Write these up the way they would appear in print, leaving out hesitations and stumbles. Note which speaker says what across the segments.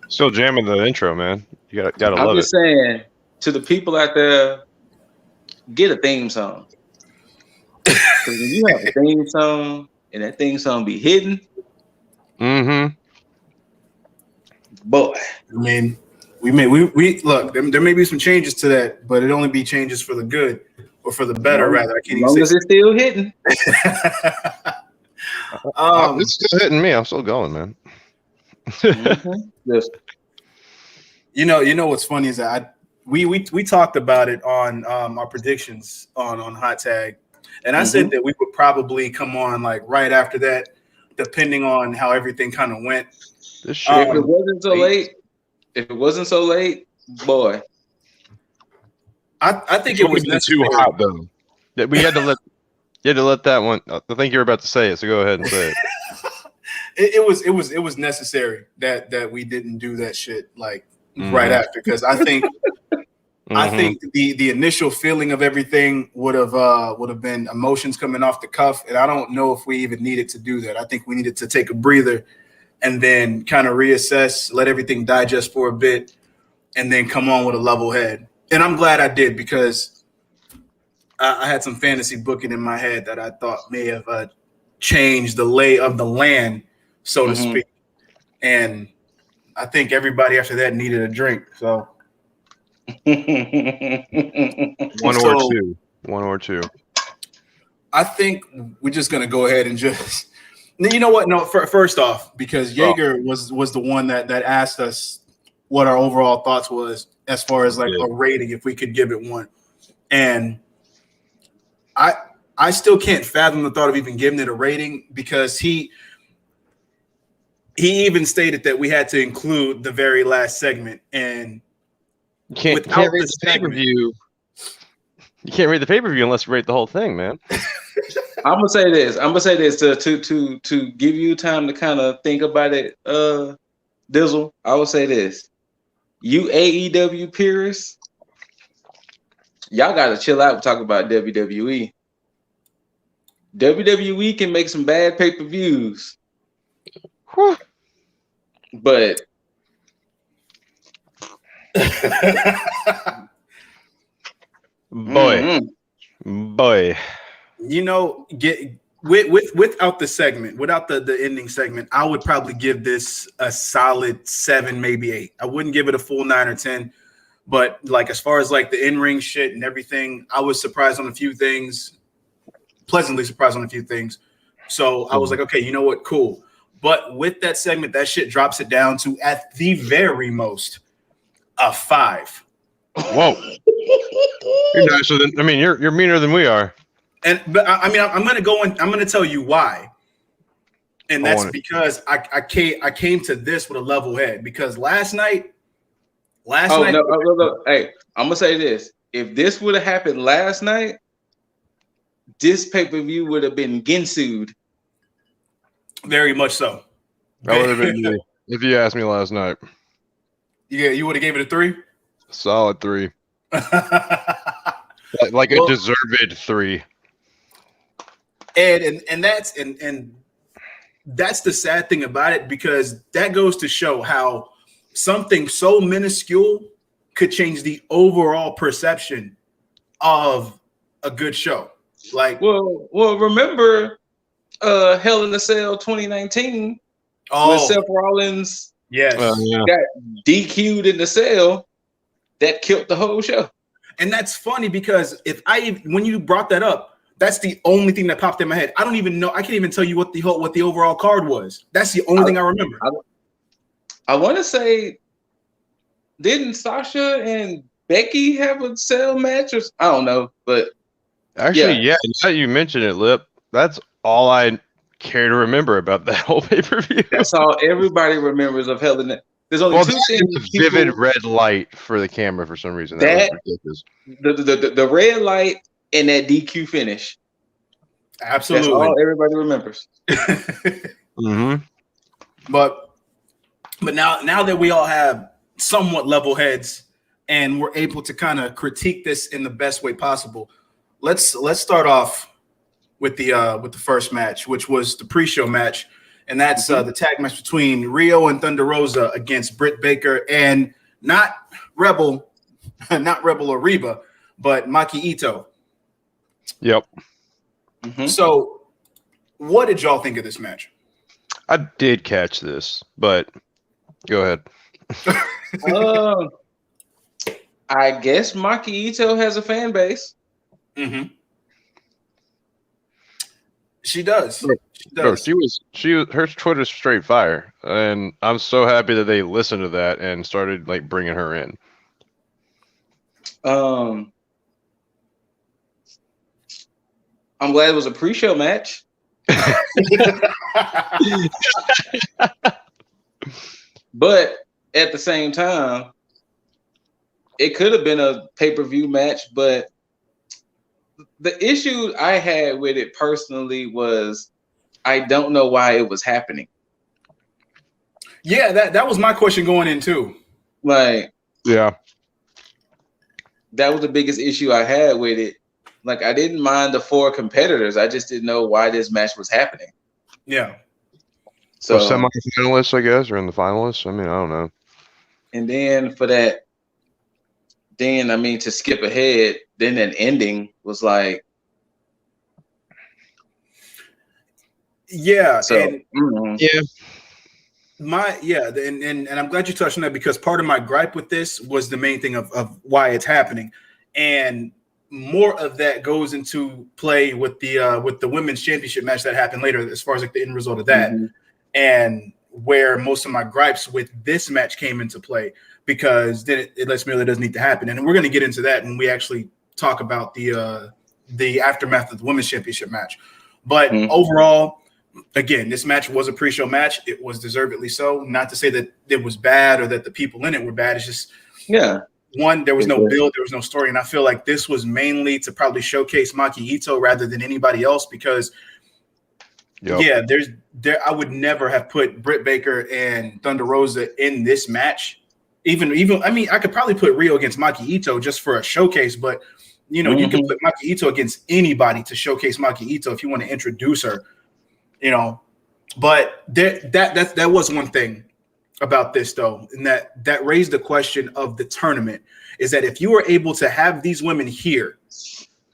Speaker 1: Still jamming the intro, man. You gotta love it.
Speaker 2: I'm just saying to the people out there, get a theme song. Because when you have a theme song and that theme song be hidden, boy.
Speaker 3: I mean, we look. There may be some changes to that, but it only be changes for the good or for the better, rather. I can't even say.
Speaker 2: As long as it's still hidden.
Speaker 1: It's still hitting me. I'm still going, man.
Speaker 2: Yes.
Speaker 3: You know what's funny is that we talked about it on our predictions on Hot Tag, and I said that we would probably come on like right after that, depending on how everything kind of went.
Speaker 2: If it wasn't so late, boy.
Speaker 3: I think it was
Speaker 1: too hot though. We had to let that one. I think you're about to say it, so go ahead and say it.
Speaker 3: it was necessary that we didn't do that shit like right after, because I think I think the initial feeling of everything would have been emotions coming off the cuff, and I don't know if we even needed to do that. I think we needed to take a breather and then kind of reassess, let everything digest for a bit, and then come on with a level head. And I'm glad I did, because I had some fantasy booking in my head that I thought may have changed the lay of the land, so to speak. And I think everybody after that needed a drink. So
Speaker 1: one or two.
Speaker 3: I think we're just gonna go ahead and just. You know what? No, first off, because Yeager was the one that asked us what our overall thoughts was as far as like a rating, if we could give it one. And I still can't fathom the thought of even giving it a rating, because he even stated that we had to include the very last segment, and
Speaker 1: you can't read the pay-per-view. You can't read the pay-per-view unless you rate the whole thing, man.
Speaker 2: I'm gonna say this to give you time to kind of think about it, Dizzle. I would say this: you AEW purists, y'all gotta chill out and talk about WWE. WWE can make some bad pay-per-views, but
Speaker 1: boy.
Speaker 3: You know, without the segment, without the ending segment, I would probably give this a solid 7, maybe 8. I wouldn't give it a full 9 or 10, but like as far as like the in-ring shit and everything, I was surprised on a few things, pleasantly surprised on a few things. So I was like, okay, you know what, cool. But with that segment, that shit drops it down to at the very most a 5.
Speaker 1: Whoa! You're nicer than, I mean, you're meaner than we are.
Speaker 3: But I mean, I'm gonna go and I'm gonna tell you why, and that's because I came to this with a level head, because last night.
Speaker 2: No. Hey, I'm gonna say this: if this would have happened last night, this pay-per-view would have been Ginsued.
Speaker 3: Very much so.
Speaker 1: That would have been me if you asked me last night.
Speaker 3: Yeah, you would have gave it a 3.
Speaker 1: Solid 3. like a deserved 3.
Speaker 3: And that's the sad thing about it, because that goes to show how something so minuscule could change the overall perception of a good show. Like,
Speaker 2: well, remember Hell in a Cell 2019 when Seth Rollins got DQ'd in the cell, that killed the whole show.
Speaker 3: And that's funny, because when you brought that up, that's the only thing that popped in my head. I don't even know. I can't even tell you what the overall card was. That's the only thing I remember.
Speaker 2: I want to say, didn't Sasha and Becky have a cell match? Or I don't know, but
Speaker 1: actually, yeah. Now you mention it, Lip. That's all I care to remember about that whole pay-per-view.
Speaker 2: That's all everybody remembers of Hell in a. There's only two things.
Speaker 1: Vivid red light for the camera for some reason. That was ridiculous.
Speaker 2: The red light and that DQ finish.
Speaker 3: Absolutely.
Speaker 2: That's all everybody remembers.
Speaker 3: But now that we all have somewhat level heads and we're able to kind of critique this in the best way possible, let's start off with the first match, which was the pre-show match. and that's the tag match between Rio and Thunder Rosa against Britt Baker and not Rebel or Reba, but Maki Ito.
Speaker 1: Yep.
Speaker 3: So, what did y'all think of this match?
Speaker 1: I did catch this, but go ahead.
Speaker 2: I guess Maki Ito has a fan base.
Speaker 3: She does.
Speaker 1: Bro, her Twitter's straight fire, and I'm so happy that they listened to that and started like bringing her in.
Speaker 2: I'm glad it was a pre-show match. But at the same time, it could have been a pay-per-view match, but the issue I had with it personally was I don't know why it was happening.
Speaker 3: Yeah, that was my question going in too.
Speaker 2: Like,
Speaker 1: yeah,
Speaker 2: that was the biggest issue I had with it. Like, I didn't mind the 4 competitors. I just didn't know why this match was happening.
Speaker 3: Yeah.
Speaker 2: So
Speaker 1: semi-finalists, I guess, or in the finalists. I mean, I don't know.
Speaker 2: And then for that, to skip ahead, then an ending was like,
Speaker 3: yeah.
Speaker 2: So
Speaker 3: and,
Speaker 1: yeah.
Speaker 3: And I'm glad you touched on that, because part of my gripe with this was the main thing of why it's happening, and more of that goes into play with the women's championship match that happened later, as far as like the end result of that, and where most of my gripes with this match came into play, because then it lets me know that doesn't need to happen, and we're going to get into that when we actually talk about the aftermath of the women's championship match. But overall, again, this match was a pre-show match. It was deservedly so. Not to say that it was bad or that the people in it were bad. It's just, one, there was no build, there was no story. And I feel like this was mainly to probably showcase Maki Ito rather than anybody else, because, I would never have put Britt Baker and Thunder Rosa in this match. Even I mean, I could probably put Rio against Maki Ito just for a showcase, but, you know, you could put Maki Ito against anybody to showcase Maki Ito if you want to introduce her. You know, but that was one thing about this, though, and that raised the question of the tournament, is that if you were able to have these women here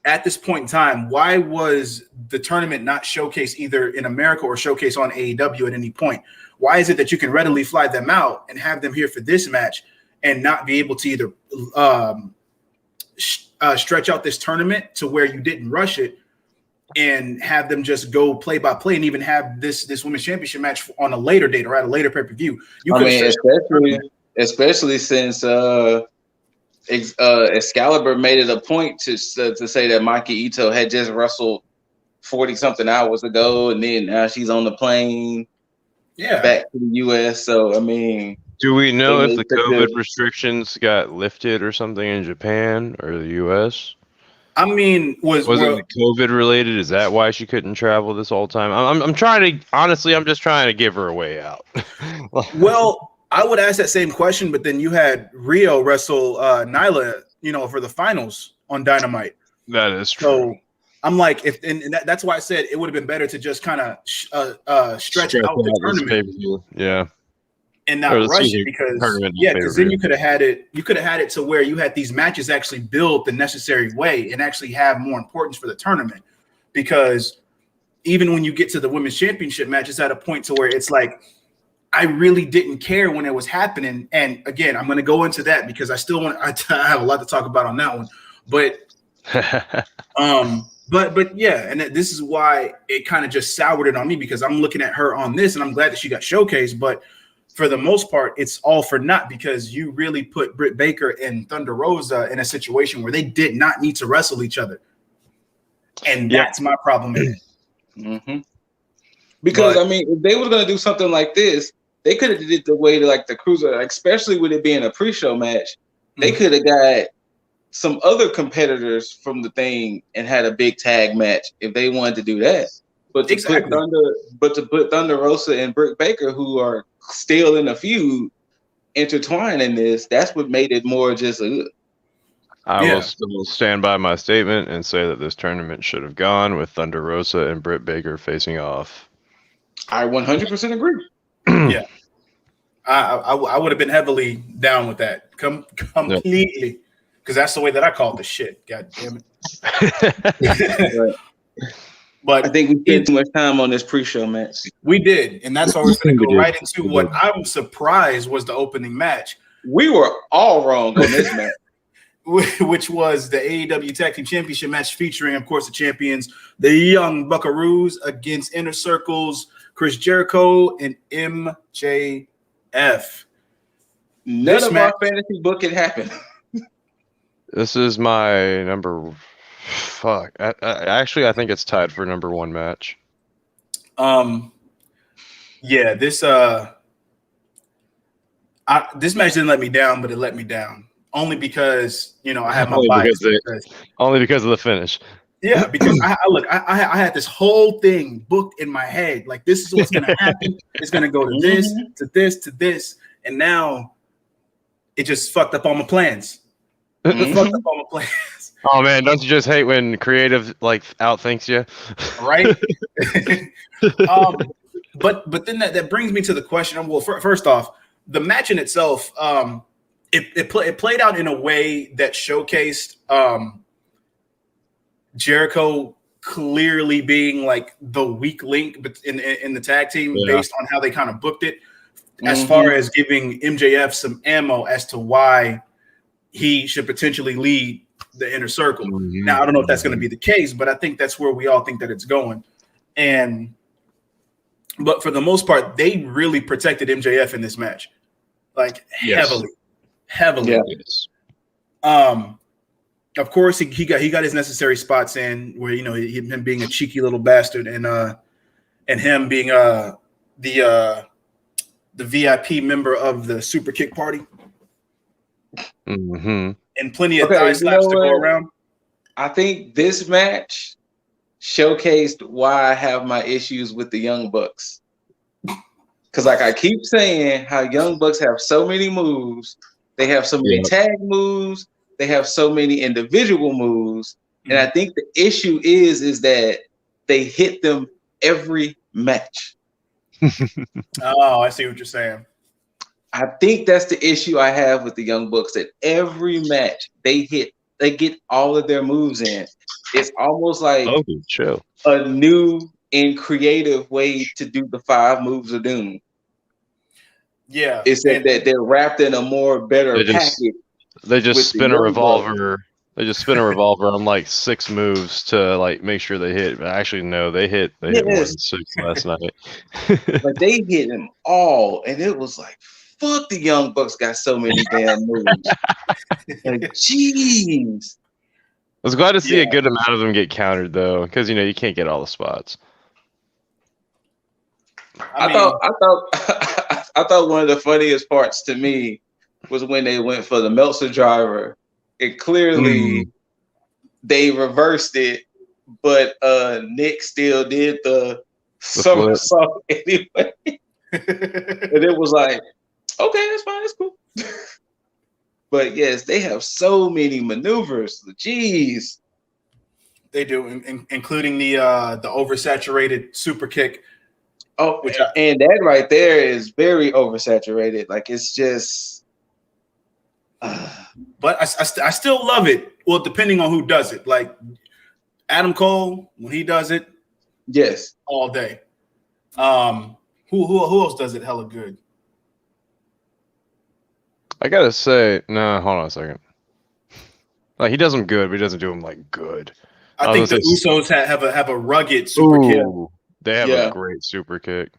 Speaker 3: at this point in time, why was the tournament not showcased either in America or showcased on AEW at any point? Why is it that you can readily fly them out and have them here for this match and not be able to either stretch out this tournament to where you didn't rush it and have them just go play by play, and even have this women's championship match on a later date or at a later pay-per-view?
Speaker 2: Especially since Excalibur made it a point to say that Maki Ito had just wrestled 40-something hours ago, and then now she's on the plane back to the U.S. So, I mean,
Speaker 1: do we know if the COVID restrictions got lifted or something in Japan or the U.S.?
Speaker 3: I mean, was it
Speaker 1: COVID related? Is that why she couldn't travel this whole time? I'm trying to, honestly, I'm just trying to give her a way out.
Speaker 3: Well, I would ask that same question, but then you had Rio wrestle Nyla, you know, for the finals on Dynamite.
Speaker 1: That is true.
Speaker 3: So I'm like, that's why I said it would have been better to just kind of stretch out the tournament.
Speaker 1: Yeah.
Speaker 3: And not rush it, because then you could have had it to where you had these matches actually build the necessary way and actually have more importance for the tournament. Because even when you get to the women's championship match, it's at a point to where it's like, I really didn't care when it was happening. And again, I'm going to go into that because I have a lot to talk about on that one. But but yeah, and this is why it kind of just soured it on me, because I'm looking at her on this and I'm glad that she got showcased, but for the most part, it's all for naught, because you really put Britt Baker and Thunder Rosa in a situation where they did not need to wrestle each other. And that's my problem in it.
Speaker 2: Because, I mean, if they were going to do something like this, they could have did it the way to, like, the Cruiser, especially with it being a pre-show match. They could have got some other competitors from the thing and had a big tag match if they wanted to do that. But to put Thunder Rosa and Britt Baker, who are still in a feud, intertwined in this, that's what made it more just
Speaker 1: I will still stand by my statement and say that this tournament should have gone with Thunder Rosa and Britt Baker facing off.
Speaker 2: I 100% agree.
Speaker 3: Yeah. I would have been heavily down with that completely, because that's the way that I called the shit. God damn it! But
Speaker 2: I think we spent too much time on this pre-show match.
Speaker 3: We did, and that's why we're going to go right into what I'm surprised was the opening match.
Speaker 2: We were all wrong on this match,
Speaker 3: which was the AEW Tag Team Championship match featuring, of course, the champions, the Young Buckaroos against Inner Circle's Chris Jericho and MJF.
Speaker 2: None of our fantasy book had happened.
Speaker 1: This is my number. Fuck. Actually, I think it's tied for number 1 match.
Speaker 3: Yeah, this match didn't let me down, but it let me down only because I have my bias.
Speaker 1: Only because of the finish.
Speaker 3: Yeah, because I had this whole thing booked in my head. Like, this is what's going to happen. It's going to go to this, to this, to this, and now it just fucked up all my plans. Fucked up all my plans.
Speaker 1: Oh man, don't you just hate when creative outthinks you?
Speaker 3: Right. But then that brings me to the question. Well, first off, the match in itself, it played out in a way that showcased Jericho clearly being like the weak link in the tag team, based on how they kind of booked it, as far as giving MJF some ammo as to why he should potentially lead the Inner Circle. Now, I don't know if that's going to be the case, but I think that's where we all think that it's going. But for the most part, they really protected MJF in this match, like heavily.
Speaker 1: Yes.
Speaker 3: Of course, he got his necessary spots in where him being a cheeky little bastard and him being the VIP member of the Super Kick Party. And plenty of thigh slaps to go around.
Speaker 2: I think this match showcased why I have my issues with the Young Bucks. Because I keep saying how Young Bucks have so many moves. They have so many tag moves. They have so many individual moves. And I think the issue is that they hit them every match.
Speaker 3: Oh, I see what you're saying.
Speaker 2: I think that's the issue I have with the Young Bucks, that every match they get all of their moves in. It's almost like a new and creative way to do the 5 moves of doom.
Speaker 3: Yeah.
Speaker 2: It's that they're wrapped in a better package.
Speaker 1: They just spin a revolver. They just spin a revolver on like 6 moves to make sure they hit. Actually, no, they hit more than 6 last night.
Speaker 2: But they hit them all, and it was like, fuck, the Young Bucks got so many damn moves. Jeez.
Speaker 1: I was glad to see a good amount of them get countered though, because you can't get all the spots.
Speaker 2: I thought one of the funniest parts to me was when they went for the Meltzer driver. It clearly they reversed it, but Nick still did the somersault anyway. And it was like, okay, that's fine, that's cool. But yes, they have so many maneuvers. Jeez.
Speaker 3: They do, including the oversaturated super kick.
Speaker 2: Oh, and that right there is very oversaturated. Like, it's just.
Speaker 3: But I still love it. Well, depending on who does it. Like Adam Cole, when he does it,
Speaker 2: yes,
Speaker 3: all day. Who else does it hella good?
Speaker 1: I gotta say, no, hold on a second. Like, he does them good, but he doesn't do them good.
Speaker 3: I think the Usos have a rugged super kick.
Speaker 1: They have a great super kick.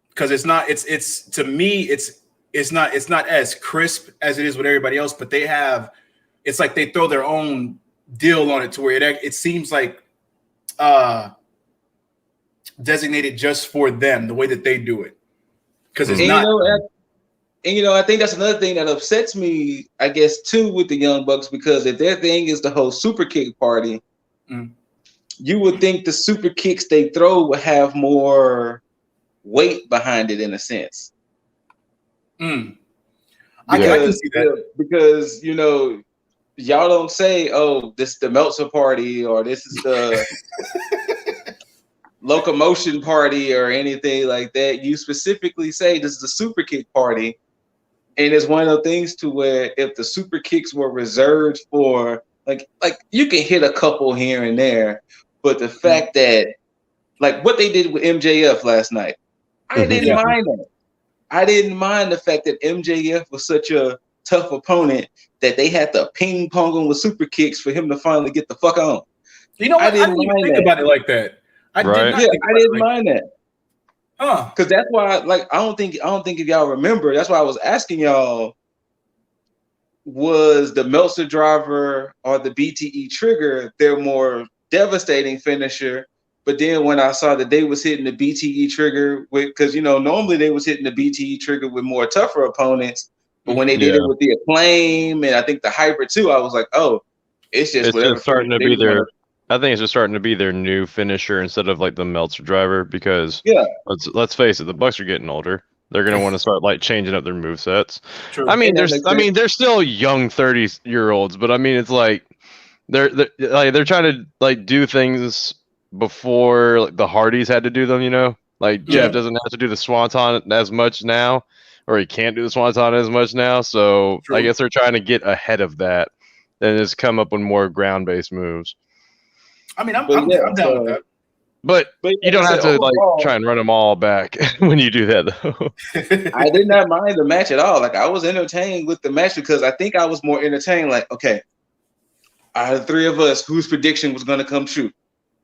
Speaker 3: Because it's not as crisp as it is with everybody else, but it's like they throw their own deal on it to where it seems like designated just for them, the way that they do it. Because it's not.
Speaker 2: I think that's another thing that upsets me, I guess, too, with the Young Bucks, because if their thing is the whole super kick party, you would think the super kicks they throw would have more weight behind it in a sense.
Speaker 3: I can see that.
Speaker 2: Because, y'all don't say, oh, this is the Meltzer party, or this is the locomotion party or anything like that. You specifically say this is the super kick party. And it's one of those things to where if the super kicks were reserved for like you can hit a couple here and there, but the fact that like what they did with MJF last night, I didn't mind that. I didn't mind the fact that MJF was such a tough opponent that they had to ping pong him with super kicks for him to finally get the fuck on.
Speaker 3: You know what? I didn't even think about it like that. I didn't
Speaker 2: mind that. Because that's why, like, I don't think if y'all remember, that's why I was asking y'all, was the Meltzer driver or the BTE trigger their more devastating finisher? But then when I saw that they was hitting the BTE trigger with, because normally they was hitting the BTE trigger with more tougher opponents, but when they did it with the Acclaim and I think the Hybrid too, I was like, oh, it's just
Speaker 1: starting to be their. I think it's just starting to be their new finisher instead of like the Meltzer driver because let's face it, the Bucks are getting older. They're gonna want to start like changing up their movesets. True. I mean, they're still young 30-year-olds, but I mean, it's like they're trying to like do things before like, the Hardys had to do them. Like Jeff doesn't have to do the Swanton as much now, or he can't do the Swanton as much now. So I guess they're trying to get ahead of that and just come up with more ground-based moves.
Speaker 3: I mean, I'm down with that.
Speaker 1: But you don't have to overall, try and run them all back when you do that, though.
Speaker 2: I did not mind the match at all. Like, I was entertained with the match because I think I was more entertained. Like, okay, out of the three of us, whose prediction was going to come true?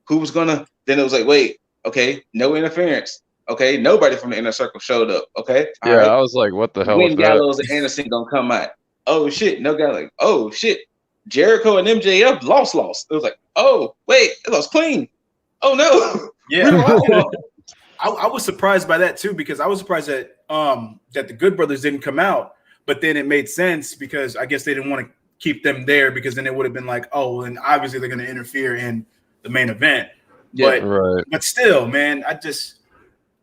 Speaker 2: Who was going to? Then it was like, wait, okay, no interference. Okay, nobody from the Inner Circle showed up. Okay,
Speaker 1: yeah, right. I was like, what the hell?
Speaker 2: When Gallows and Anderson gonna come out? Oh shit, no guy. Like, oh shit. Jericho and MJF lost. It was like, oh, wait, it was clean. Oh, no.
Speaker 3: Yeah. I was surprised by that, too, because I was surprised that that the Good Brothers didn't come out. But then it made sense because I guess they didn't want to keep them there because then it would have been like, oh, and obviously they're going to interfere in the main event.
Speaker 1: Yeah,
Speaker 3: but still, man, I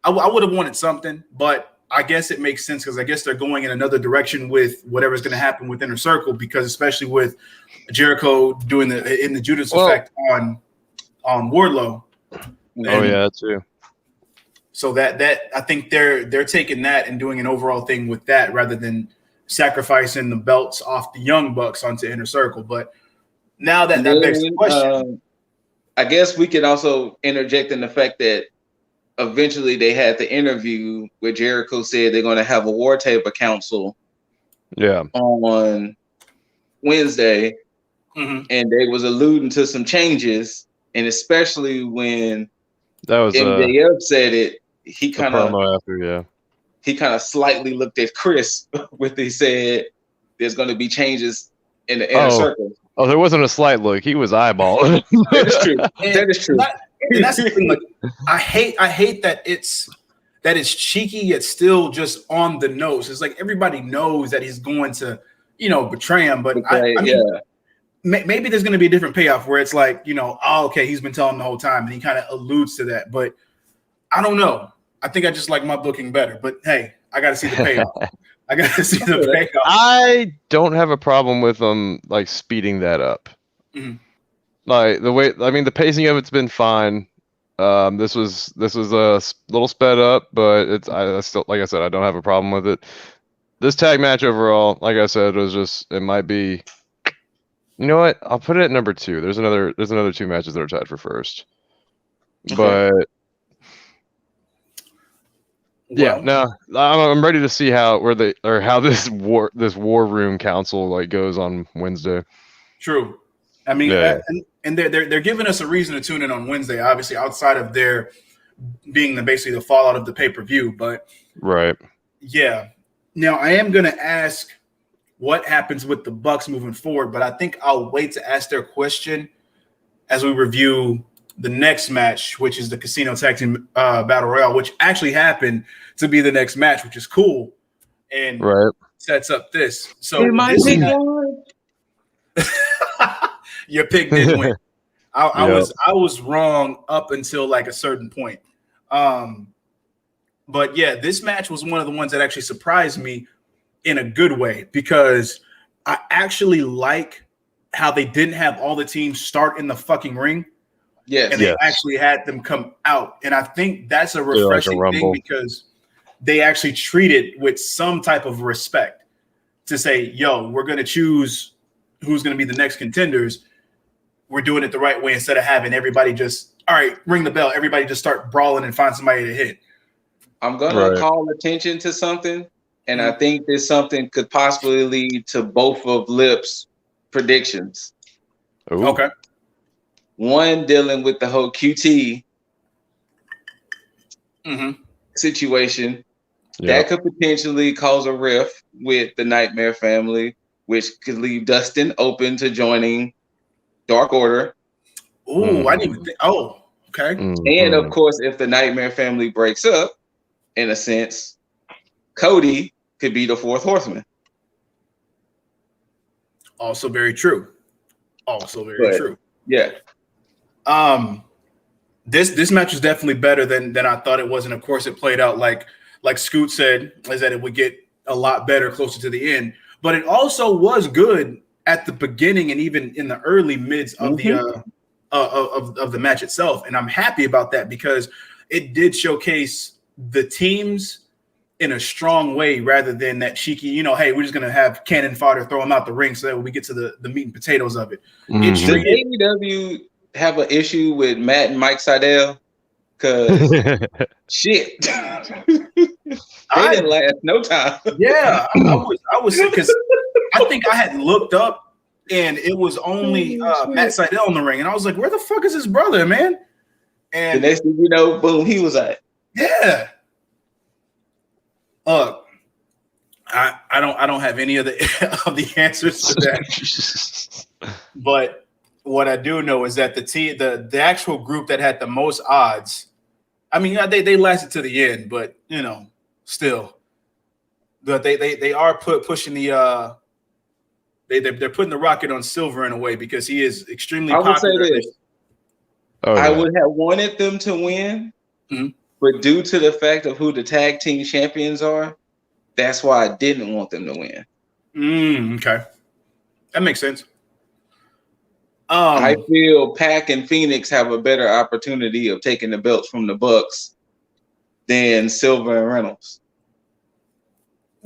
Speaker 3: would have wanted something, but I guess it makes sense because I guess they're going in another direction with whatever's going to happen with Inner Circle because especially with Jericho doing the Judas effect on Wardlow.
Speaker 1: Oh yeah, too.
Speaker 3: So that I think they're taking that and doing an overall thing with that rather than sacrificing the belts off the Young Bucks onto Inner Circle. But now that begs the question,
Speaker 2: I guess we can also interject in the fact that eventually they had the interview where Jericho said they're going to have a War Table Council on Wednesday. Mm-hmm. And they was alluding to some changes. And especially when
Speaker 1: that was
Speaker 2: MJF said it, he kind
Speaker 1: of
Speaker 2: he kind of slightly looked at Chris with he said there's going to be changes in the Inner Circle.
Speaker 1: Oh, there wasn't a slight look. He was eyeballing.
Speaker 2: That is true. That is true.
Speaker 3: And that's the thing. Like, I hate that it's cheeky yet still just on the nose. It's like everybody knows that he's going to, betray him. But I mean, maybe there's going to be a different payoff where it's like, oh, okay, he's been telling the whole time, and he kind of alludes to that. But I don't know. I think I just like my booking better. But hey, I got to see the payoff. I got to see the payoff.
Speaker 1: I don't have a problem with them like speeding that up. Mm-hmm. Like the pacing of it's been fine. This was a little sped up, but I still, like I said, I don't have a problem with it. This tag match overall, like I said, it might be. You know what? I'll put it at number 2. There's another 2 matches that are tied for first. Okay. But yeah, no, I'm ready to see how this war room council like goes on Wednesday.
Speaker 3: True. I mean, and they're giving us a reason to tune in on Wednesday, obviously outside of their being basically the fallout of the pay-per-view, but
Speaker 1: right.
Speaker 3: Yeah. Now I am going to ask what happens with the Bucks moving forward, but I think I'll wait to ask their question as we review the next match, which is the Casino Tag Team Battle Royale, which actually happened to be the next match, which is cool and sets up this. So your pick didn't win. I was wrong up until like a certain point. But yeah, this match was one of the ones that actually surprised me in a good way because I actually like how they didn't have all the teams start in the fucking ring.
Speaker 2: Yes.
Speaker 3: And they actually had them come out. And I think that's a refreshing thing because they actually treat it with some type of respect to say, yo, we're going to choose who's going to be the next contenders. We're doing it the right way instead of having everybody just, all right, ring the bell. Everybody just start brawling and find somebody to hit.
Speaker 2: I'm going to call attention to something. And I think this something could possibly lead to both of Lip's predictions.
Speaker 1: Ooh.
Speaker 3: Okay.
Speaker 2: One dealing with the whole QT situation. That could potentially cause a rift with the Nightmare family, which could leave Dustin open to joining Dark Order.
Speaker 3: Oh, I didn't even think. Oh, okay.
Speaker 2: And of course, if the Nightmare family breaks up, in a sense, Cody could be the fourth horseman.
Speaker 3: Also very true. True.
Speaker 2: Yeah.
Speaker 3: This match is definitely better than I thought it was, and of course it played out like Scoot said, is that it would get a lot better closer to the end. But it also was good at the beginning and even in the early mids of the of the match itself, and I'm happy about that because it did showcase the teams in a strong way rather than that cheeky, hey, we're just gonna have cannon fodder, throw them out the ring so that when we get to the meat and potatoes of it.
Speaker 2: Does AEW have an issue with Matt and Mike Sydal? Because shit, they didn't last no time.
Speaker 3: Yeah, I was because I think I had looked up and it was only Matt Sydal in the ring, and I was like, where the fuck is his brother, man? And
Speaker 2: the next thing you know, boom, he was at.
Speaker 3: Yeah. Look, I don't have any of the answers to that. But what I do know is that the actual group that had the most odds, I mean, they lasted to the end, but still, but they are pushing the they're putting the rocket on Silver in a way because he is extremely popular.
Speaker 2: I would say this. I would have wanted them to win. But due to the fact of who the tag team champions are, that's why I didn't want them to win.
Speaker 3: Okay. That makes sense.
Speaker 2: I feel Pac and Phoenix have a better opportunity of taking the belts from the Bucks than Silver and Reynolds.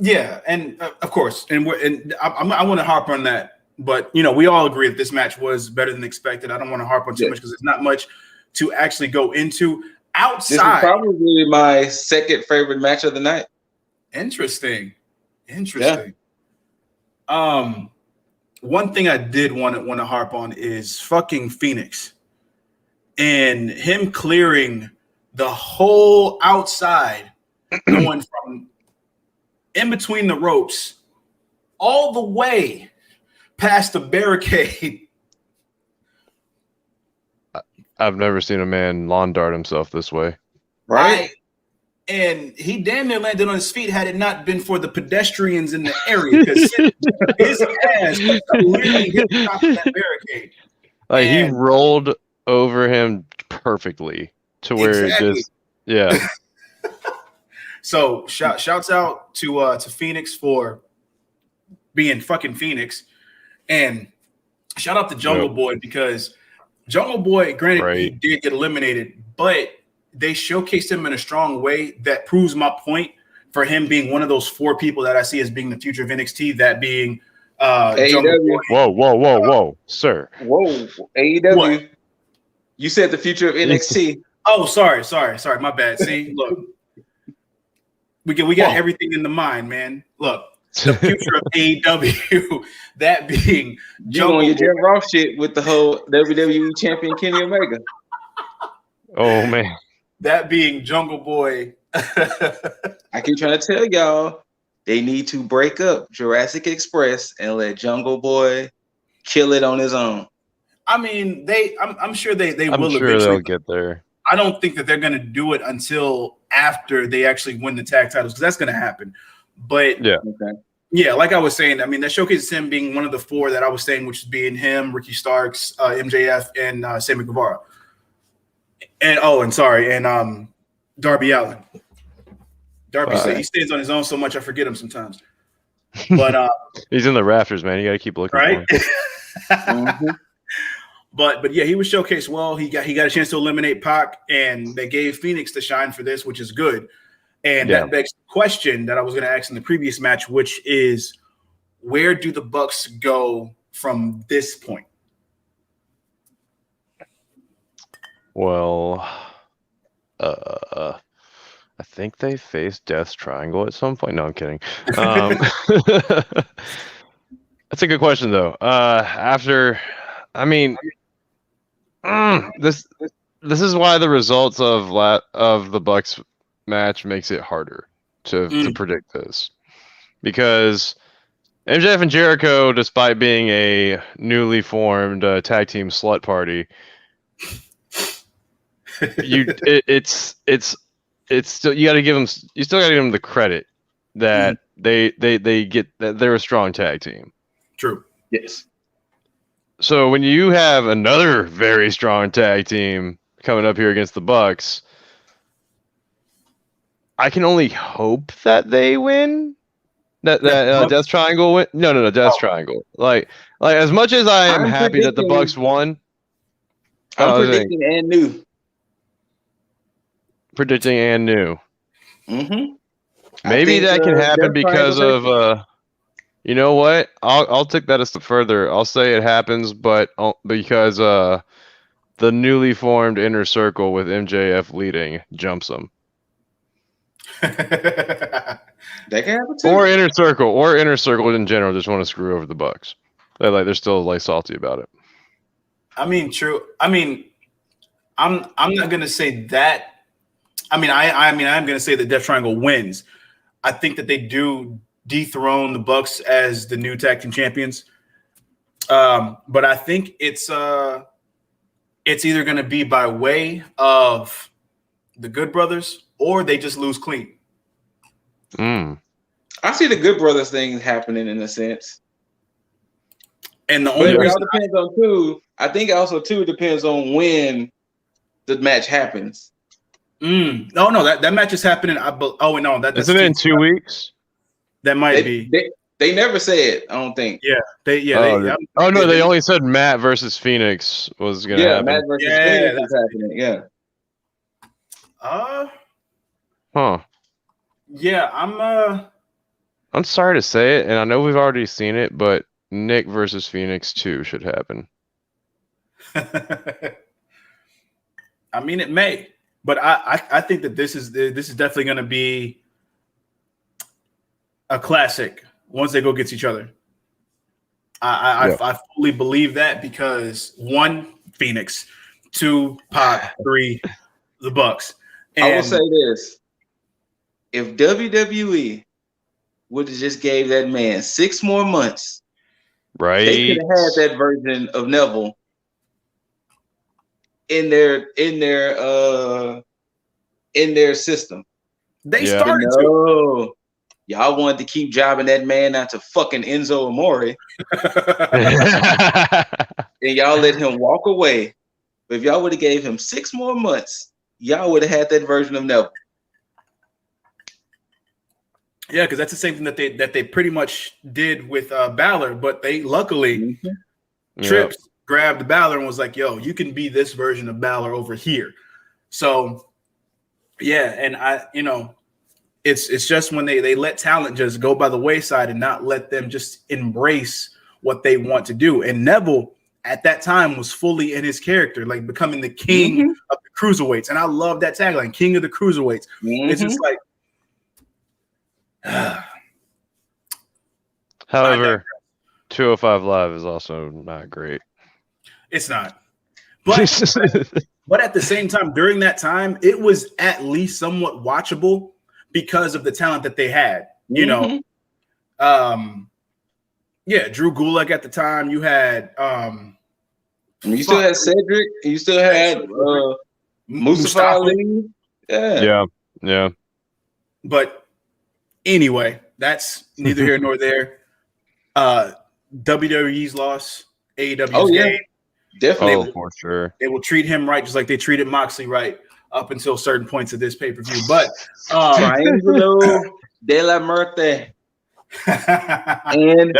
Speaker 3: Yeah, and of course, and I want to harp on that, but we all agree that this match was better than expected. I don't want to harp on too much because there's not much to actually go into. Outside, this is
Speaker 2: probably my second favorite match of the night.
Speaker 3: Interesting. Yeah. One thing I did want to harp on is fucking Phoenix and him clearing the whole outside, going from in between the ropes all the way past the barricade.
Speaker 1: I've never seen a man lawn dart himself this way.
Speaker 2: Right?
Speaker 3: And he damn near landed on his feet had it not been for the pedestrians in the area because his ass literally hit the top of that barricade.
Speaker 1: Like he rolled over him perfectly to where it just
Speaker 3: So shouts out to Phoenix for being fucking Phoenix, and shout out to Jungle Boy because Jungle Boy, granted, he did get eliminated, but they showcased him in a strong way that proves my point for him being one of those 4 people that I see as being the future of NXT, that being Jungle Boy.
Speaker 1: Whoa, sir.
Speaker 2: Whoa, AEW. What? You said the future of NXT.
Speaker 3: Oh, sorry, my bad. See, look. We got everything in the mind, man. Look. The future of AEW, that being
Speaker 2: Jungle Boy. You Jeff Ross shit with the whole WWE champion Kenny Omega.
Speaker 1: Oh man,
Speaker 3: that being Jungle Boy.
Speaker 2: I keep trying to tell y'all they need to break up Jurassic Express and let Jungle Boy kill it on his own.
Speaker 3: I mean, I'm sure they will.
Speaker 1: I'm sure
Speaker 3: eventually.
Speaker 1: They'll get there.
Speaker 3: I don't think that they're going to do it until after they actually win the tag titles because that's going to happen. But like I was saying, I mean, that showcases him being one of the 4 that I was saying, which is being him, Ricky Starks, MJF, and Sammy Guevara. And Darby Allin. Darby, he stands on his own so much I forget him sometimes. But
Speaker 1: he's in the rafters, man. You got to keep looking.
Speaker 3: Right.
Speaker 1: For him.
Speaker 3: But yeah, he was showcased well. He got a chance to eliminate Pac, and they gave Phoenix the shine for this, which is good. And that begs the question that I was going to ask in the previous match, which is, where do the Bucks go from this point?
Speaker 1: Well, I think they faced Death's Triangle at some point. No, I'm kidding. That's a good question, though. This is why the results of the Bucks match makes it harder to predict this, because MJF and Jericho, despite being a newly formed tag team slut party, it's still, you got to give them, you still got to give them the credit that they get, that they're a strong tag team.
Speaker 3: True. Yes.
Speaker 1: So when you have another very strong tag team coming up here against the Bucks, I can only hope that they win. That Death Triangle win. No, Death Triangle. Like as much as I'm happy that the Bucks won,
Speaker 2: I'm predicting and new.
Speaker 1: Predicting and new.
Speaker 2: Mm-hmm.
Speaker 1: Maybe that can happen because of you know what? I'll take that a step further. I'll say it happens, but because the newly formed Inner Circle with MJF leading jumps them.
Speaker 2: That can happen too.
Speaker 1: Or Inner Circle in general just want to screw over the Bucks. They're still salty about it.
Speaker 3: I mean, true. I mean, I'm not gonna say that. I mean, I'm gonna say that Death Triangle wins. I think that they do dethrone the Bucks as the new tag team champions. But I think it's either going to be by way of the Good Brothers or they just lose clean.
Speaker 2: I see the Good Brothers thing happening in a sense.
Speaker 3: And the only reason
Speaker 2: it depends on too, I think also too depends on when the match happens.
Speaker 3: No, that match is happening. That's
Speaker 1: isn't it in 2 weeks?
Speaker 3: That might be.
Speaker 2: They never said, I don't think.
Speaker 3: Yeah. They
Speaker 1: only said Matt versus Phoenix was gonna happen.
Speaker 2: Matt versus Phoenix is happening. Yeah.
Speaker 3: Yeah,
Speaker 1: I'm sorry to say it, and I know we've already seen it, but Nick versus Phoenix 2 should happen.
Speaker 3: I mean, it may, but I think that this is definitely going to be a classic once they go against each other. I fully believe that because 1, Phoenix, 2, Pac, 3, the Bucks. And
Speaker 2: I will say this: if WWE would have just gave that man 6 more months,
Speaker 1: right,
Speaker 2: they could have had that version of Neville in their system.
Speaker 3: They started to.
Speaker 2: Y'all wanted to keep jobbing that man out to fucking Enzo Amore. And y'all let him walk away. But if y'all would have gave him 6 more months, y'all would have had that version of Neville.
Speaker 3: Yeah, because that's the same thing that they pretty much did with Balor, but they luckily Trips grabbed Balor and was like, yo, you can be this version of Balor over here. So yeah, and it's just when they let talent just go by the wayside and not let them just embrace what they want to do. And Neville at that time was fully in his character, like becoming the king of the cruiserweights. And I love that tagline, king of the cruiserweights. It's just like,
Speaker 1: however, 205 Live is also not great.
Speaker 3: It's not. But at the same time, during that time, it was at least somewhat watchable because of the talent that they had. You know, Drew Gulak at the time. You had
Speaker 2: you still had Cedric. You still had Mustafa Ali.
Speaker 1: Yeah.
Speaker 3: But anyway, that's neither here nor there. WWE's loss, AEW's gain.
Speaker 2: Definitely.
Speaker 1: For sure.
Speaker 3: They will treat him right, just like they treated Moxley right up until certain points of this pay-per-view. But
Speaker 2: Triangulo de la Muerte and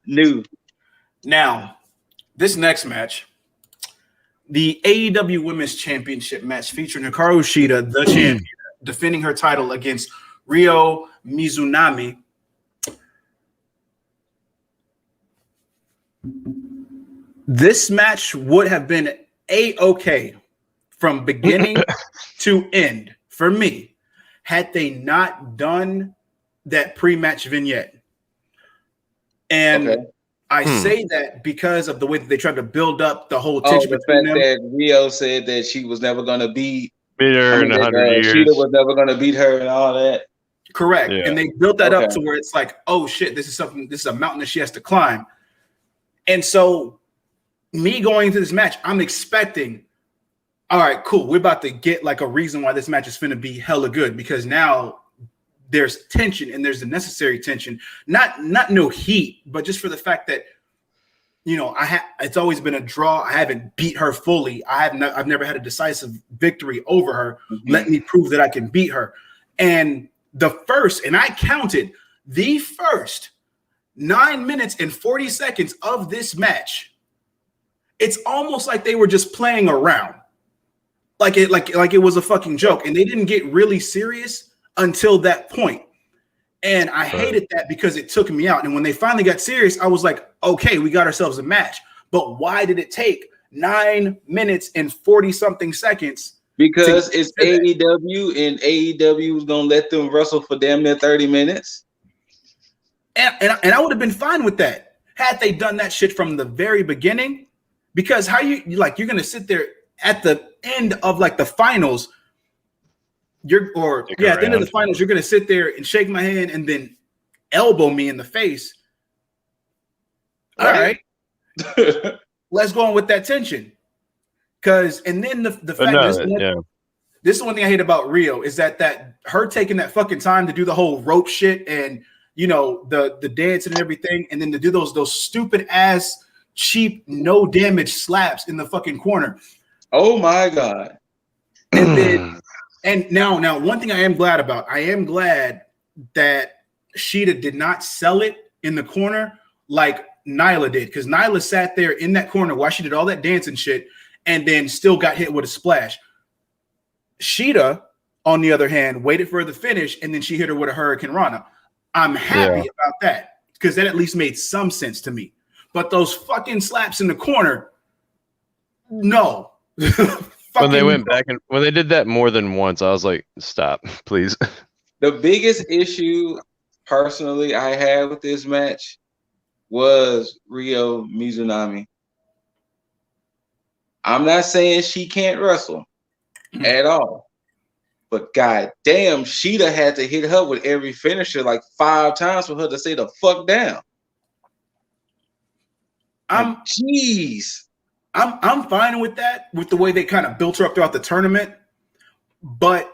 Speaker 2: new. Now,
Speaker 3: this next match, the AEW Women's Championship match featuring Nikarushita, the champion, defending her title against Ryo Mizunami. This match would have been A-okay from beginning to end for me had they not done that pre-match vignette. And I say that because of the way that they tried to build up the whole tension between them.
Speaker 2: That Ryo said that she was never going to beat
Speaker 1: her in 100 years.
Speaker 2: Sheeta was never going to beat her and all that.
Speaker 3: Correct. Yeah. And they built that up to where it's like, oh shit, this is a mountain that she has to climb. And so me going into this match, I'm expecting, all right, cool. We're about to get like a reason why this match is finna be hella good, because now there's tension and there's the necessary tension. Not no heat, but just for the fact that, you know, it's always been a draw. I haven't beat her fully. I've never had a decisive victory over her. Let me prove that I can beat her. And I counted the first 9 minutes and 40 seconds of this match. It's almost like they were just playing around. Like it was a fucking joke. And they didn't get really serious until that point. And I hated that because it took me out. And when they finally got serious, I was like, okay, we got ourselves a match. But why did it take 9 minutes and 40 something seconds?
Speaker 2: Because it's AEW, and AEW was going to let them wrestle for damn near 30 minutes.
Speaker 3: And I would have been fine with that had they done that shit from the very beginning. Because how you're going to sit there at the end of like the finals, at the end of the finals, you're going to sit there and shake my hand and then elbow me in the face. All right. Let's go on with that tension. And then the fact this is one thing I hate about Ryo is that her taking that fucking time to do the whole rope shit and, you know, the dance and everything, and then to do those stupid ass cheap no damage slaps in the fucking corner.
Speaker 2: Oh my god.
Speaker 3: And now one thing I am glad about, I am glad that Sheeta did not sell it in the corner like Nyla did, because Nyla sat there in that corner while she did all that dancing shit and then still got hit with a splash. Sheeta, on the other hand, waited for the finish and then she hit her with a Hurricane Rana. I'm happy about that because that at least made some sense to me. But those fucking slaps in the corner, no.
Speaker 1: When they went back and when they did that more than once, I was like, stop, please.
Speaker 2: The biggest issue personally I had with this match was Ryo Mizunami. I'm not saying she can't wrestle at all, but goddamn, Sheeta had to hit her with every finisher like 5 times for her to say the fuck down. Jeez.
Speaker 3: I'm fine with that, with the way they kind of built her up throughout the tournament. But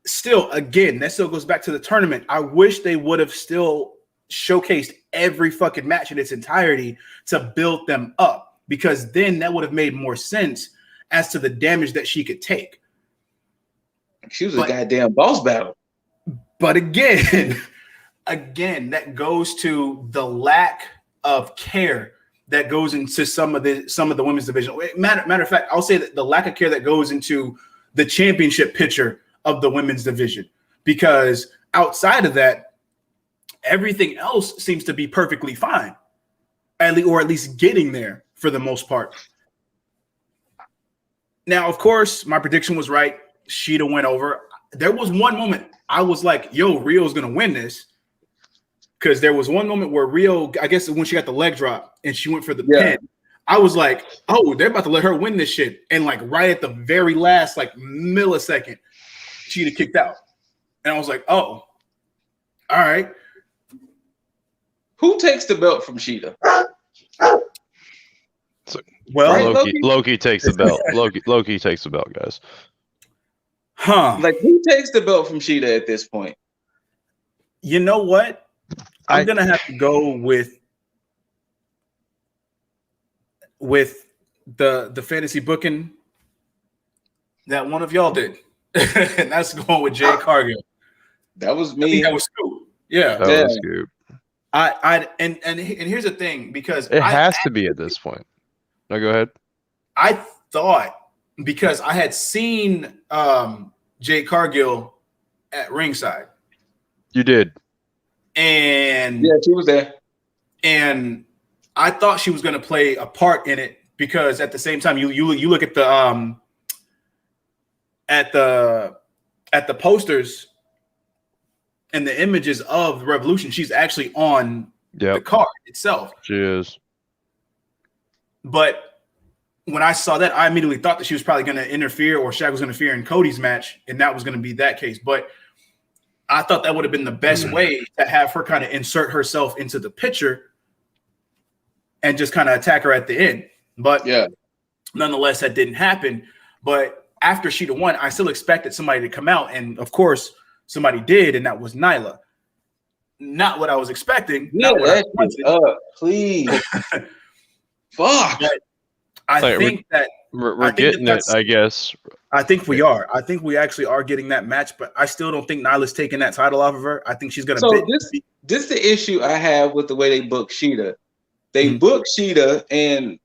Speaker 3: still, again, that still goes back to the tournament. I wish they would have still showcased every fucking match in its entirety to build them up, because then that would have made more sense as to the damage that she could take.
Speaker 2: She was a goddamn boss battle.
Speaker 3: But again, that goes to the lack of care that goes into some of the women's division. Matter of fact, I'll say that the lack of care that goes into the championship picture of the women's division, because outside of that, everything else seems to be perfectly fine, or at least getting there for the most part. Now, of course, my prediction was right. Sheeta went over. There was one moment I was like, yo, Rio's going to win this. Because there was one moment where Ryo, I guess when she got the leg drop and she went for the pin, I was like, oh, they're about to let her win this shit. And like right at the very last like millisecond, Sheeta kicked out. And I was like, oh, all right.
Speaker 2: Who takes the belt from Sheeta?
Speaker 1: Well, Loki takes the belt. Loki takes the belt, guys.
Speaker 3: Huh.
Speaker 2: Like, who takes the belt from Sheeta at this point?
Speaker 3: You know what? I'm gonna have to go with the fantasy booking that one of y'all did, and that's going with Jay Cargill.
Speaker 2: That was me.
Speaker 3: That was Scoop. Yeah,
Speaker 1: that was Scoop.
Speaker 3: And here's the thing, because
Speaker 1: it has to be at this point. No, go ahead.
Speaker 3: I thought, because I had seen Jade Cargill at ringside.
Speaker 1: You did.
Speaker 3: And
Speaker 2: yeah, she was there.
Speaker 3: And I thought she was going to play a part in it, because at the same time, you look at the posters and the images of the Revolution. She's actually on the card itself.
Speaker 1: She is.
Speaker 3: But when I saw that, I immediately thought that she was probably going to interfere, or Shaq was going to interfere in Cody's match, and that was going to be that case. But I thought that would have been the best way to have her kind of insert herself into the picture and just kind of attack her at the end. But nonetheless, that didn't happen. But after Sheeta won, I still expected somebody to come out. And of course, somebody did, and that was Nyla. Not what I was expecting.
Speaker 2: Yeah, that is up, please. Fuck.
Speaker 3: But I think that
Speaker 1: we're getting it, I guess.
Speaker 3: I think we are. I think we actually are getting that match, but I still don't think Nyla's taking that title off of her. I think she's going to.
Speaker 2: So this is the issue I have with the way they book Sheeta. They book Sheeta, and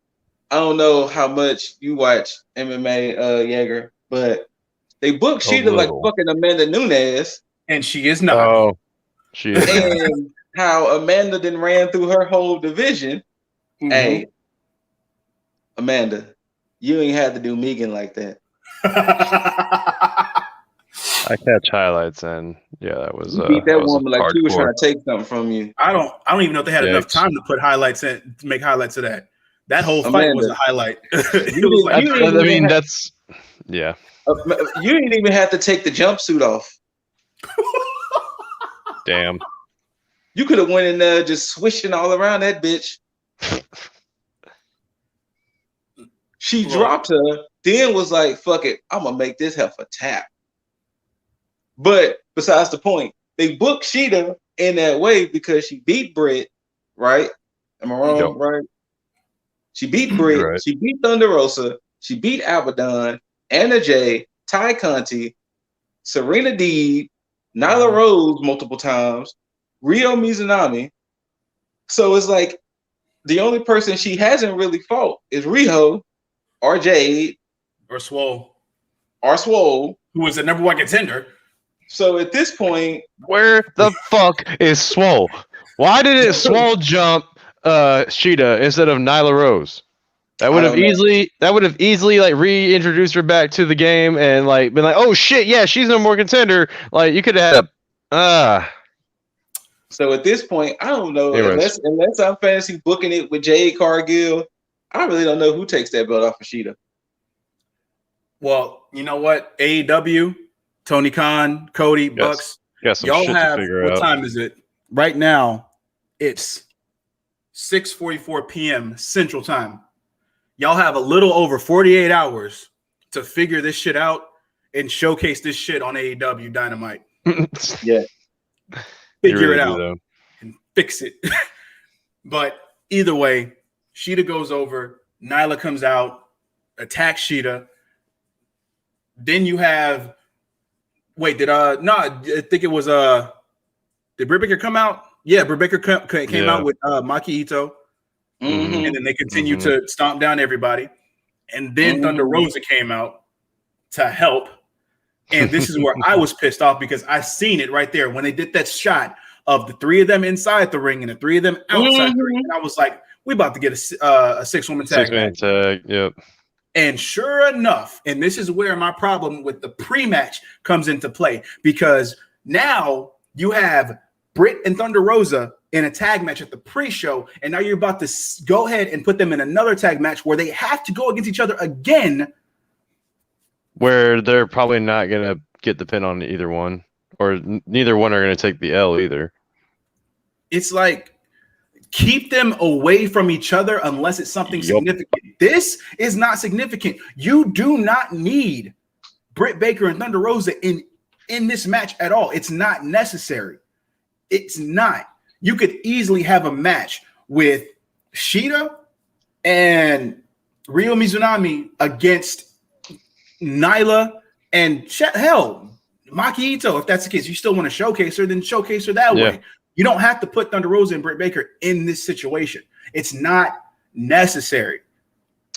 Speaker 2: I don't know how much you watch MMA, Yeager, but they book Sheeta like fucking Amanda Nunes,
Speaker 3: and she is not.
Speaker 1: Oh, she is.
Speaker 2: And how Amanda then ran through her whole division. Hey, Amanda, you ain't had to do Megan like that.
Speaker 1: I catch highlights, and that was
Speaker 2: you beat that woman like she was trying to take something from you.
Speaker 3: I don't even know if they had enough time to put highlights in, to make highlights of that. That whole fight was a highlight. It was like,
Speaker 1: you
Speaker 2: didn't even have to take the jumpsuit off.
Speaker 1: Damn.
Speaker 2: You could have went in there just swishing all around that bitch. She dropped her, then was like, fuck it, I'm going to make this heifer tap. But besides the point, they booked Sheeta in that way because she beat Britt, right? Am I wrong, right? She beat Britt, right. She beat Thunder Rosa, she beat Abaddon, Anna Jay, Ty Conti, Serena Deeb, Nyla Rose multiple times, Ryo Mizunami. So it's like the only person she hasn't really fought is Riho or Jade
Speaker 3: or Swole,
Speaker 2: who
Speaker 3: was the number one contender.
Speaker 2: So at this point,
Speaker 1: where the fuck is Swole? Why did it Swole jump Sheeta instead of Nyla Rose? That would have easily like reintroduced her back to the game and like been like, oh shit, yeah, she's no more contender. Like you could have
Speaker 2: So at this point, I don't know. Unless I'm fantasy booking it with Jade Cargill, I really don't know who takes that belt off of Sheeta.
Speaker 3: Well, you know what? AEW, Tony Khan, Cody, Bucks. Y'all have, what time is it? Right now, it's 6:44 p.m. Central Time. Y'all have a little over 48 hours to figure this shit out and showcase this shit on AEW Dynamite.
Speaker 2: Yeah.
Speaker 3: Figure it out and fix it. But either way, Sheeta goes over. Nyla comes out, attacks Sheeta. Then you have I think it was did Britt Baker come out? Yeah, Britt Baker came out with Maki Ito.
Speaker 2: Mm-hmm.
Speaker 3: And then they continue to stomp down everybody. And then Thunder Rosa came out to help. And this is where I was pissed off because I seen it right there when they did that shot of the three of them inside the ring and the three of them outside the ring. And I was like, we about to get a 6-woman tag.
Speaker 1: 6-man tag, yep.
Speaker 3: And sure enough, and this is where my problem with the pre-match comes into play, because now you have Britt and Thunder Rosa in a tag match at the pre-show, and now you're about to go ahead and put them in another tag match where they have to go against each other again.
Speaker 1: Where they're probably not going to get the pin on either one, or neither one are going to take the L either.
Speaker 3: It's like, keep them away from each other unless it's something significant. This is not significant. You do not need Britt Baker and Thunder Rosa in this match at all. It's not necessary. It's not. You could easily have a match with Sheeta and Ryo Mizunami against Nyla and hell, Maki Ito. If that's the case, you still want to showcase her, then showcase her that way. You don't have to put Thunder Rosa and Britt Baker in this situation. It's not necessary.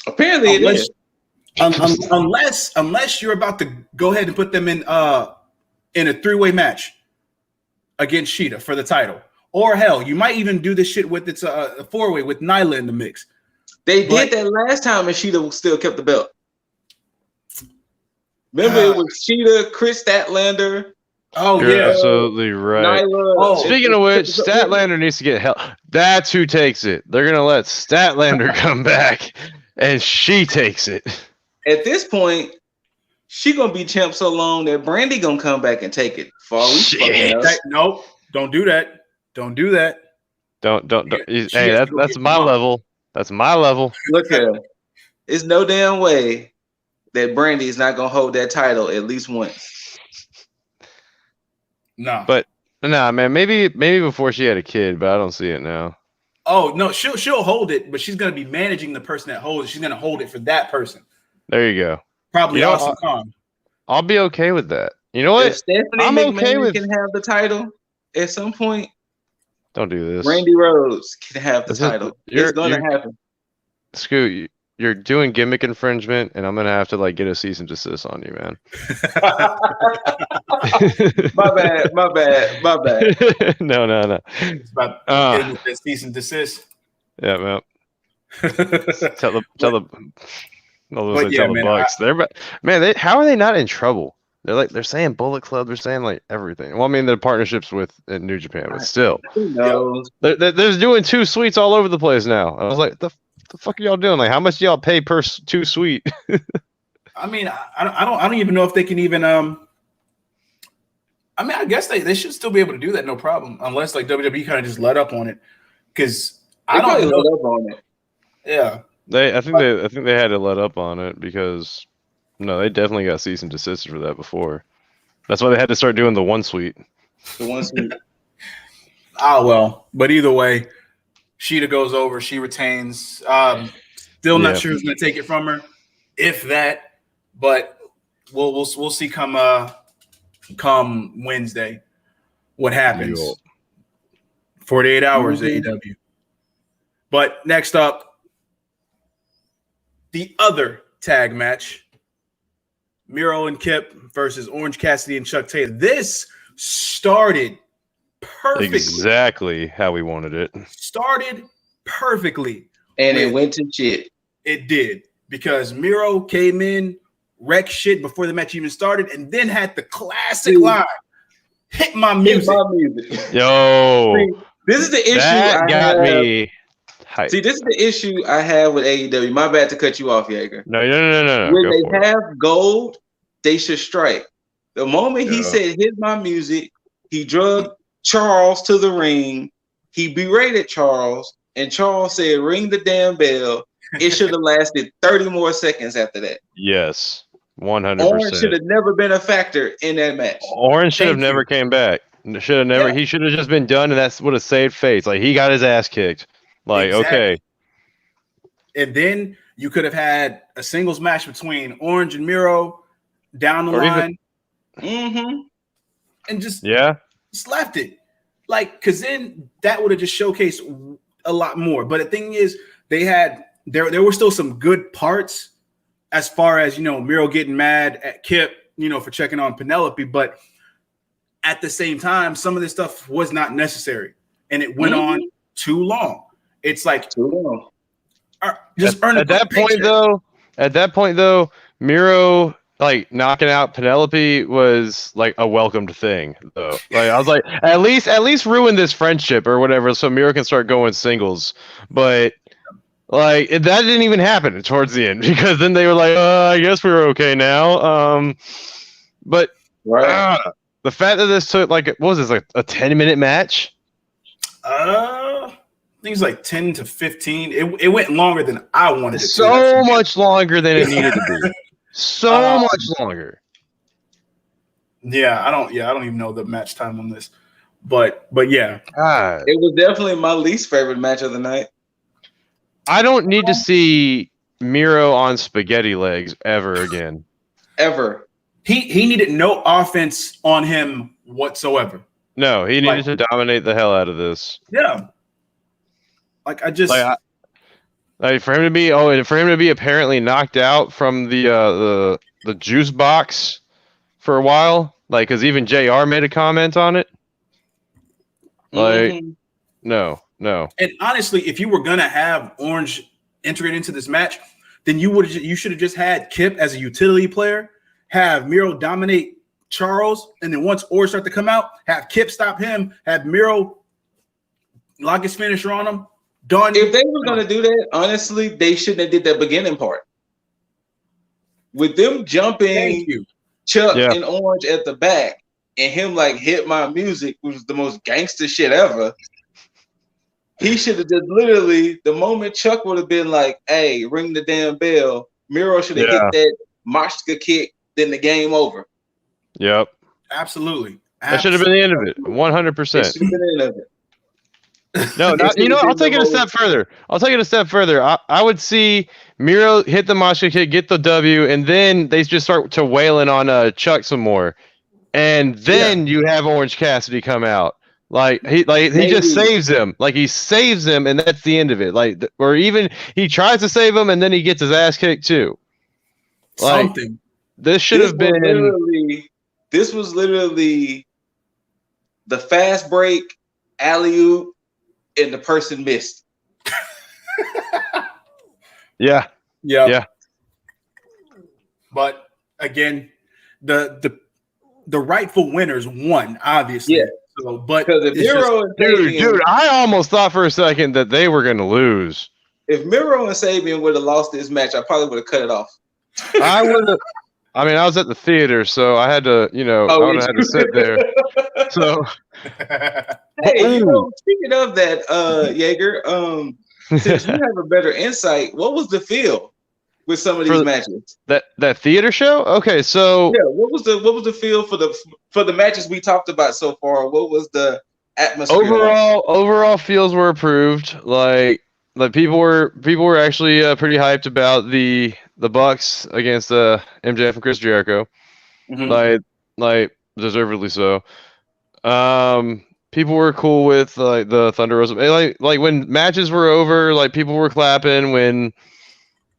Speaker 2: Apparently, it is.
Speaker 3: Unless you're about to go ahead and put them in a 3-way match against Shida for the title, or hell, you might even do this shit with a 4-way with Nyla in the mix.
Speaker 2: They did that last time, and Shida still kept the belt. Remember, it was Shida, Chris Statlander.
Speaker 1: Oh, you're absolutely right. Nyla, speaking of which, Statlander needs to get help. That's who takes it. They're gonna let Statlander come back, and she takes it.
Speaker 2: At this point, she gonna be champ so long that Brandy gonna come back and take it.
Speaker 3: Nope, don't do that. Don't do that.
Speaker 1: Don't. Hey, that's my level. That's my level.
Speaker 2: Look here, there's no damn way that Brandy is not gonna hold that title at least once.
Speaker 3: No,
Speaker 1: but man, maybe before she had a kid, but I don't see it now.
Speaker 3: Oh no, she'll hold it, but she's gonna be managing the person that holds it. She's gonna hold it for that person.
Speaker 1: There you go.
Speaker 3: Probably Awesome Khan.
Speaker 1: I'll be okay with that. You know what?
Speaker 2: If Stephanie McMahon can have the title at some point,
Speaker 1: don't do this.
Speaker 2: Randy Rhodes can have the title. It's gonna happen.
Speaker 1: Scoot, you're doing gimmick infringement, and I'm gonna have to get a cease and desist on you, man.
Speaker 2: My bad.
Speaker 1: No.
Speaker 3: It's about getting the cease and desist.
Speaker 1: Yeah, man. tell the Bucks. How are they not in trouble? They're saying Bullet Club. They're saying everything. Well, I mean, the partnerships with New Japan, but still,
Speaker 2: who knows?
Speaker 1: They're doing 2 suites all over the place now. I was like, the fuck are y'all doing? How much do y'all pay per 2 suite?
Speaker 3: I mean, I don't even know if they can even. I mean, I guess they should still be able to do that, no problem, unless WWE kind of just let up on it, because I don't let up on it. Yeah.
Speaker 1: I think they had to let up on it because they definitely got cease and desist for that before. That's why they had to start doing the 1 suite.
Speaker 2: The 1 suite.
Speaker 3: Well, but either way, Shida goes over. She retains. Still not sure who's going to take it from her, if that. But we'll see come Wednesday what happens. 48 hours AEW. But next up, the other tag match, Miro and Kip versus Orange Cassidy and Chuck Taylor. This started perfectly.
Speaker 1: Exactly how we wanted it.
Speaker 3: Started perfectly.
Speaker 2: And it went to shit.
Speaker 3: It did. Because Miro came in, wrecked shit before the match even started, and then had the classic line, hit my music.
Speaker 1: Yo.
Speaker 2: See, this is the issue
Speaker 1: that got me.
Speaker 2: Hype. See, this is the issue I have with AEW. My bad to cut you off, Yeager.
Speaker 1: No.
Speaker 2: When they have gold, they should strike. The moment he said, hit my music, he drugged Charles to the ring. He berated Charles, and Charles said, ring the damn bell. It should have lasted 30 more seconds after that.
Speaker 1: Yes, 100%.
Speaker 2: Orange should have never been a factor in that match.
Speaker 1: Orange should have never came back. Should have never. Yeah. He should have just been done, and that's would have saved face. He got his ass kicked. Okay.
Speaker 3: And then you could have had a singles match between Orange and Miro down the line. And just left it. Because then that would have just showcased a lot more. But the thing is, there were still some good parts as far as, Miro getting mad at Kip, for checking on Penelope. But at the same time, some of this stuff was not necessary. And it went on too long. It's too long. Just earn
Speaker 1: at that point though, Miro knocking out Penelope was a welcomed thing though. I was like, at least ruin this friendship or whatever, so Miro can start going singles. But that didn't even happen towards the end, because then they were like, I guess we're okay now. But the fact that this took what was this, a 10-minute match?
Speaker 3: I think it's 10 to 15. It went longer than I wanted it to.
Speaker 1: So much longer than it needed to be. So much longer.
Speaker 3: Yeah, I don't even know the match time on this. But yeah.
Speaker 2: It was definitely my least favorite match of the night.
Speaker 1: I don't need to see Miro on spaghetti legs ever again.
Speaker 2: Ever.
Speaker 3: He needed no offense on him whatsoever.
Speaker 1: No, he needed to dominate the hell out of this.
Speaker 3: Yeah.
Speaker 1: Like for him to be apparently knocked out from the juice box for a while, like because even JR made a comment on it. Like, no.
Speaker 3: And honestly, if you were gonna have Orange enter it into this match, then you should have just had Kip as a utility player, have Miro dominate Charles, and then once Orange start to come out, have Kip stop him, have Miro lock his finisher on him. Done.
Speaker 2: If they were gonna do that, honestly, they shouldn't have did that beginning part. With them jumping Chuck and Orange at the back and him like hit my music, which was the most gangster shit ever. He should have just literally, the moment Chuck would have been like, hey, ring the damn bell, Miro should have hit that Massacre kick, then the game over.
Speaker 1: Yep.
Speaker 3: Absolutely.
Speaker 1: That should have been the end of it. 100%.
Speaker 2: It should have been the end of it.
Speaker 1: No, I'll take it a step further. I would see Miro hit the Massacre kick, get the W, and then they just start to wailing on Chuck some more. And then you have Orange Cassidy come out. He just saves him. Like he saves him, and that's the end of it. Like, or even he tries to save him, and then he gets his ass kicked too. Like,
Speaker 3: something.
Speaker 1: This should have been.
Speaker 2: This was literally the fast break, alley-oop, and the person missed.
Speaker 1: Yeah.
Speaker 3: But again, the rightful winners won, obviously.
Speaker 2: Yeah.
Speaker 3: So, but
Speaker 2: if Miro and
Speaker 1: dude, I almost thought for a second that they were going to lose.
Speaker 2: If Miro and Sabian would have lost this match, I probably would have cut it off.
Speaker 1: I would have. I mean, I was at the theater, so I had to, I would have had to sit there. So,
Speaker 2: hey, speaking of that, Yeager, since you have a better insight, what was the feel with some of these matches?
Speaker 1: That theater show? Okay, so
Speaker 2: what was the feel for the matches we talked about so far? What was the atmosphere?
Speaker 1: Overall feels were approved. Like people were actually pretty hyped about the Bucks against MJF and Chris Jericho. Like deservedly so. People were cool with like the Thunder Rosa. Like when matches were over, like people were clapping. When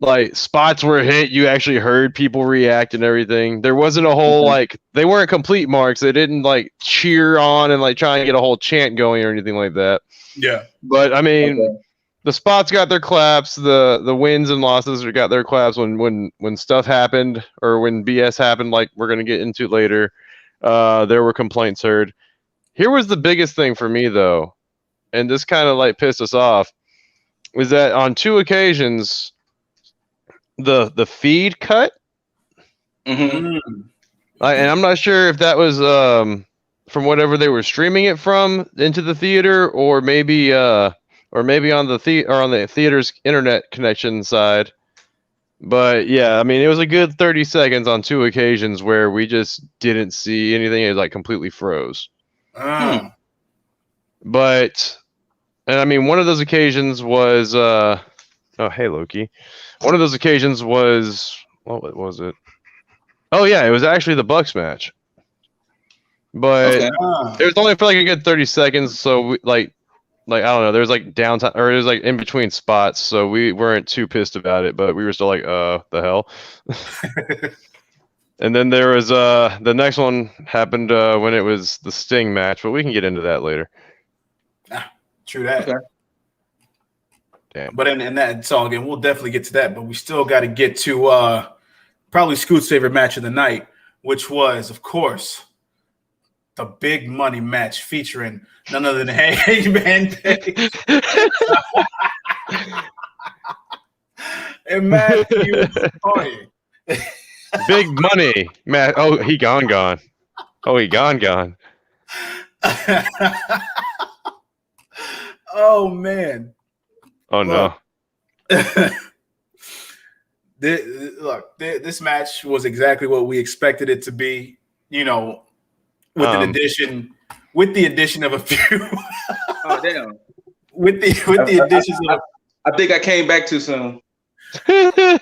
Speaker 1: like spots were hit, you actually heard people react and everything. There wasn't a whole like they weren't complete marks. They didn't like cheer on and like try and get a whole chant going or anything like that.
Speaker 3: Yeah.
Speaker 1: But I mean, the spots got their claps. The wins and losses got their claps when stuff happened or when BS happened. Like we're gonna get into later. There were complaints heard. Here was the biggest thing for me though, and this kind of like pissed us off, was that on 2 occasions the feed cut. And I'm not sure if that was from whatever they were streaming it from into the theater, or maybe on the theater's internet connection side. But yeah, I mean, it was a good 30 seconds on 2 occasions where we just didn't see anything. It like completely froze. But, and I mean, one of those occasions was, oh, hey, Loki. One of those occasions was, what was it? Oh, yeah, it was actually the Bucks match. But it was only for like a good 30 seconds. So, we, like I don't know, there was like downtime, or it was like in between spots. So we weren't too pissed about it, but we were still like, the hell? And then there was the next one happened when it was the Sting match, but we can get into that later.
Speaker 3: True that.
Speaker 2: Okay.
Speaker 1: Damn.
Speaker 3: But in that song, again, we'll definitely get to that. But we still got to get to probably Scoot's favorite match of the night, which was, of course, the big money match featuring none other than Hangman Page and Matthew Party.
Speaker 1: Big money, Matt. Oh, he gone. Oh, he gone.
Speaker 3: Oh man.
Speaker 1: Oh no.
Speaker 3: This match was exactly what we expected it to be. You know, with the addition of a few.
Speaker 2: Oh damn.
Speaker 3: With the additions of.
Speaker 2: I think I came back too soon.
Speaker 1: I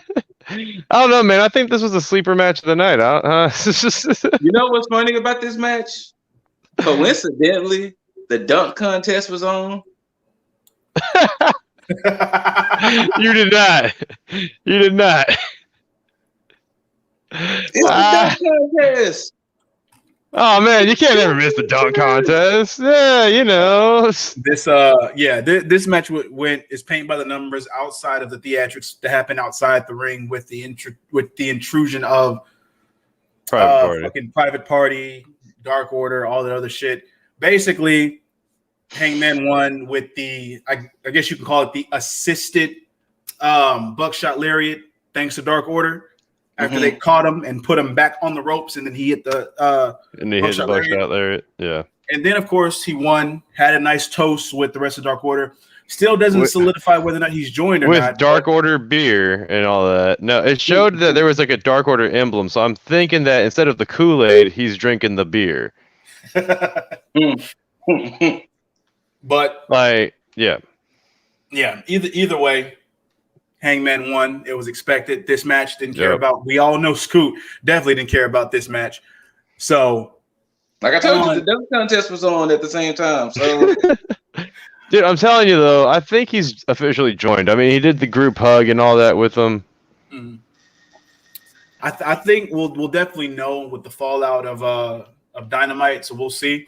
Speaker 1: don't know, man. I think this was a sleeper match of the night.
Speaker 2: You know what's funny about this match? Coincidentally, the dunk contest was on.
Speaker 1: You did not. You did not.
Speaker 2: It's a dunk contest.
Speaker 1: Oh man, you can't ever miss the dunk contest. Yeah, you know.
Speaker 3: This match is paint by the numbers outside of the theatrics that happened outside the ring with the intrusion of Private Party, Dark Order, all that other shit. Basically, Hangman won with the I guess you can call it the assisted buckshot lariat, thanks to Dark Order. After they caught him and put him back on the ropes, and then he hit the
Speaker 1: buckshot lariat. Yeah.
Speaker 3: And then, of course, he won, had a nice toast with the rest of Dark Order. Still doesn't solidify whether or not he's joined or
Speaker 1: not.
Speaker 3: With
Speaker 1: Dark Order beer and all that. No, it showed that there was like a Dark Order emblem. So I'm thinking that instead of the Kool-Aid, he's drinking the beer.
Speaker 3: But
Speaker 1: yeah.
Speaker 3: Either way, Hangman won. It was expected. This match didn't care about. We all know Scoot definitely didn't care about this match. So,
Speaker 2: like I told you, the dunk contest was on at the same time. So,
Speaker 1: dude, I'm telling you though, I think he's officially joined. I mean, he did the group hug and all that with them.
Speaker 3: Mm-hmm. I think we'll definitely know with the fallout of Dynamite. So we'll see.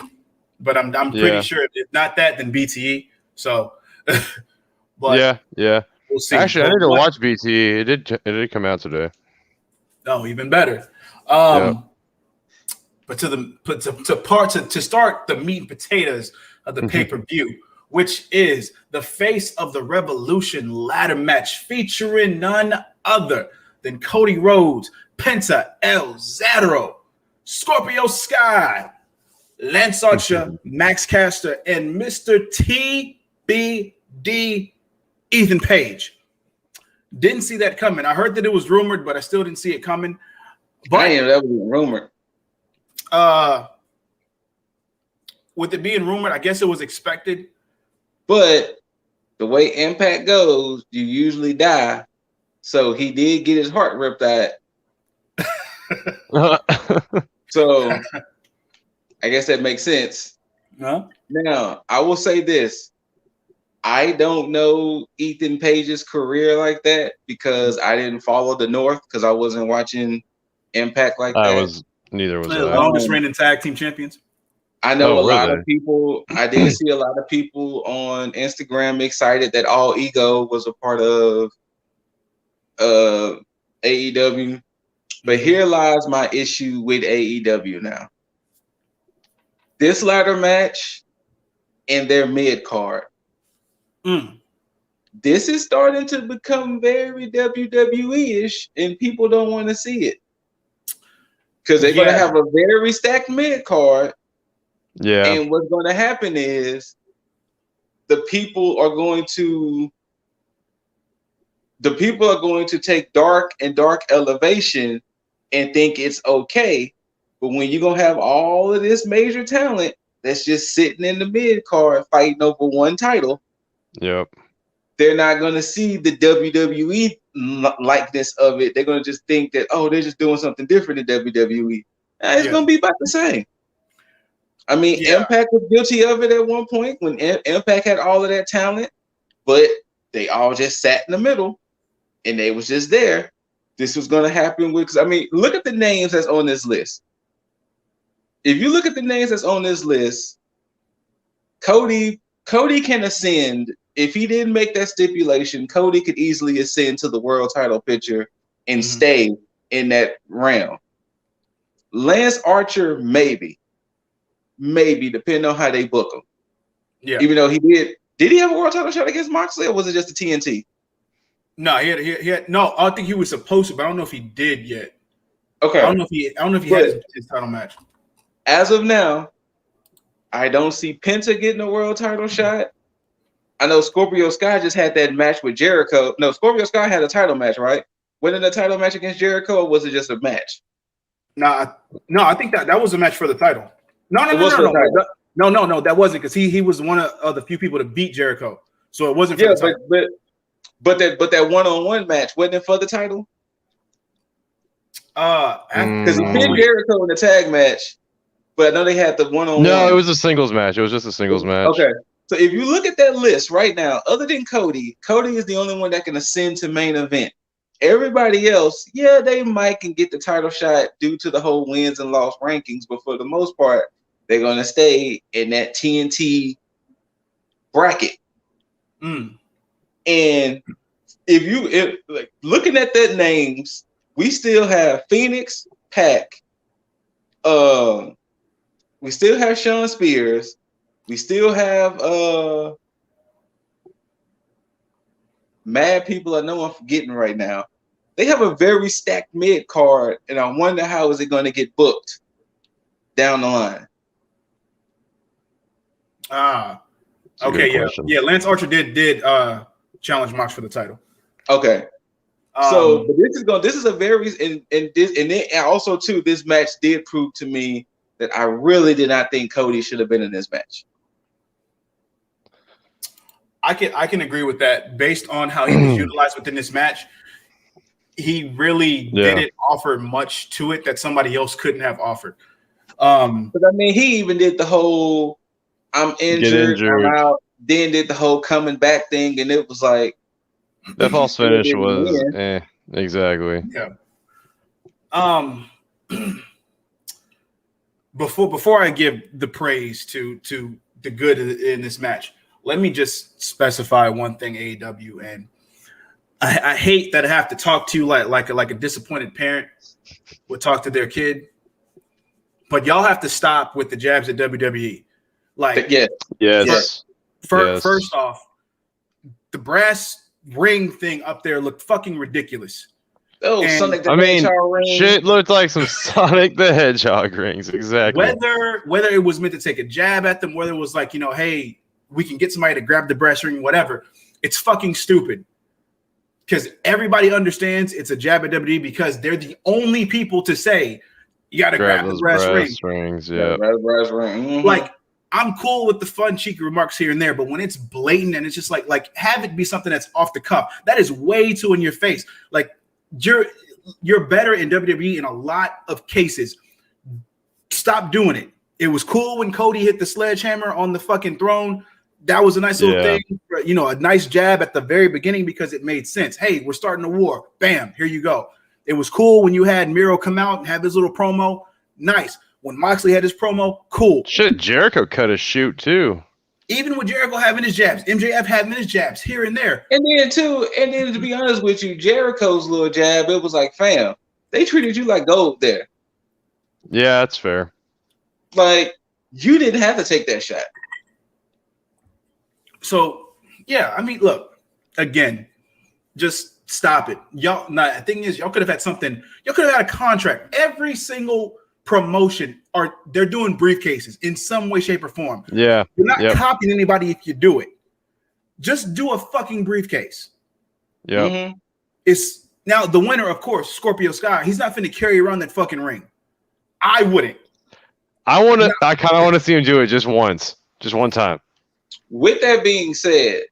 Speaker 3: But I'm pretty sure if not that, then BTE. So,
Speaker 1: but yeah.
Speaker 3: We'll see.
Speaker 1: Actually, I need to watch BTE. It did come out today.
Speaker 3: Oh, even better. But to start the meat and potatoes of the pay-per-view, which is the Face of the Revolution ladder match featuring none other than Cody Rhodes, Penta El Zero, Scorpio Sky, Lance Archer, Max Caster, and Mr. TBD Ethan Page. Didn't see that coming. I heard that it was rumored, but I still didn't see it coming. But
Speaker 2: that was rumored.
Speaker 3: With it being rumored, I guess it was expected.
Speaker 2: But the way Impact goes, you usually die. So he did get his heart ripped out. So I guess that makes sense.
Speaker 3: Huh?
Speaker 2: Now, I will say this. I don't know Ethan Page's career like that because I didn't follow the North because I wasn't watching Impact like that.
Speaker 1: Neither was
Speaker 3: the longest reigning tag team champions.
Speaker 2: I know a lot of people. I did see a lot of people on Instagram excited that All Ego was a part of AEW. But here lies my issue with AEW now. This ladder match and their mid card. This is starting to become very WWE-ish, and people don't want to see it because they're going to have a very stacked mid card.
Speaker 1: Yeah,
Speaker 2: and what's going to happen is the people are going to take Dark and Dark Elevation and think it's okay, but when you're going to have all of this major talent that's just sitting in the mid card fighting over one title.
Speaker 1: Yep.
Speaker 2: They're not going to see the WWE likeness of it. They're going to just think that, they're just doing something different in WWE. It's going to be about the same. I mean, Impact was guilty of it at one point when Impact had all of that talent, but they all just sat in the middle and they was just there. This was going to happen look at the names that's on this list. If you look at the names that's on this list, Cody can ascend. If he didn't make that stipulation, Cody could easily ascend to the world title picture and stay in that round. Lance Archer, maybe, depending on how they book him. Yeah. Even though he did he have a world title shot against Moxley, or was it just a TNT?
Speaker 3: No, he had. No, I think he was supposed to, but I don't know if he did yet.
Speaker 2: Okay.
Speaker 3: I don't know if he had his title match.
Speaker 2: As of now, I don't see Penta getting a world title shot. I know Scorpio Sky just had that match with Jericho. No, Scorpio Sky had a title match, right? Wasn't it a title match against Jericho, or was it just a match?
Speaker 3: No, I think that was a match for the title. No, that wasn't, because he was one of the few people to beat Jericho. So it wasn't for the title.
Speaker 2: But that one-on-one match, wasn't it for the title? Because he pinned Jericho in the tag match, but I know they had the one-on-one.
Speaker 1: No, it was a singles match. It was just a singles match.
Speaker 2: Okay. So if you look at that list right now, other than Cody is the only one that can ascend to main event. Everybody else, yeah, they might can get the title shot due to the whole wins and loss rankings, but for the most part, they're gonna stay in that TNT bracket. And if like looking at that names, we still have Phoenix, Pac, we still have Sean Spears, we still have mad people I know I'm forgetting right now. They have a very stacked mid card, and I wonder how is it going to get booked down the line.
Speaker 3: Okay, yeah. Lance Archer did challenge Mox for the title.
Speaker 2: Okay, so but this is a very and then also too, this match did prove to me that I really did not think Cody should have been in this match.
Speaker 3: I can agree with that based on how he was utilized within this match. He really didn't offer much to it that somebody else couldn't have offered.
Speaker 2: But I mean, he even did the whole I'm injured. I'm out, then did the whole coming back thing, and it was like
Speaker 1: that false finish was exactly.
Speaker 3: Yeah. Before I give the praise to the good in this match, let me just specify one thing, AEW, and I hate that I have to talk to you like a disappointed parent would talk to their kid, but y'all have to stop with the jabs at WWE. Like, First off, the brass ring thing up there looked fucking ridiculous.
Speaker 2: Oh, Sonic the Hedgehog ring.
Speaker 1: Shit looked like some Sonic the Hedgehog rings. Exactly.
Speaker 3: Whether it was meant to take a jab at them, whether it was like, hey, we can get somebody to grab the brass ring, whatever. It's fucking stupid. Because everybody understands it's a jab at WWE because they're the only people to say you got to grab the brass
Speaker 1: rings. Yeah,
Speaker 2: brass ring. Mm-hmm.
Speaker 3: Like, I'm cool with the fun, cheeky remarks here and there, but when it's blatant and it's just like have it be something that's off the cuff, that is way too in your face. Like, you're better in WWE in a lot of cases. Stop doing it. It was cool when Cody hit the sledgehammer on the fucking throne. That was a nice little thing, a nice jab at the very beginning because it made sense. Hey, we're starting a war. Bam, here you go. It was cool when you had Miro come out and have his little promo. Nice. When Moxley had his promo, cool.
Speaker 1: Shit, Jericho cut a shoot too.
Speaker 3: Even with Jericho having his jabs, MJF having his jabs here and there.
Speaker 2: And then to be honest with you, Jericho's little jab, it was like, fam, they treated you like gold there.
Speaker 1: Yeah, that's fair.
Speaker 2: Like, you didn't have to take that shot.
Speaker 3: So, yeah, I mean, look, again, just stop it. Y'all, the thing is, y'all could have had something, y'all could have had a contract. Every single promotion they're doing briefcases in some way, shape, or form.
Speaker 1: Yeah.
Speaker 3: You're not copying anybody if you do it. Just do a fucking briefcase.
Speaker 1: Yeah.
Speaker 2: Mm-hmm.
Speaker 3: It's now the winner, of course, Scorpio Sky. He's not finna carry around that fucking ring. I wouldn't.
Speaker 1: I kind of want to see him do it just once. Just one time.
Speaker 2: With that being said,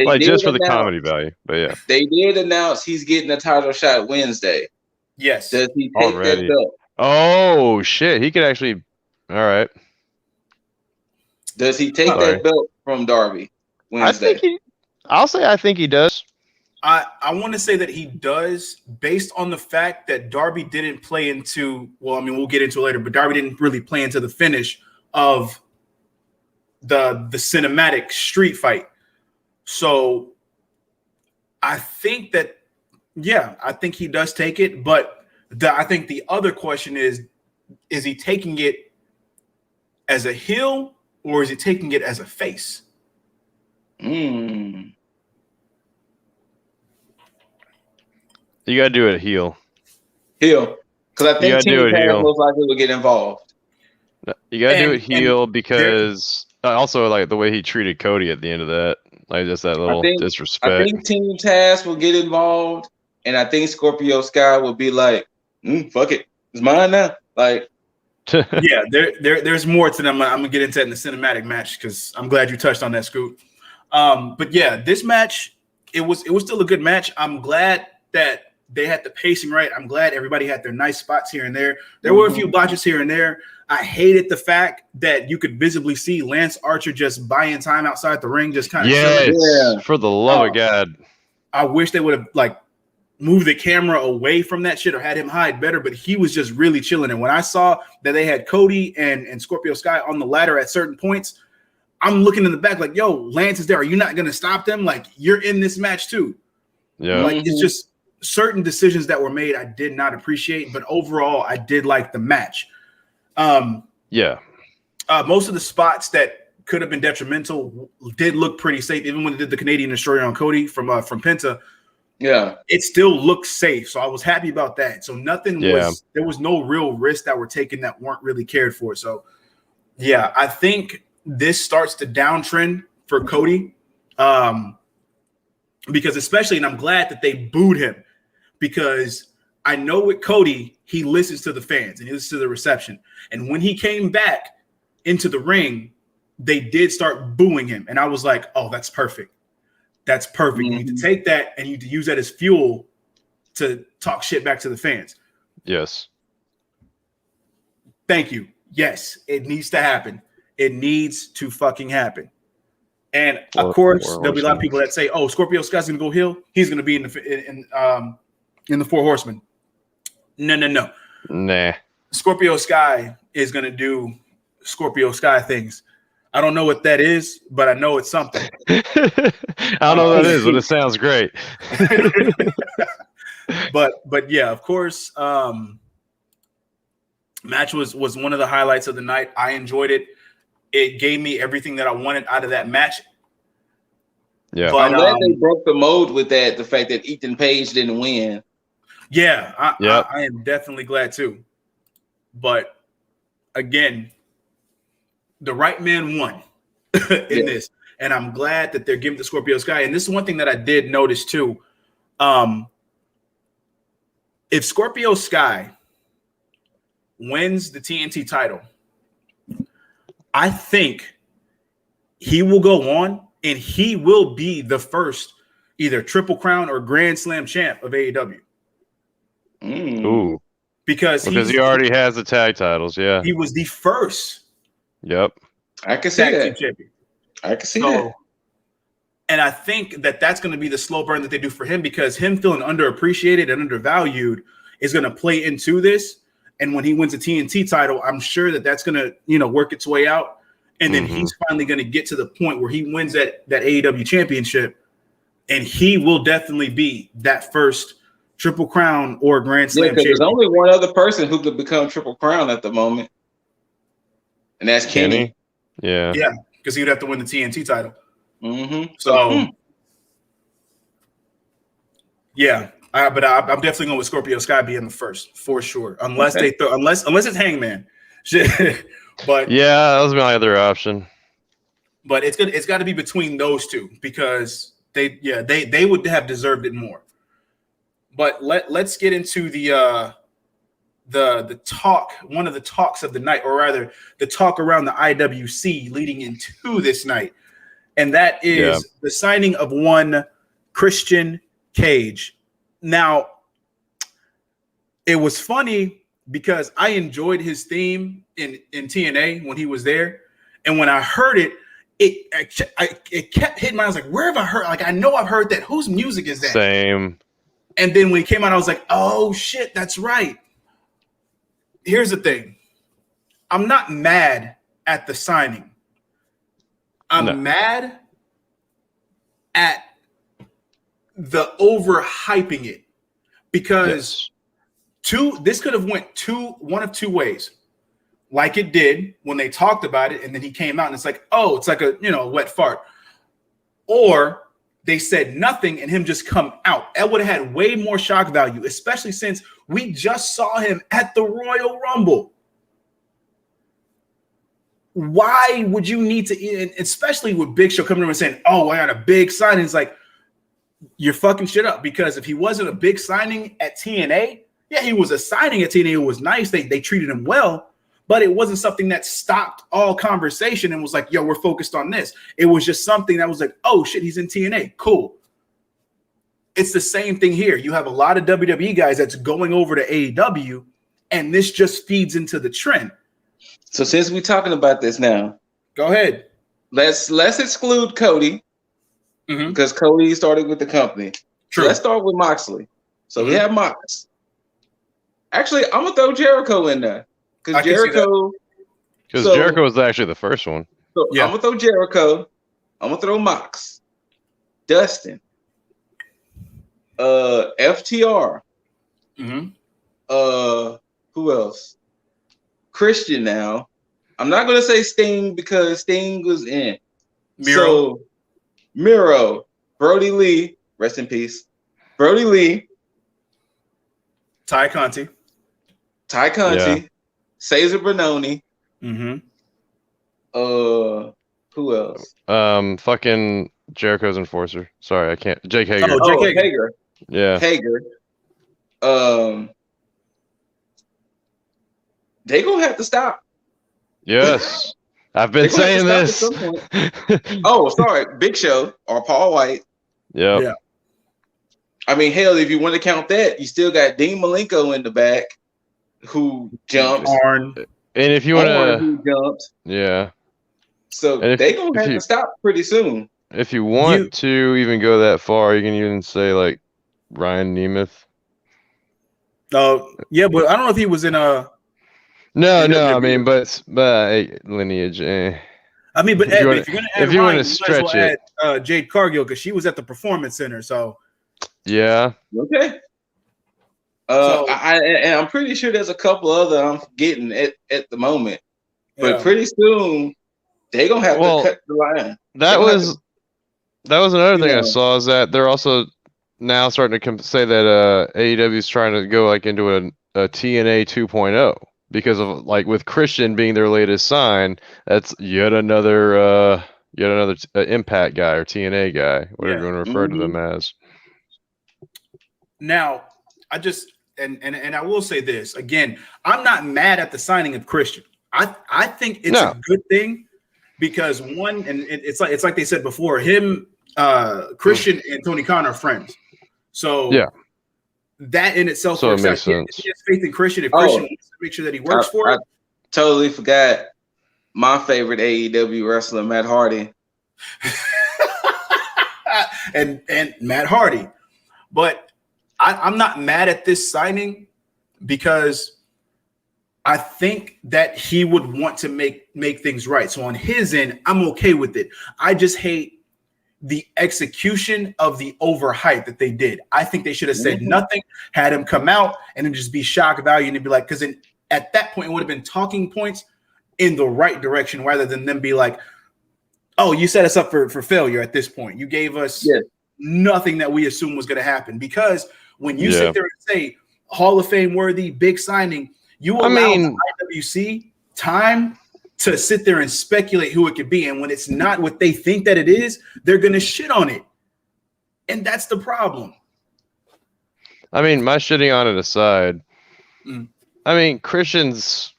Speaker 1: like just for the comedy value, but yeah,
Speaker 2: they did announce he's getting a title shot Wednesday.
Speaker 3: Yes.
Speaker 2: Does he take that belt?
Speaker 1: Oh shit, he could actually. All right.
Speaker 2: Does he take that belt from Darby Wednesday?
Speaker 1: I think he does.
Speaker 3: I want to say that he does, based on the fact that Darby didn't play into. Well, I mean, we'll get into it later, but Darby didn't really play into the finish of the cinematic street fight. So I think that, I think he does take it. But I think the other question is he taking it as a heel or is he taking it as a face?
Speaker 1: You got to do it heel.
Speaker 2: Heel. Because I think Team Tag most likely will get involved.
Speaker 1: You got to do it heel because also like the way he treated Cody at the end of that. Like just that little disrespect.
Speaker 2: I think Team Taz will get involved, and I think Scorpio Sky will be like, "Fuck it, it's mine now." Like,
Speaker 3: there's more to them. I'm gonna get into that in the cinematic match because I'm glad you touched on that, Scoot. But yeah, this match it was still a good match. I'm glad that They had the pacing right. I'm glad everybody had their nice spots here and there. There were a few botches here and there. I hated the fact that you could visibly see Lance Archer just buying time outside the ring, just kind of chilling.
Speaker 1: Yeah, for the love of God.
Speaker 3: I wish they would have like moved the camera away from that shit or had him hide better, but he was just really chilling. And when I saw that they had Cody and Scorpio Sky on the ladder at certain points, I'm looking in the back like, yo, Lance is there. Are you not going to stop them? Like, you're in this match too.
Speaker 1: Yeah.
Speaker 3: Like, it's just certain decisions that were made I did not appreciate, but overall, I did like the match. Most of the spots that could have been detrimental did look pretty safe, even when they did the Canadian Destroyer on Cody from Penta. Yeah, it still looked safe, so I was happy about that. So nothing was, there was no real risks that were taken that weren't really cared for. So yeah, I think this starts to downtrend for Cody, because especially, and I'm glad that they booed him, because I know with Cody, he listens to the fans and he listens to the reception. And when he came back into the ring, they did start booing him. And I was like, oh, that's perfect. That's perfect. You need to take that and you need to use that as fuel to talk shit back to the fans.
Speaker 1: Yes.
Speaker 3: Thank you. Yes, it needs to happen. It needs to fucking happen. And of course, there'll be a lot of people that say, oh, Scorpio Sky's going to go heel. He's going to be in the Four Horsemen. No.
Speaker 1: Nah. Scorpio
Speaker 3: Sky is going to do Scorpio Sky things. I don't know what that is, but I know it's something.
Speaker 1: I don't know what that is, but it sounds great.
Speaker 3: but yeah, of course, match was one of the highlights of the night. I enjoyed it. It gave me everything that I wanted out of that match.
Speaker 2: Yeah, but, I'm glad they broke the mold with that. The fact that Ethan Page didn't win.
Speaker 3: Yeah, I am definitely glad too. But again, the right man won in this. And I'm glad that they're giving the Scorpio Sky. And this is one thing that I did notice too. If Scorpio Sky wins the TNT title, I think he will go on and he will be the first either Triple Crown or Grand Slam champ of AEW.
Speaker 1: Ooh.
Speaker 3: Because
Speaker 1: he already has the tag titles, yeah.
Speaker 3: He was the first.
Speaker 1: Yep.
Speaker 2: I can see that. Champion. I can see that.
Speaker 3: And I think that that's going to be the slow burn that they do for him, because him feeling underappreciated and undervalued is going to play into this. And when he wins a TNT title, I'm sure that that's going to, work its way out. And then he's finally going to get to the point where he wins that AEW championship. And he will definitely be that first Triple Crown or Grand Slam champion.
Speaker 2: There's only one other person who could become Triple Crown at the moment. And that's Kenny.
Speaker 1: Yeah.
Speaker 3: Yeah, because he would have to win the TNT title.
Speaker 2: So,
Speaker 3: yeah. But I'm definitely going with Scorpio Sky being the first for sure, unless they throw unless it's Hangman. But
Speaker 1: yeah, that was my other option.
Speaker 3: But it's got to be between those two, because they would have deserved it more. But let's get into the talk, one of the talks of the night, or rather the talk around the IWC leading into this night, and that is the signing of one Christian Cage. Now, it was funny because I enjoyed his theme in TNA when he was there. And when I heard it, it kept hitting me. I was like, where have I heard? Like, I know I've heard that. Whose music is that?
Speaker 1: Same.
Speaker 3: And then when he came out, I was like, oh, shit, that's right. Here's the thing. I'm not mad at the signing. I'm mad at the overhyping it, because this could have went one of two ways, like it did when they talked about it, and then he came out and it's like, oh, it's like a wet fart, or they said nothing and him just come out. That would have had way more shock value, especially since we just saw him at the Royal Rumble. Why would you need to, especially with Big Show coming in and saying, oh, I got a big signing? It's like, you're fucking shit up, because if he wasn't a big signing at TNA, he was a signing at TNA. It was nice. They treated him well, but it wasn't something that stopped all conversation and was like, yo, we're focused on this. It was just something that was like, oh shit, he's in TNA. Cool. it's the same thing here. You have a lot of WWE guys that's going over to AEW, and this just feeds into the trend.
Speaker 2: So since we're talking about this now,
Speaker 3: go ahead.
Speaker 2: Let's exclude Cody because Cody started with the company. True. So let's start with Moxley. So we have Mox. Actually, I'm gonna throw Jericho in there because Jericho
Speaker 1: was actually the first one.
Speaker 2: So I'm gonna throw Jericho. I'm gonna throw Mox, Dustin, FTR. Who else? Christian now. I'm not gonna say Sting because Sting was in.
Speaker 3: Miro.
Speaker 2: So Miro, Brody Lee, rest in peace. Brody Lee,
Speaker 3: Ty Conti,
Speaker 2: Cesar Bononi. Who else?
Speaker 1: Fucking Jericho's enforcer. Sorry, I can't. Jake Hager.
Speaker 3: Jake Hager.
Speaker 1: Yeah.
Speaker 2: Hager. They gonna have to stop.
Speaker 1: Yes. I've been saying this.
Speaker 2: Oh, sorry. Big Show or Paul White.
Speaker 1: Yeah.
Speaker 2: I mean, hell, if you want to count that, you still got Dean Malenko in the back who jumped.
Speaker 3: Arn.
Speaker 1: And if you want to,
Speaker 2: who jumped.
Speaker 1: Yeah.
Speaker 2: So they gonna have to stop pretty soon.
Speaker 1: If you want to even go that far, you can even say like Ryan Nemeth.
Speaker 3: Oh, yeah, but I don't know if he was in a.
Speaker 1: No. I mean, but lineage.
Speaker 3: I mean, but if you want to
Speaker 1: stretch it,
Speaker 3: Jade Cargill because she was at the Performance Center. So.
Speaker 1: Yeah.
Speaker 2: Okay. I'm pretty sure there's a couple other I'm forgetting at the moment, but pretty soon they gonna have to cut the line. That was
Speaker 1: another thing I saw is that they're also now starting to say that AEW is trying to go like into a TNA 2.0 because of like with Christian being their latest sign. That's yet another Impact guy or TNA guy, whatever you want to refer to them as.
Speaker 3: Now, I just and I will say this again. I'm not mad at the signing of Christian. I think it's a good thing because one, and it's like they said before, him, Christian and Tony Khan are friends. So that in itself
Speaker 1: so
Speaker 3: works
Speaker 1: it makes
Speaker 3: out.
Speaker 1: sense.
Speaker 3: He has faith in Christian. If Christian wants to make sure that he works for it.
Speaker 2: Totally forgot my favorite AEW wrestler, Matt Hardy.
Speaker 3: and Matt Hardy. But I'm not mad at this signing because I think that he would want to make things right. So on his end, I'm okay with it. I just hate the execution of the overhype that they did. I think they should have said nothing, had him come out, and then just be shock value and be like, because at that point, it would have been talking points in the right direction rather than them be like, oh, you set us up for failure at this point. You gave us nothing that we assumed was going to happen. Because when you sit there and say Hall of Fame worthy, big signing, you allow the IWC time to sit there and speculate who it could be. And when it's not what they think that it is, they're going to shit on it. And that's the problem.
Speaker 1: I mean, my shitting on it aside, I mean, Christian's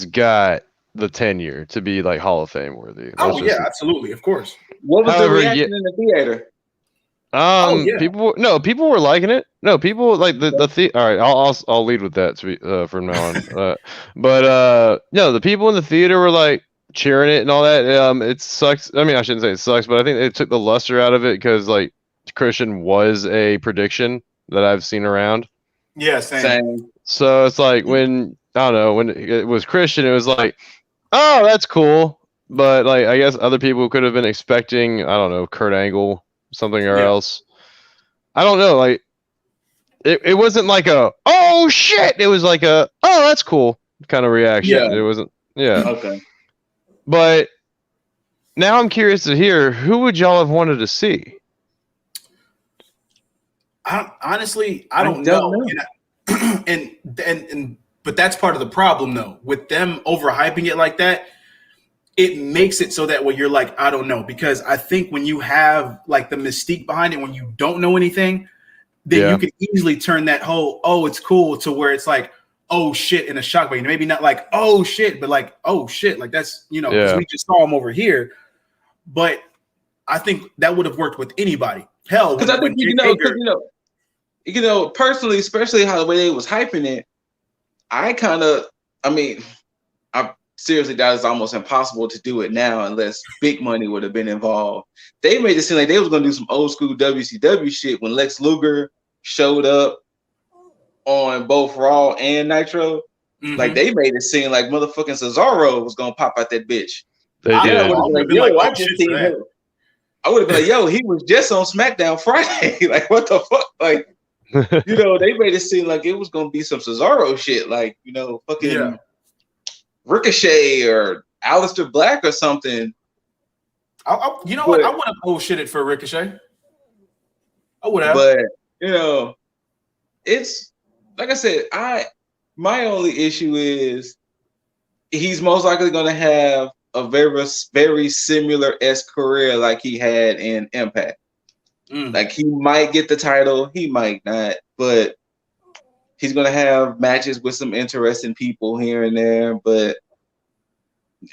Speaker 1: got the tenure to be like Hall of Fame worthy.
Speaker 3: Absolutely, of course.
Speaker 2: What was the reaction in the theater?
Speaker 1: People were liking it. No, people like the all right, I'll lead with that from now on. The people in the theater were like cheering it and all that. It sucks. I mean, I shouldn't say it sucks, but I think it took the luster out of it because like Christian was a prediction that I've seen around.
Speaker 3: Yeah, same.
Speaker 1: So it's like when it was Christian, it was like, oh, that's cool. But like, I guess other people could have been expecting, I don't know, Kurt Angle, something or else. I don't know. Like, it wasn't like a, oh shit. It was like a, oh, that's cool kind of reaction.
Speaker 2: Yeah.
Speaker 1: It wasn't. Yeah.
Speaker 2: Okay.
Speaker 1: But now I'm curious to hear, who would y'all have wanted to see?
Speaker 3: Honestly, I don't know. But that's part of the problem, though. With them overhyping it like that, it makes it so that when you're like, I don't know. Because I think when you have like the mystique behind it, when you don't know anything, then you can easily turn that whole, oh, it's cool, to where it's like, oh shit, in a shock value. Maybe not like, oh shit, but like, oh shit. Like that's, because we just saw him over here. But I think that would have worked with anybody. Hell,
Speaker 2: because I think personally, especially how the way they was hyping it, I seriously doubt it's almost impossible to do it now unless big money would have been involved. They made it seem like they was gonna do some old school WCW shit when Lex Luger showed up on both Raw and Nitro. Mm-hmm. Like they made it seem like motherfucking Cesaro was gonna pop out that bitch.
Speaker 1: They did.
Speaker 2: I would have been like, I just seen him. I would have been like, yo, he was just on SmackDown Friday. Like, what the fuck? Like, they made it seem like it was gonna be some Cesaro shit, like fucking Ricochet or Aleister Black or something.
Speaker 3: What? I would have bullshitted for Ricochet. I would have.
Speaker 2: But it's like I said, my only issue is he's most likely gonna have a very, very similar-esque career like he had in Impact. Like he might get the title, he might not, but he's gonna have matches with some interesting people here and there. But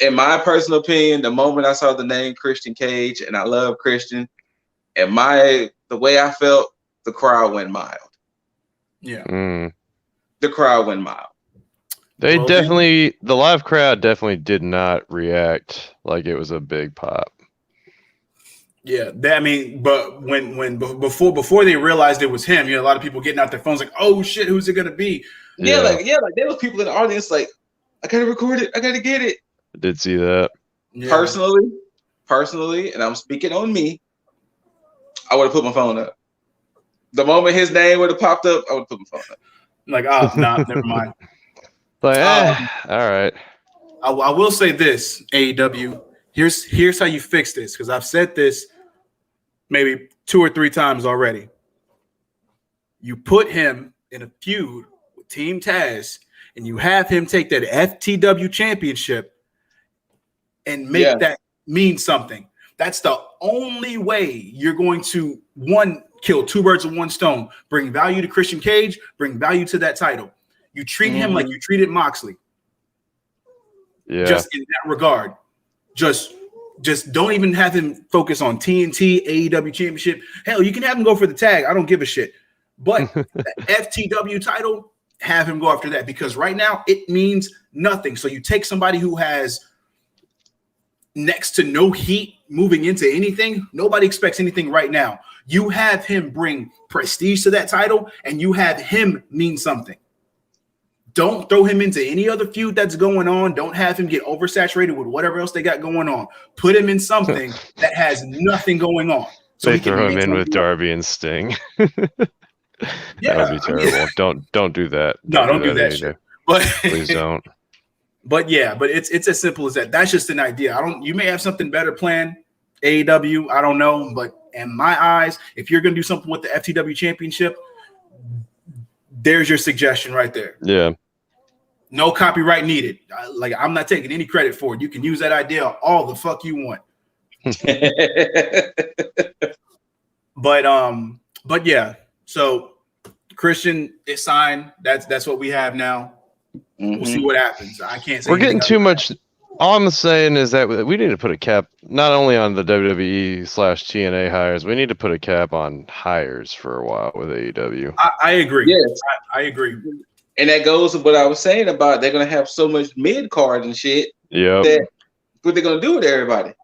Speaker 2: in my personal opinion, the moment I saw the name Christian Cage, and I love Christian, and the way I felt, the crowd went mild.
Speaker 3: Yeah,
Speaker 2: the crowd went mild.
Speaker 1: The live crowd definitely did not react like it was a big pop.
Speaker 3: Yeah, but before they realized it was him, a lot of people getting out their phones like, "Oh shit, who's it gonna be?"
Speaker 2: Like there was people in the audience like, "I gotta record it, I gotta get it."
Speaker 1: I did see that.
Speaker 2: Yeah. Personally, and I'm speaking on me, I would have put my phone up. The moment his name would have popped up, I would have put my phone up.
Speaker 3: Like, never mind.
Speaker 1: Like, all right.
Speaker 3: I will say this, AEW. Here's how you fix this, because I've said this maybe 2 or 3 times already. You put him in a feud with Team Taz, and you have him take that FTW championship and make that mean something. That's the only way you're going to, one, kill 2 birds with 1 stone, bring value to Christian Cage, bring value to that title. You treat him like you treated Moxley.
Speaker 1: Yeah.
Speaker 3: Just in that regard. Just don't even have him focus on TNT, AEW Championship. Hell, you can have him go for the tag. I don't give a shit. But the FTW title, have him go after that, because right now it means nothing. So you take somebody who has next to no heat moving into anything. Nobody expects anything right now. You have him bring prestige to that title, and you have him mean something. Don't throw him into any other feud that's going on. Don't have him get oversaturated with whatever else they got going on. Put him in something that has nothing going on.
Speaker 1: So they throw him in with Darby and Sting. That would be terrible. Don't do that.
Speaker 3: Don't do that shit. But
Speaker 1: please don't.
Speaker 3: But it's as simple as that. That's just an idea. You may have something better planned, AEW. I don't know, but in my eyes, if you're gonna do something with the FTW championship, there's your suggestion right there.
Speaker 1: Yeah.
Speaker 3: No copyright needed. I'm not taking any credit for it. You can use that idea all the fuck you want. But yeah. So Christian is signed. That's what we have now. We'll see what happens. I can't say
Speaker 1: we're getting too much. All I'm saying is that we need to put a cap not only on the WWE/TNA hires. We need to put a cap on hires for a while with AEW.
Speaker 3: I agree.
Speaker 2: Yes,
Speaker 3: I agree.
Speaker 2: And that goes to what I was saying about they're gonna have so much mid card and shit.
Speaker 1: Yeah.
Speaker 2: What they're gonna do with everybody?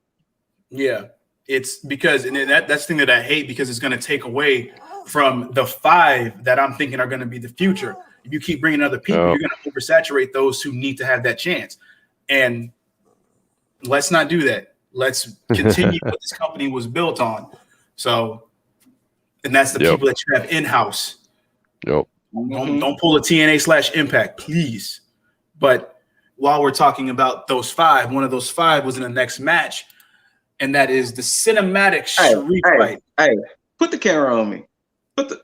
Speaker 3: Yeah, it's because that's the thing that I hate, because it's gonna take away from the 5 that I'm thinking are gonna be the future. If you keep bringing other people, you're gonna oversaturate those who need to have that chance. And let's not do that. Let's continue what this company was built on. So, and that's the people that you have in-house.
Speaker 1: Yep.
Speaker 3: Don't pull a TNA/Impact, please. But while we're talking about those 5, one of those 5 was in the next match, and that is the cinematic street fight.
Speaker 2: Hey, put the camera on me. Put the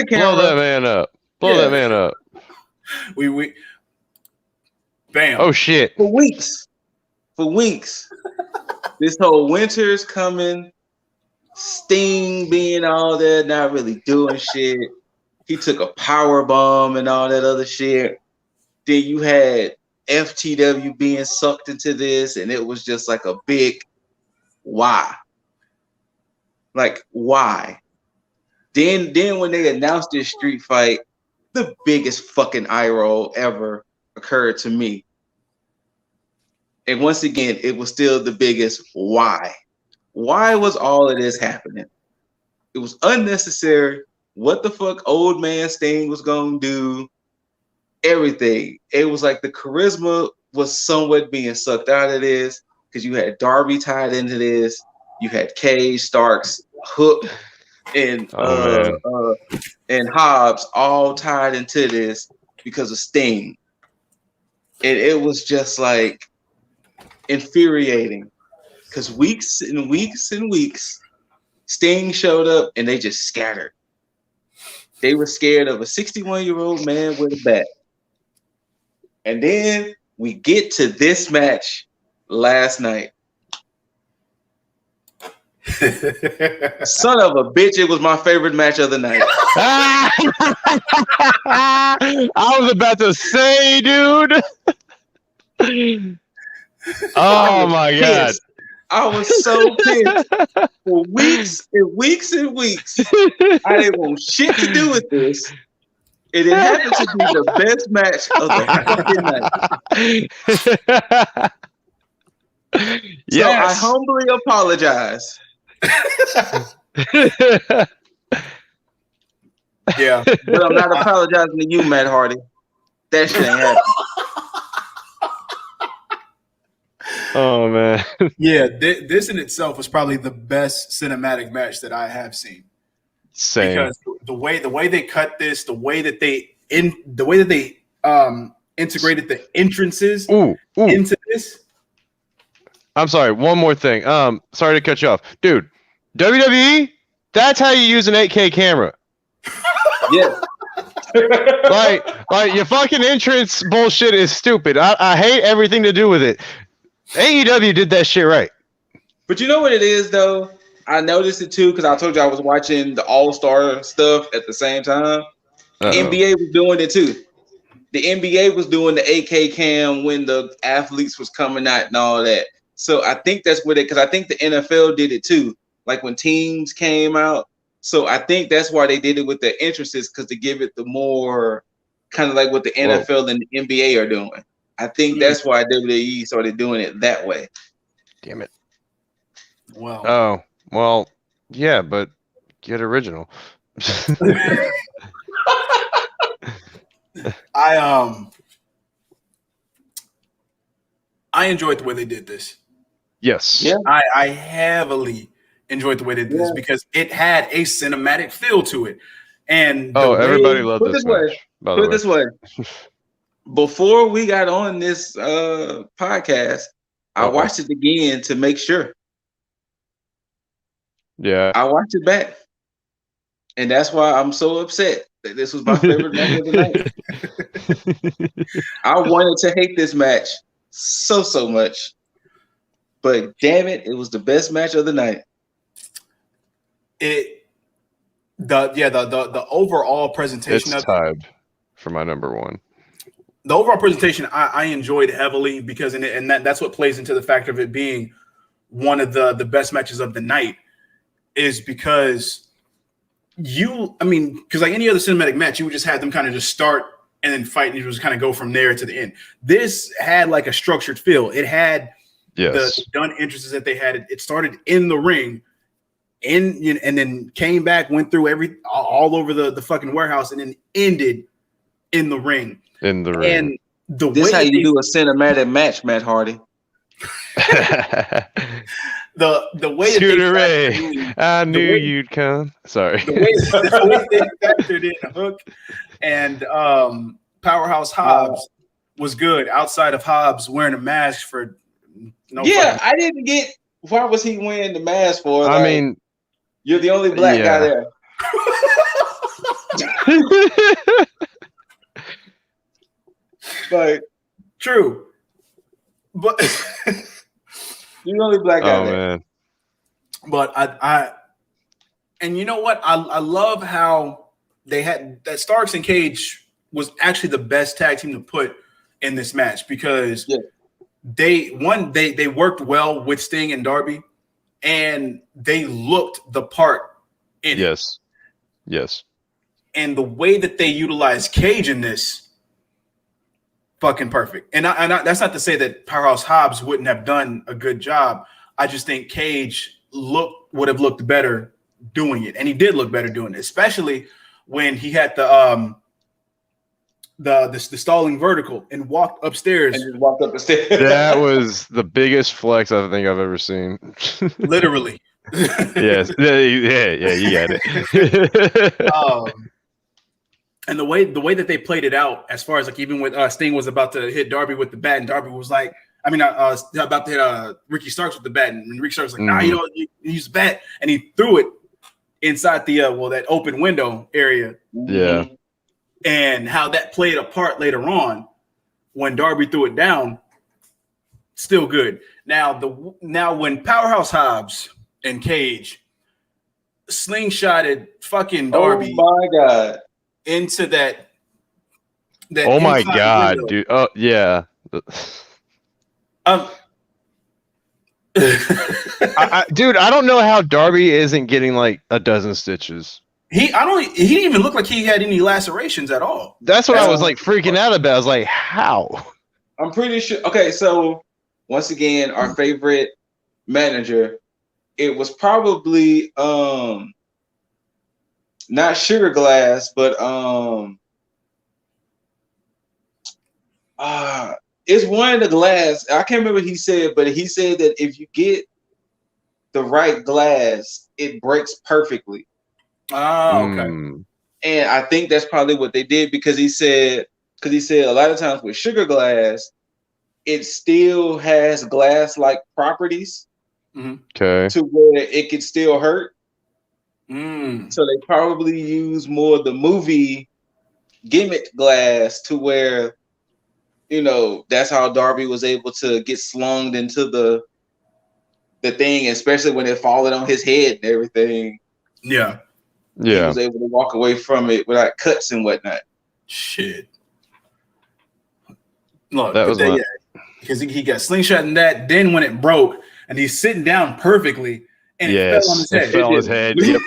Speaker 2: camera.
Speaker 1: Blow that man up. Blow that man up.
Speaker 3: We bam.
Speaker 1: Oh shit.
Speaker 2: For weeks. This whole winter's coming. Sting being all there, not really doing shit. He took a power bomb and all that other shit. Then you had FTW being sucked into this, and it was just like a big why? Like, why? Then when they announced this street fight, the biggest fucking eye roll ever occurred to me. And once again, it was still the biggest why. Why was all of this happening? It was unnecessary. What the fuck old man Sting was gonna do? Everything. It was like the charisma was somewhat being sucked out of this because you had Darby tied into this. You had Cage, Starks, Hook, and Hobbs all tied into this because of Sting. And it was just like infuriating because weeks and weeks and weeks, Sting showed up and they just scattered. They were scared of a 61-year-old man with a bat. And then we get to this match last night. Son of a bitch, it was my favorite match of the night.
Speaker 1: I was about to say, dude. Oh my God.
Speaker 2: I was so pissed for weeks and weeks and weeks. I didn't want shit to do with this. And it happened to be the best match of the fucking night. Yes. So I humbly apologize.
Speaker 3: Yeah.
Speaker 2: But I'm not apologizing to you, Matt Hardy. That shit ain't happening.
Speaker 1: Oh man.
Speaker 3: Yeah, this in itself was probably the best cinematic match that I have seen.
Speaker 1: Same.
Speaker 3: Because the way they cut this, the way that they integrated the entrances into this.
Speaker 1: I'm sorry, one more thing. Sorry to cut you off. Dude, WWE, that's how you use an 8K camera.
Speaker 2: Yeah.
Speaker 1: like your fucking entrance bullshit is stupid. I hate everything to do with it. AEW did that shit right.
Speaker 2: But you know what it is, though? I noticed it, too, because I told you I was watching the All-Star stuff at the same time. The NBA was doing it, too. The NBA was doing the 8K cam when the athletes was coming out and all that. So I think that's what it, because I think the NFL did it, too. Like when teams came out. So I think that's why they did it with the entrances, because to give it the more kind of like what the NFL and the NBA are doing. I think that's why WWE started doing it that way.
Speaker 1: Damn it.
Speaker 3: Well.
Speaker 1: Oh, well, yeah, but get original.
Speaker 3: I enjoyed the way they did this.
Speaker 1: Yes.
Speaker 2: Yeah.
Speaker 3: I heavily enjoyed the way they did this because it had a cinematic feel to it. And
Speaker 1: everybody loved this match.
Speaker 2: Put it this way. Before we got on this podcast, I watched it again to make sure.
Speaker 1: Yeah.
Speaker 2: I watched it back. And that's why I'm so upset that this was my favorite match of the night. I wanted to hate this match so much. But damn it, it was the best match of the night.
Speaker 3: The overall presentation
Speaker 1: it's tied for my number one.
Speaker 3: The overall presentation I enjoyed heavily because that's what plays into the factor of it being one of the best matches of the night is because because like any other cinematic match, you would just have them kind of just start and then fight and you just kind of go from there to the end. This had like a structured feel. It had the done entrances that they had. It started in the ring and then came back, went through all over the fucking warehouse and then ended in the ring.
Speaker 1: In the ring.
Speaker 2: And this how you do a cinematic match, Matt Hardy.
Speaker 3: The way
Speaker 1: ScooterRay, I knew you'd come. Sorry.
Speaker 3: The way they factored in Hook and Powerhouse Hobbs was good. Outside of Hobbs wearing a mask for
Speaker 2: I didn't get why was he wearing the mask for?
Speaker 1: I mean,
Speaker 2: you're the only black guy there. Like
Speaker 3: true, but
Speaker 2: you're the only black guy there.
Speaker 1: Man.
Speaker 3: But I and you know what? I love how they had that Starks and Cage was actually the best tag team to put in this match because they worked well with Sting and Darby, and they looked the part in it.
Speaker 1: Yes.
Speaker 3: And the way that they utilized Cage in this, fucking perfect. And that's not to say that Powerhouse Hobbs wouldn't have done a good job. I just think Cage would have looked better doing it, and he did look better doing it, especially when he had the stalling vertical and walked upstairs.
Speaker 2: And just walked up the stairs.
Speaker 1: That was the biggest flex I think I've ever seen.
Speaker 3: Literally.
Speaker 1: Yes. Yeah, you got it.
Speaker 3: And the way that they played it out, as far as like even with Sting was about to hit Darby with the bat, and Darby was like, about to hit Ricky Starks with the bat, and Ricky Starks was like, nah, you don't use the bat, and he threw it inside the that open window area.
Speaker 1: Yeah.
Speaker 3: And how that played a part later on when Darby threw it down, still good. Now when Powerhouse Hobbs and Cage slingshotted fucking Darby,
Speaker 2: oh my god,
Speaker 3: into that
Speaker 1: oh my god, window. Dude. Oh yeah. Dude, I don't know how Darby isn't getting like a dozen stitches.
Speaker 3: He didn't even look like he had any lacerations at all.
Speaker 1: That's what I was like freaking out about. I was like, how?
Speaker 2: I'm pretty sure. Okay, so once again, our favorite manager, it was probably not Sugar Glass, but it's one of the glass. I can't remember what he said, but he said that if you get the right glass, it breaks perfectly.
Speaker 3: Oh, okay.
Speaker 2: And I think that's probably what they did because he said a lot of times with Sugar Glass, it still has glass-like properties.
Speaker 1: Okay.
Speaker 2: To where it could still hurt. So they probably use more of the movie gimmick glass to where, that's how Darby was able to get slung into the thing, especially when it falling on his head and everything.
Speaker 3: Yeah.
Speaker 2: He was able to walk away from it without cuts and whatnot.
Speaker 3: Shit. Look,
Speaker 1: that was
Speaker 3: because he got slingshot in that. Then when it broke, and he's sitting down perfectly, and it fell on his head.
Speaker 1: It fell on his head. Yep.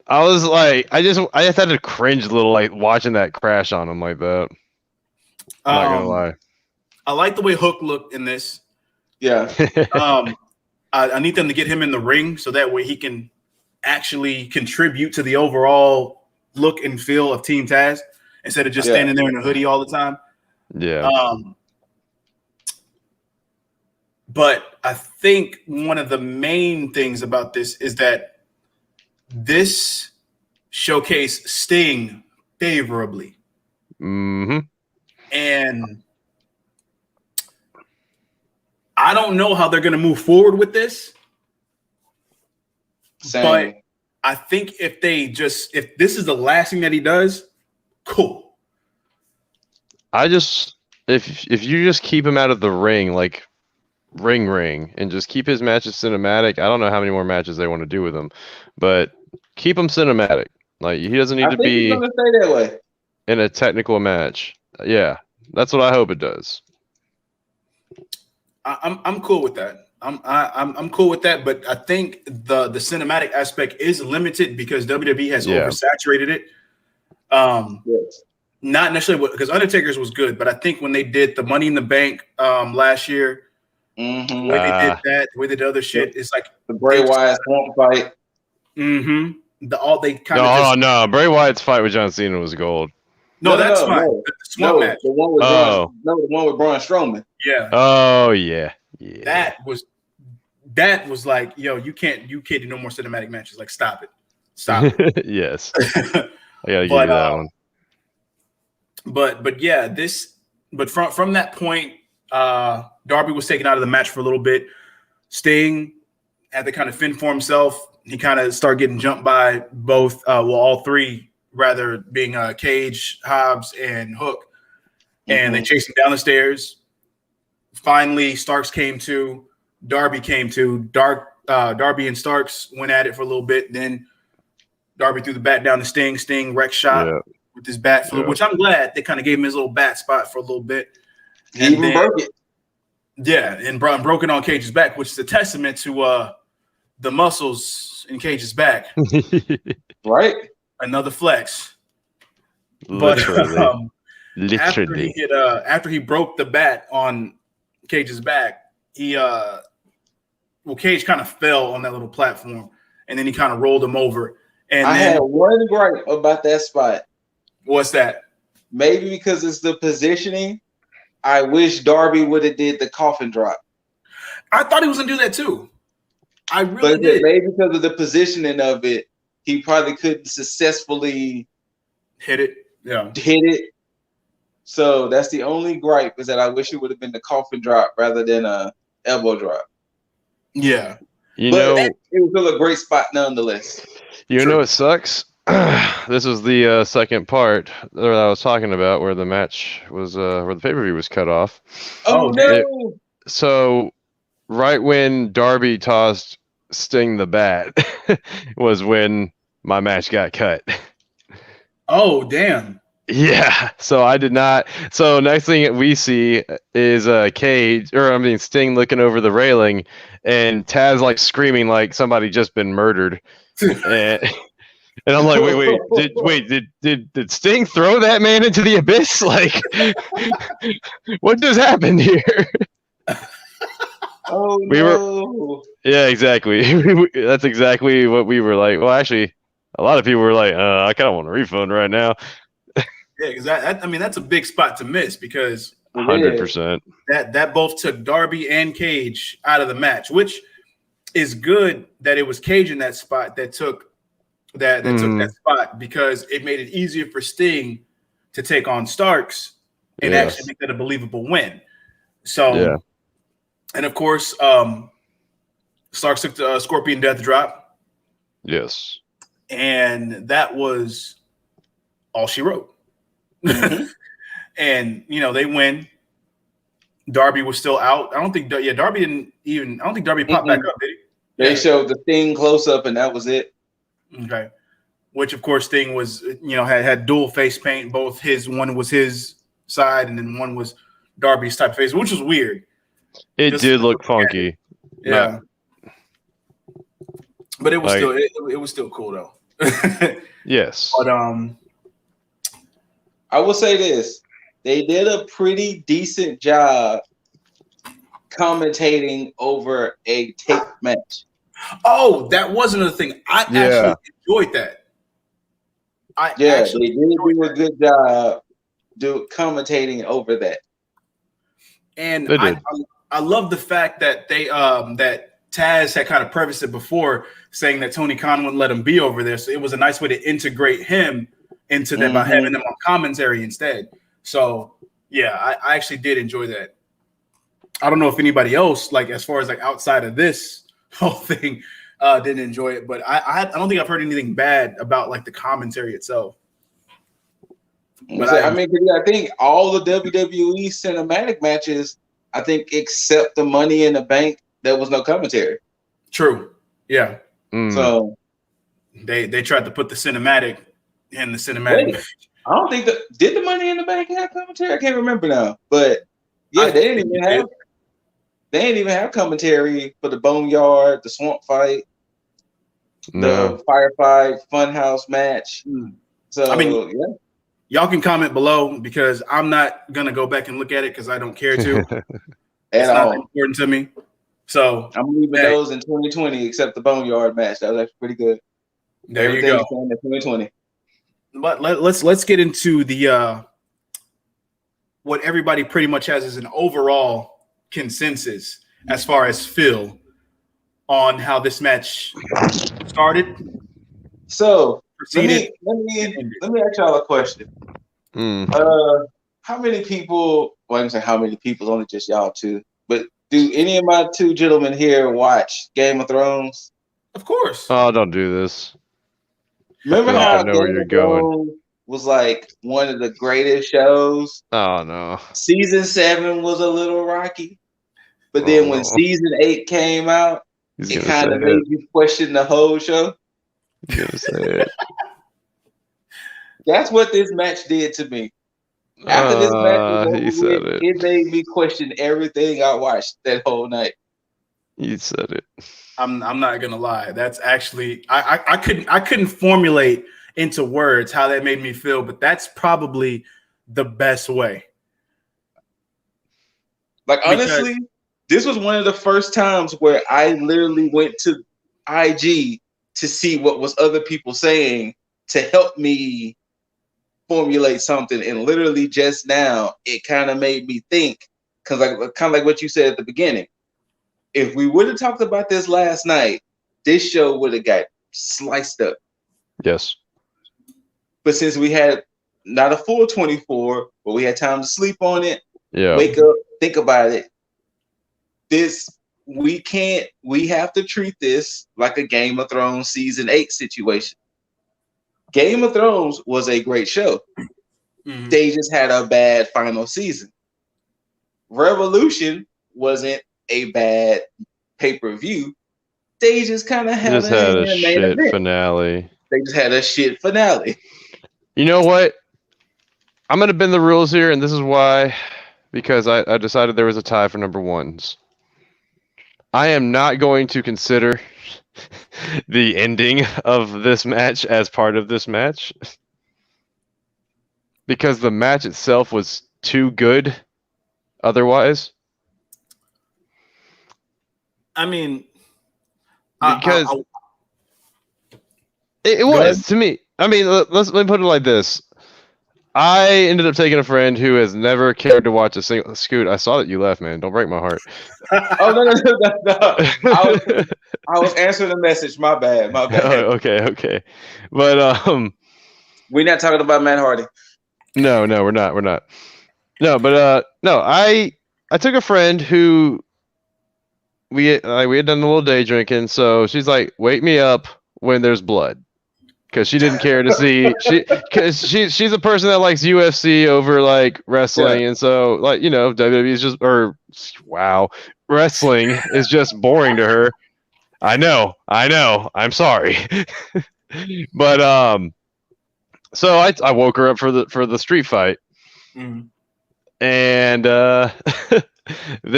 Speaker 1: I was like, I just had to cringe a little, like watching that crash on him like that. I'm not gonna lie.
Speaker 3: I like the way Hook looked in this.
Speaker 2: Yeah.
Speaker 3: I need them to get him in the ring so that way he can actually contribute to the overall look and feel of Team Taz instead of just standing there in a hoodie all the time.
Speaker 1: Yeah.
Speaker 3: But I think one of the main things about this is that this showcased Sting favorably.
Speaker 1: Mm-hmm.
Speaker 3: And I don't know how they're going to move forward with this.
Speaker 2: Same.
Speaker 3: But I think if this is the last thing that he does, cool.
Speaker 1: If you just keep him out of the ring, like ring, and just keep his matches cinematic. I don't know how many more matches they want to do with him, but keep him cinematic. Like he doesn't need to be
Speaker 2: gonna stay that way
Speaker 1: in a technical match. Yeah, that's what I hope it does.
Speaker 3: I'm cool with that. I'm cool with that, but I think the cinematic aspect is limited because WWE has oversaturated it.
Speaker 2: Yes.
Speaker 3: Not necessarily because Undertaker's was good, but I think when they did the Money in the Bank last year, the way they did that, the way they did other shit, it's like
Speaker 2: the Bray Wyatt swamp fight.
Speaker 1: No, Bray Wyatt's fight with John Cena was gold.
Speaker 3: No, that's fine. No. The swamp match.
Speaker 2: The one with Braun Strowman.
Speaker 3: Yeah.
Speaker 1: Oh yeah.
Speaker 3: That was like, yo, you can't do no more cinematic matches. Like, stop it.
Speaker 1: Yes. I gotta give you that one.
Speaker 3: But yeah, from that point, Darby was taken out of the match for a little bit. Sting had to kind of fend for himself. He kind of started getting jumped by both, all three, rather, being Cage, Hobbs, and Hook. And they chased him down the stairs. Finally, Starks came to. Darby came to. Darby and Starks went at it for a little bit. Then Darby threw the bat down to Sting. Sting wreck shot with his bat flip, which I'm glad they kind of gave him his little bat spot for a little bit.
Speaker 2: He even broke it.
Speaker 3: Yeah, and broken on Cage's back, which is a testament to the muscles in Cage's back.
Speaker 2: Right?
Speaker 3: Another flex.
Speaker 1: Literally.
Speaker 3: But after he broke the bat on Cage's back, Cage kind of fell on that little platform, and then he kind of rolled him over. And
Speaker 2: I had one gripe about that spot.
Speaker 3: What's that?
Speaker 2: Maybe because it's the positioning. I wish Darby would have did the coffin drop.
Speaker 3: I thought he was gonna do that too. I really did.
Speaker 2: Maybe because of the positioning of it, he probably couldn't successfully
Speaker 3: hit it. Yeah,
Speaker 2: hit it. So that's the only gripe, is that I wish it would have been the coffin drop rather than a elbow drop.
Speaker 3: Yeah,
Speaker 2: it was still a great spot nonetheless.
Speaker 1: You know what sucks? This was the second part that I was talking about, where the match was, where the pay-per-view was cut off.
Speaker 2: Oh no!
Speaker 1: So right when Darby tossed Sting the bat was when my match got cut.
Speaker 3: Oh damn!
Speaker 1: Yeah, so I did not. So next thing we see is Sting looking over the railing, and Taz like screaming like somebody just been murdered. And I'm like, did Sting throw that man into the abyss? Like, what just happened here?
Speaker 2: Oh, no.
Speaker 1: Yeah, exactly. That's exactly what we were like. Well, actually, a lot of people were like, I kind of want a refund right now.
Speaker 3: Yeah, because that's a big spot to miss, because
Speaker 1: 100%.
Speaker 3: That both took Darby and Cage out of the match, which is good that it was Cage in that spot that took that spot, because it made it easier for Sting to take on Starks and actually make that a believable win. So, and of course, Starks took the Scorpion Death Drop.
Speaker 1: Yes.
Speaker 3: And that was all she wrote. And, they win. Darby was still out. I don't think Darby popped back up, did he?
Speaker 2: They showed the Sting close up, and that was it.
Speaker 3: Okay. Which, of course, Sting was, had dual face paint. Both one was his side, and then one was Darby's type of face, which was weird.
Speaker 1: It did look funky.
Speaker 3: Yeah. But it was it was still cool though.
Speaker 1: Yes.
Speaker 3: But
Speaker 2: I will say this. They did a pretty decent job commentating over a taped match.
Speaker 3: Oh, that was another thing. I actually enjoyed that.
Speaker 2: They did do a good job commentating over that.
Speaker 3: And I love the fact that they that Taz had kind of prefaced it before, saying that Tony Khan wouldn't let him be over there. So it was a nice way to integrate him into them by having them on commentary instead. So I actually did enjoy that. I don't know if anybody else, like as far as like outside of this whole thing, didn't enjoy it, but I don't think I've heard anything bad about like the commentary itself.
Speaker 2: But I think all the WWE cinematic matches, I think except the Money in the Bank, there was no commentary.
Speaker 3: True. Yeah.
Speaker 2: So
Speaker 3: they tried to put the cinematic in the cinematic.
Speaker 2: I don't think did the Money in the Bank have commentary? I can't remember now. But they didn't even have commentary for the Boneyard, the Swamp Fight, the Firefight, Funhouse match. So
Speaker 3: y'all can comment below, because I'm not gonna go back and look at it because I don't care to. It's not important to me. So
Speaker 2: I'm leaving those in 2020, except the Boneyard match. That was actually pretty good.
Speaker 3: There you go.
Speaker 2: 2020.
Speaker 3: But let's get into the what everybody pretty much has as an overall consensus as far as feel on how this match started.
Speaker 2: So let me ask y'all a question. How many people? Well, I'm saying how many people? Only just y'all two. But do any of my two gentlemen here watch Game of Thrones?
Speaker 3: Of course.
Speaker 1: Oh, don't do this.
Speaker 2: Remember how Game of Thrones was like one of the greatest shows?
Speaker 1: Oh no.
Speaker 2: Season 7 was a little rocky, but then when season 8 came out, it kind of made you question the whole show.
Speaker 1: He's gonna say it.
Speaker 2: That's what this match did to me. After this match was over
Speaker 1: he said
Speaker 2: with,
Speaker 1: it.
Speaker 2: it made me question everything I watched that whole night.
Speaker 1: He said it.
Speaker 3: I'm not gonna lie. That's actually I couldn't formulate into words how that made me feel, but that's probably the best way.
Speaker 2: Like honestly, this was one of the first times where I literally went to IG to see what was other people saying to help me formulate something. And literally just now, it kind of made me think, because kind of like what you said at the beginning. If we would have talked about this last night, this show would have got sliced up.
Speaker 1: Yes.
Speaker 2: But since we had not a full 24, but we had time to sleep on it,
Speaker 1: Yeah.
Speaker 2: wake up, think about it. We have to treat this like a Game of Thrones season 8 situation. Game of Thrones was a great show. Mm-hmm. They just had a bad final season. Revolution wasn't a bad pay-per-view. They just kind of had
Speaker 1: a shit finale.
Speaker 2: They just had a shit finale.
Speaker 1: You know what? I'm going to bend the rules here, and this is why. Because I decided there was a tie for number ones. I am not going to consider the ending of this match as part of this match. Because the match itself was too good otherwise.
Speaker 3: I mean,
Speaker 1: because it was to me. I mean, let me put it like this. I ended up taking a friend who has never cared to watch a single Scoot. I saw that you left, man. Don't break my heart.
Speaker 2: Oh no. I was answering the message. My bad.
Speaker 1: Oh, okay. But
Speaker 2: we're not talking about Matt Hardy.
Speaker 1: No, we're not. No, but no, I took a friend who we had done a little day drinking, so she's like, "Wake me up when there's blood." Because she didn't care to see she's a person that likes UFC over like wrestling, and so like WWE is just wrestling is just boring to her. I know. I'm sorry, but so I woke her up for the street fight, and then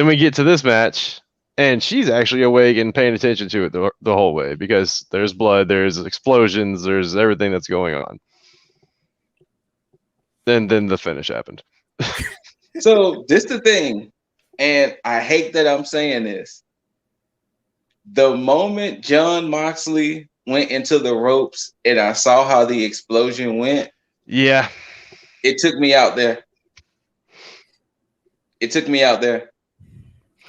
Speaker 1: we get to this match. And she's actually awake and paying attention to it the whole way because there's blood, there's explosions, there's everything that's going on. Then the finish happened.
Speaker 2: So this the thing, and I hate that I'm saying this. The moment Jon Moxley went into the ropes and I saw how the explosion went, it took me out there.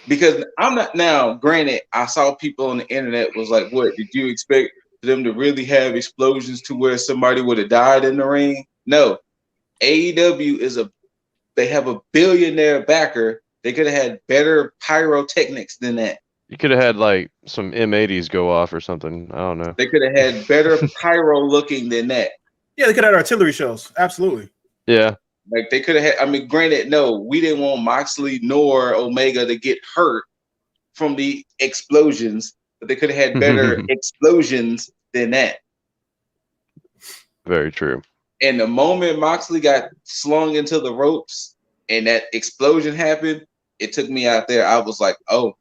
Speaker 2: Because I'm not now, granted, I saw people on the internet was like, what, did you expect them to really have explosions to where somebody would have died in the ring? No. AEW they have a billionaire backer. They could have had better pyrotechnics than that.
Speaker 1: You could have had like some M80s go off or something. I don't know.
Speaker 2: They could have had better pyro looking than that.
Speaker 3: Yeah, they could have had artillery shows. Absolutely.
Speaker 1: Yeah.
Speaker 2: Like they could have had, I mean, granted, no, we didn't want Moxley nor Omega to get hurt from the explosions, but they could have had better explosions than that.
Speaker 1: Very true.
Speaker 2: And the moment Moxley got slung into the ropes and that explosion happened, it took me out there. I was like, oh,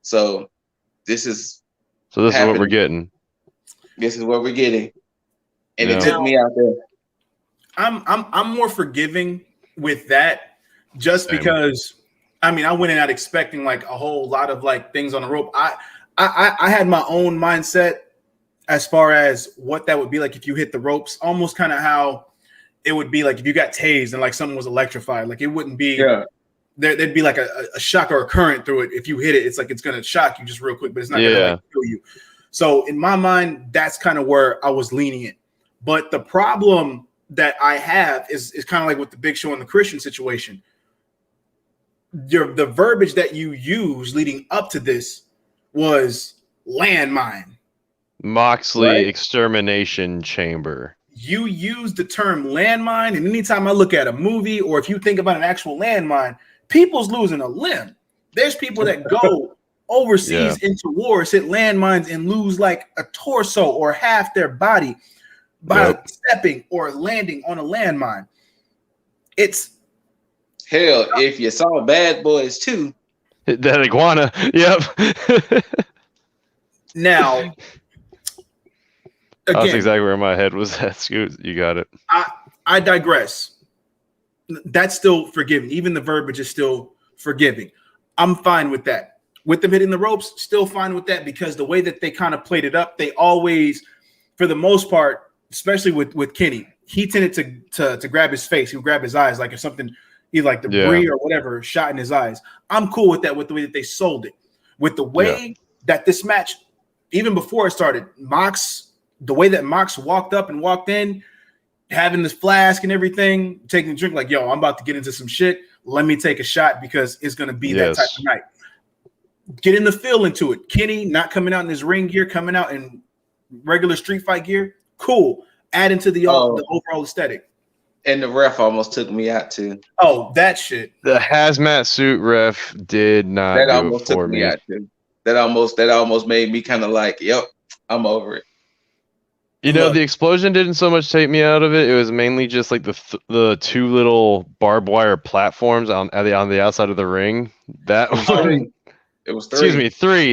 Speaker 2: so this is
Speaker 1: what we're getting.
Speaker 2: This is what we're getting. And it took me out there.
Speaker 3: I'm more forgiving with that just because I mean I went in out expecting like a whole lot of like things on the rope. I had my own mindset as far as what that would be like if you hit the ropes, almost kind of how it would be like if you got tased and like someone was electrified. Like it wouldn't be there'd be like a shock or a current through it. If you hit it, it's like it's gonna shock you just real quick, but it's not gonna like, kill you. So in my mind, that's kind of where I was leaning in. But the problem that I have is kind of like with the Big Show and the Christian situation. The verbiage that you use leading up to this was landmine.
Speaker 1: Moxley extermination chamber.
Speaker 3: You use the term landmine, and anytime I look at a movie or if you think about an actual landmine, people's losing a limb. There's people that go overseas into wars, hit landmines, and lose like a torso or half their body by stepping or landing on a landmine. it's
Speaker 2: hell. If you saw Bad Boys 2,
Speaker 1: that iguana. Yep.
Speaker 3: Now,
Speaker 1: that's
Speaker 3: again,
Speaker 1: exactly where my head was at. Scoot, you got it.
Speaker 3: I digress. That's still forgiving. Even the verbiage is still forgiving. I'm fine with that. With them hitting the ropes, still fine with that, because the way that they kind of played it up, they always, for the most part, especially with Kenny, he tended to grab his face. He would grab his eyes, like if something, either like debris or whatever, shot in his eyes. I'm cool with that, with the way that they sold it. With the way that this match, even before it started, the way that Mox walked up and walked in, having this flask and everything, taking a drink, like, yo, I'm about to get into some shit. Let me take a shot because it's going to be that type of night. Getting the feel into it. Kenny not coming out in his ring gear, coming out in regular street fight gear. Cool. Adding to the overall aesthetic.
Speaker 2: And the ref almost took me out too.
Speaker 3: Oh, that shit.
Speaker 1: The hazmat suit ref did not
Speaker 2: that
Speaker 1: do
Speaker 2: almost
Speaker 1: it for
Speaker 2: took me out too. That almost made me kind of like, yep, I'm over it.
Speaker 1: You know, the explosion didn't so much take me out of it. It was mainly just like the two little barbed wire platforms on the outside of the ring. That one.
Speaker 2: It was 3.
Speaker 1: Excuse me,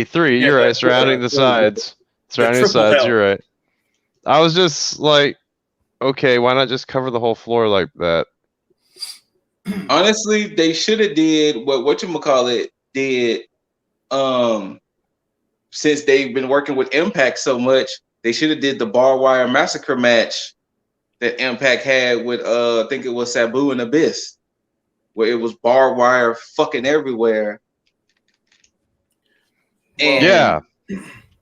Speaker 1: three. You're right. Surrounding the sides. Surrounding the sides. You're right. I was just like, okay, why not just cover the whole floor like that?
Speaker 2: Honestly, they should have did whatchamacallit did. Since they've been working with Impact so much, they should have did the barbed wire massacre match that Impact had with I think it was Sabu and Abyss, where it was barbed wire fucking everywhere. And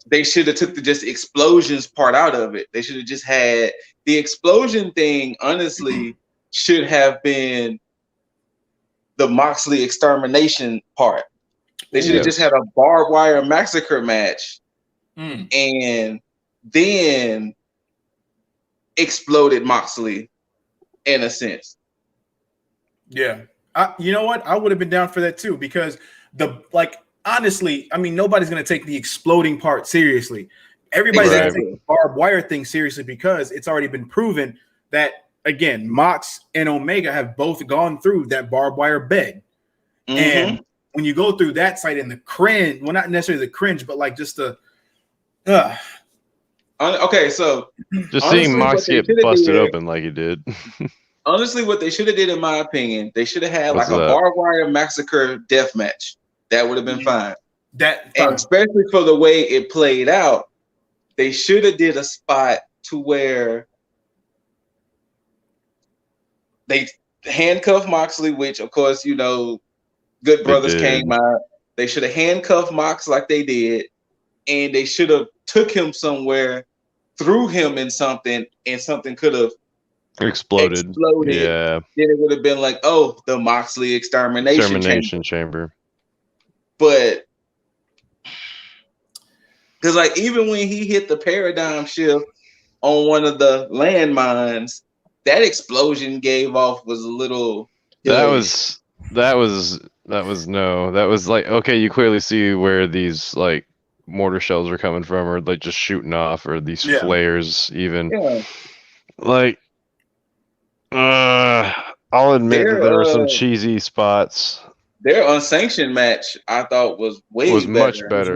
Speaker 2: they should have took the just explosions part out of it. They should have just had the explosion thing. Honestly, should have been the Moxley extermination part. They should have just had a barbed wire massacre match, and then exploded Moxley in a sense.
Speaker 3: Yeah. You know what? I would have been down for that too, because honestly, I mean, nobody's going to take the exploding part seriously. Everybody's going to take the barbed wire thing seriously, because it's already been proven that, again, Mox and Omega have both gone through that barbed wire bed. And when you go through that site and the cringe, well, not necessarily the cringe, but like just the
Speaker 2: okay, so
Speaker 1: just seeing Mox get busted open like he did.
Speaker 2: Honestly, what they should have did, in my opinion, they should have had like a barbed wire massacre death match. That would have been fine. And especially for the way it played out, they should have did a spot to where they handcuff Moxley, which of course, you know, Good Brothers came out. They should have handcuffed Mox like they did, and they should have took him somewhere, threw him in something, and something could have exploded. Yeah. Then it would have been like, oh, the Moxley extermination chamber. But because like even when he hit the paradigm shift on one of the landmines, that explosion gave off was a little. That was like, okay, you clearly see where these like mortar shells are coming from, or like just shooting off, or these flares even. Yeah. Like, I'll admit that there were some cheesy spots. Their unsanctioned match, I thought, was
Speaker 1: much better.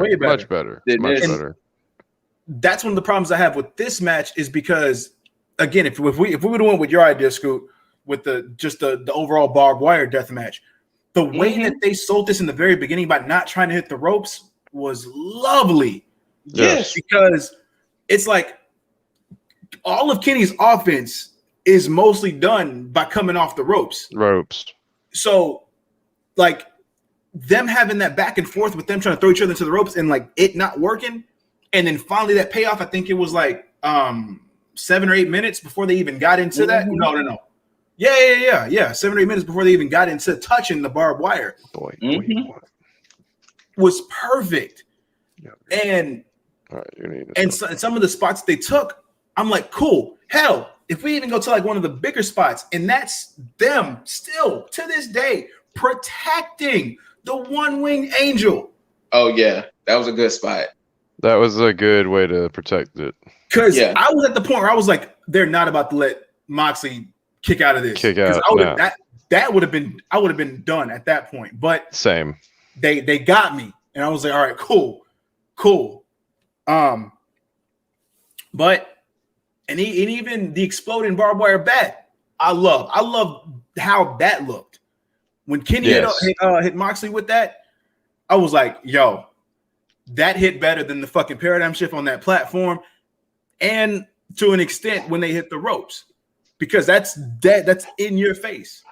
Speaker 3: That's one of the problems I have with this match, is because, again, if we would have went with your idea, Scoot, with the overall barbed wire death match, the way that they sold this in the very beginning by not trying to hit the ropes was lovely.
Speaker 2: Yes,
Speaker 3: because it's like all of Kenny's offense is mostly done by coming off the ropes. So, like, them having that back and forth with them trying to throw each other into the ropes and like it not working, and then finally that payoff. I think it was like 7 or 8 minutes before they even got into that. No. Yeah. 7 or 8 minutes before they even got into touching the barbed wire. Was perfect. And some of the spots they took, I'm like, cool. Hell, if we even go to like one of the bigger spots, and that's them still to this day protecting the one-winged angel.
Speaker 2: Oh yeah, that was a good spot.
Speaker 1: That was a good way to protect it.
Speaker 3: Because I was at the point where I was like, they're not about to let Moxley kick out of this. I would have been done at that point. But
Speaker 1: same.
Speaker 3: They got me, and I was like, all right, cool. But even the exploding barbed wire bat, I love how that looked. When Kenny hit Moxley with that, I was like, yo, that hit better than the fucking paradigm shift on that platform, and to an extent when they hit the ropes, because that's in your face,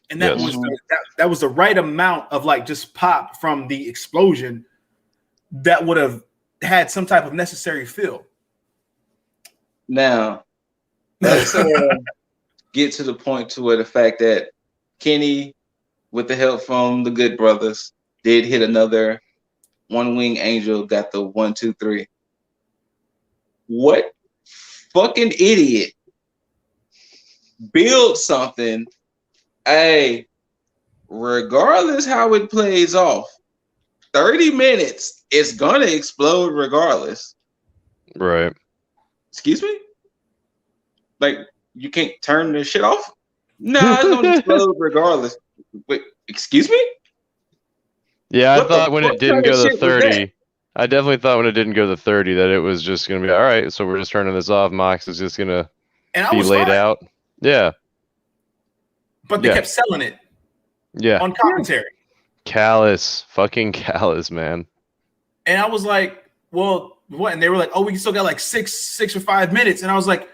Speaker 3: and that was the right amount of like just pop from the explosion that would have had some type of necessary feel.
Speaker 2: Now, let's get to the point to where the fact that Kenny, with the help from the Good Brothers, did hit another One Wing Angel, got the 1, 2, 3. What fucking idiot build something? Hey, regardless how it plays off, 30 minutes, it's gonna explode regardless.
Speaker 1: Right.
Speaker 2: Excuse me? Like, you can't turn this shit off? Nah, it's gonna explode regardless. Wait, excuse me?
Speaker 1: Yeah, I thought when it didn't go to 30, I definitely thought when it didn't go to 30 that it was just going to be, all right, so we're just turning this off. Mox is just going to be laid out. Yeah.
Speaker 3: But they kept selling it.
Speaker 1: Yeah.
Speaker 3: On commentary.
Speaker 1: Callous. Fucking callous, man. And
Speaker 3: I was like, well, what? And they were like, oh, we still got like 6 or 5 minutes. And I was like,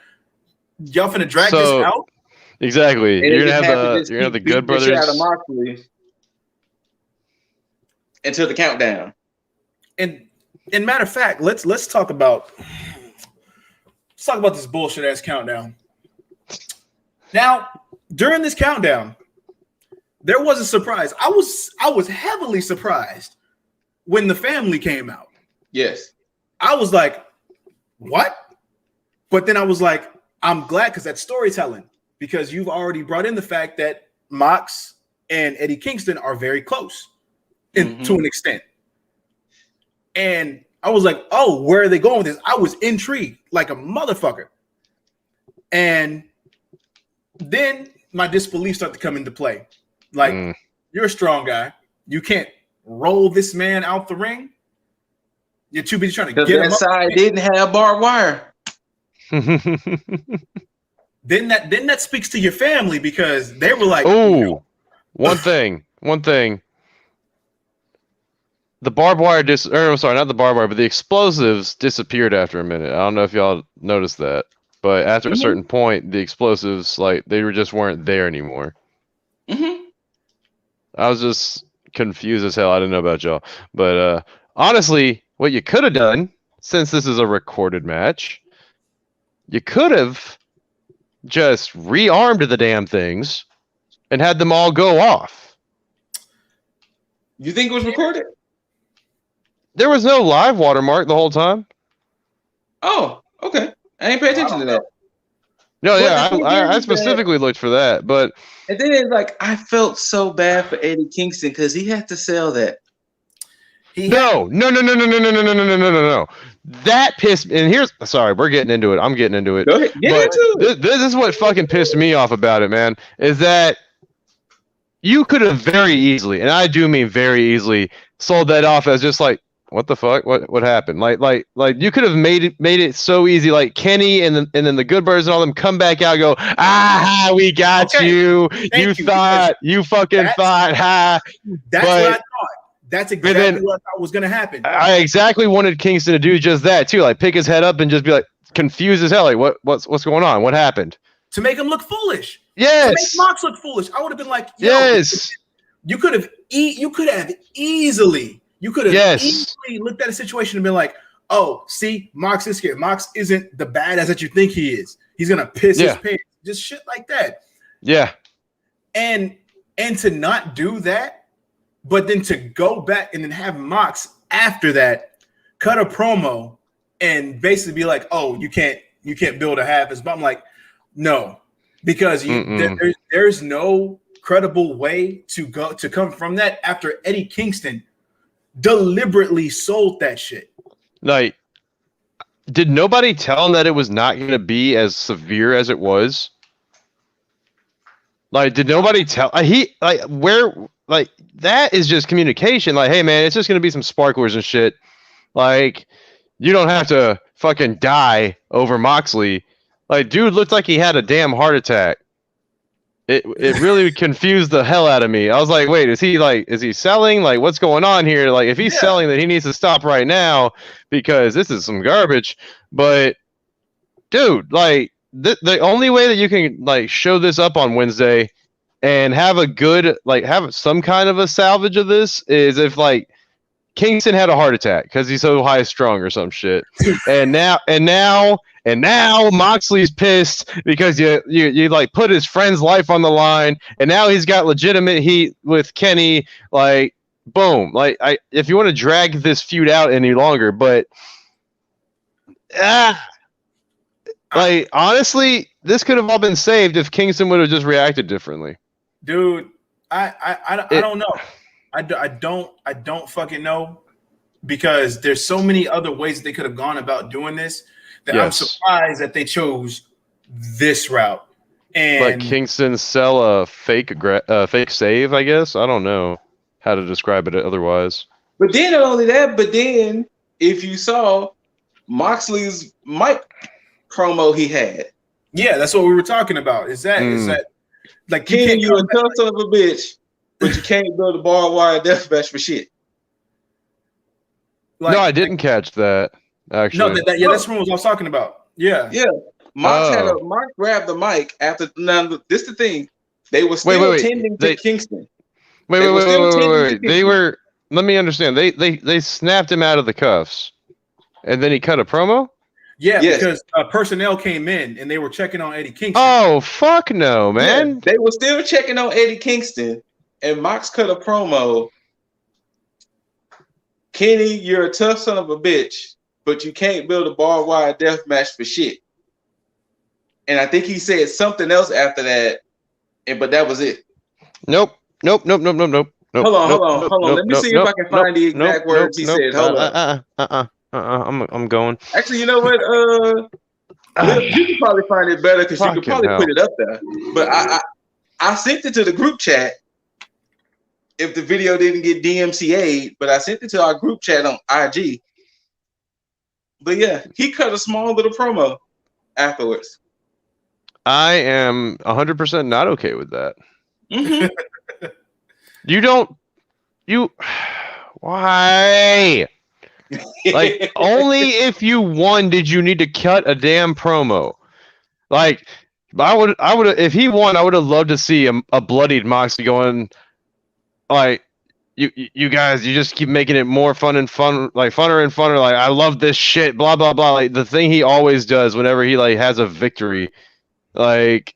Speaker 3: y'all finna drag this out?
Speaker 1: Exactly. You're gonna have the Good Brothers
Speaker 2: out of Moxley until the countdown.
Speaker 3: And matter of fact, let's talk about this bullshit ass countdown. Now, during this countdown, there was a surprise. I was heavily surprised when the family came out.
Speaker 2: Yes.
Speaker 3: I was like, what? But then I was like, I'm glad, because that's storytelling. Because you've already brought in the fact that Mox and Eddie Kingston are very close to an extent. And I was like, oh, where are they going with this? I was intrigued like a motherfucker. And then my disbelief started to come into play. Like, you're a strong guy. You can't roll this man out the ring. You're too busy trying to get him up.
Speaker 2: Side didn't have barbed wire.
Speaker 3: Then that speaks to your family, because they were like,
Speaker 1: oh, one thing. The barbed wire not the barbed wire, but the explosives disappeared after a minute. I don't know if y'all noticed that, but after a certain point, the explosives, like, just weren't there anymore. I was just confused as hell. I didn't know about y'all, but honestly, what you could have done, since this is a recorded match, you could have just rearmed the damn things and had them all go off.
Speaker 2: You think it was recorded?
Speaker 1: There was no live watermark the whole time.
Speaker 2: Oh, okay. I ain't pay attention to that.
Speaker 1: No, yeah, I specifically looked for that, but
Speaker 2: and then it's like, I felt so bad for Eddie Kingston because he had to sell that.
Speaker 1: No. That pissed me. And sorry, we're getting into it. I'm getting into it.
Speaker 2: Go ahead. Get into it.
Speaker 1: This is what fucking pissed me off about it, man, is that you could have very easily, and I do mean very easily, sold that off as just like, what the fuck? What happened? Like you could have made it so easy. Like Kenny and then the Good Brothers and all them come back out and go, we got you. You thought, you fucking thought,
Speaker 3: That's what I thought. That's exactly what I thought was going to happen.
Speaker 1: I exactly wanted Kingston to do just that too. Like, pick his head up and just be like confused as hell. Like, what's going on? What happened?
Speaker 3: To make him look foolish.
Speaker 1: Yes.
Speaker 3: To make Mox look foolish. I would have been like,
Speaker 1: yes.
Speaker 3: You could have easily looked at a situation and been like, oh, see, Mox is scared. Mox isn't the badass that you think he is. He's gonna piss his pants. Just shit like that.
Speaker 1: Yeah.
Speaker 3: And to not do that, but then to go back and then have Mox after that cut a promo and basically be like, oh, you can't build a half as, but I'm like, no, because there's no credible way to come from that after Eddie Kingston deliberately sold that shit.
Speaker 1: Like, did nobody tell him that it was not going to be as severe as it was? Like, did nobody tell? That is just communication. Like, hey man, it's just gonna be some sparklers and shit. Like, you don't have to fucking die over Moxley. Like, dude looked like he had a damn heart attack. It really confused the hell out of me. I was like, wait, is he selling? Like, what's going on here? Like, if he's selling, then he needs to stop right now because this is some garbage. But, dude, like, the only way that you can like show this up on Wednesday and have a good have some kind of a salvage of this is if like Kingston had a heart attack because he's so high strung or some shit, and now Moxley's pissed because you like put his friend's life on the line, and now he's got legitimate heat with Kenny. Like, boom! Like, if you want to drag this feud out any longer, but like honestly, this could have all been saved if Kingston would have just reacted differently.
Speaker 3: Dude, I don't know. I don't fucking know, because there's so many other ways they could have gone about doing this that I'm surprised that they chose this route. And
Speaker 1: let Kingston sell a fake save, I guess. I don't know how to describe it otherwise.
Speaker 2: But then not only that, but then if you saw Moxley's mic promo he had.
Speaker 3: Yeah, that's what we were talking about. Is that like
Speaker 2: Kenny, you a tough son of a bitch, but you can't build a barbed wire deathmatch for shit.
Speaker 3: Like,
Speaker 1: no, I didn't catch that. Actually,
Speaker 3: no, that's what I was talking about. Yeah.
Speaker 2: Mark grabbed the mic after. Now, this is the thing. They were still tending to Kingston.
Speaker 1: Wait. They were. Let me understand. They snapped him out of the cuffs, and then he cut a promo.
Speaker 3: Yeah, because personnel came in and they were checking on Eddie Kingston.
Speaker 1: Oh fuck no, man!
Speaker 2: Yeah, they were still checking on Eddie Kingston, and Mox cut a promo. Kenny, you're a tough son of a bitch, but you can't build a barbed wire death match for shit. And I think he said something else after that, but that was it.
Speaker 1: Nope.
Speaker 2: Hold on. Let me see if I can find the exact words he said. Hold on.
Speaker 1: I'm going.
Speaker 2: Actually, you know what? You can probably find it better because you could probably put it up there. But I sent it to the group chat. If the video didn't get DMCA'd, but I sent it to our group chat on IG. But yeah, he cut a small little promo afterwards.
Speaker 1: I am 100% not okay with that.
Speaker 2: Mm-hmm.
Speaker 1: Why? Like, only if you won did you need to cut a damn promo. Like, I would if he won, I would have loved to see a bloodied Moxley going like, you guys, you just keep making it more fun, like funner and funner. Like, I love this shit, blah blah blah. Like the thing he always does whenever he like has a victory, like.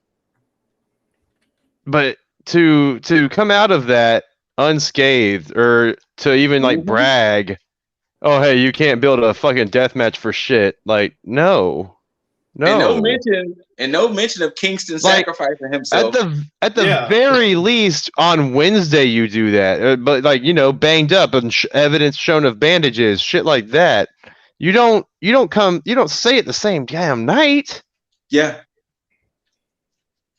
Speaker 1: But to come out of that unscathed, or to even like brag, oh hey, you can't build a fucking deathmatch for shit. Like, no.
Speaker 2: And no mention of Kingston sacrificing himself.
Speaker 1: At the very least, on Wednesday you do that, but like, banged up and evidence shown of bandages, shit like that. You don't say it the same damn night.
Speaker 2: Yeah.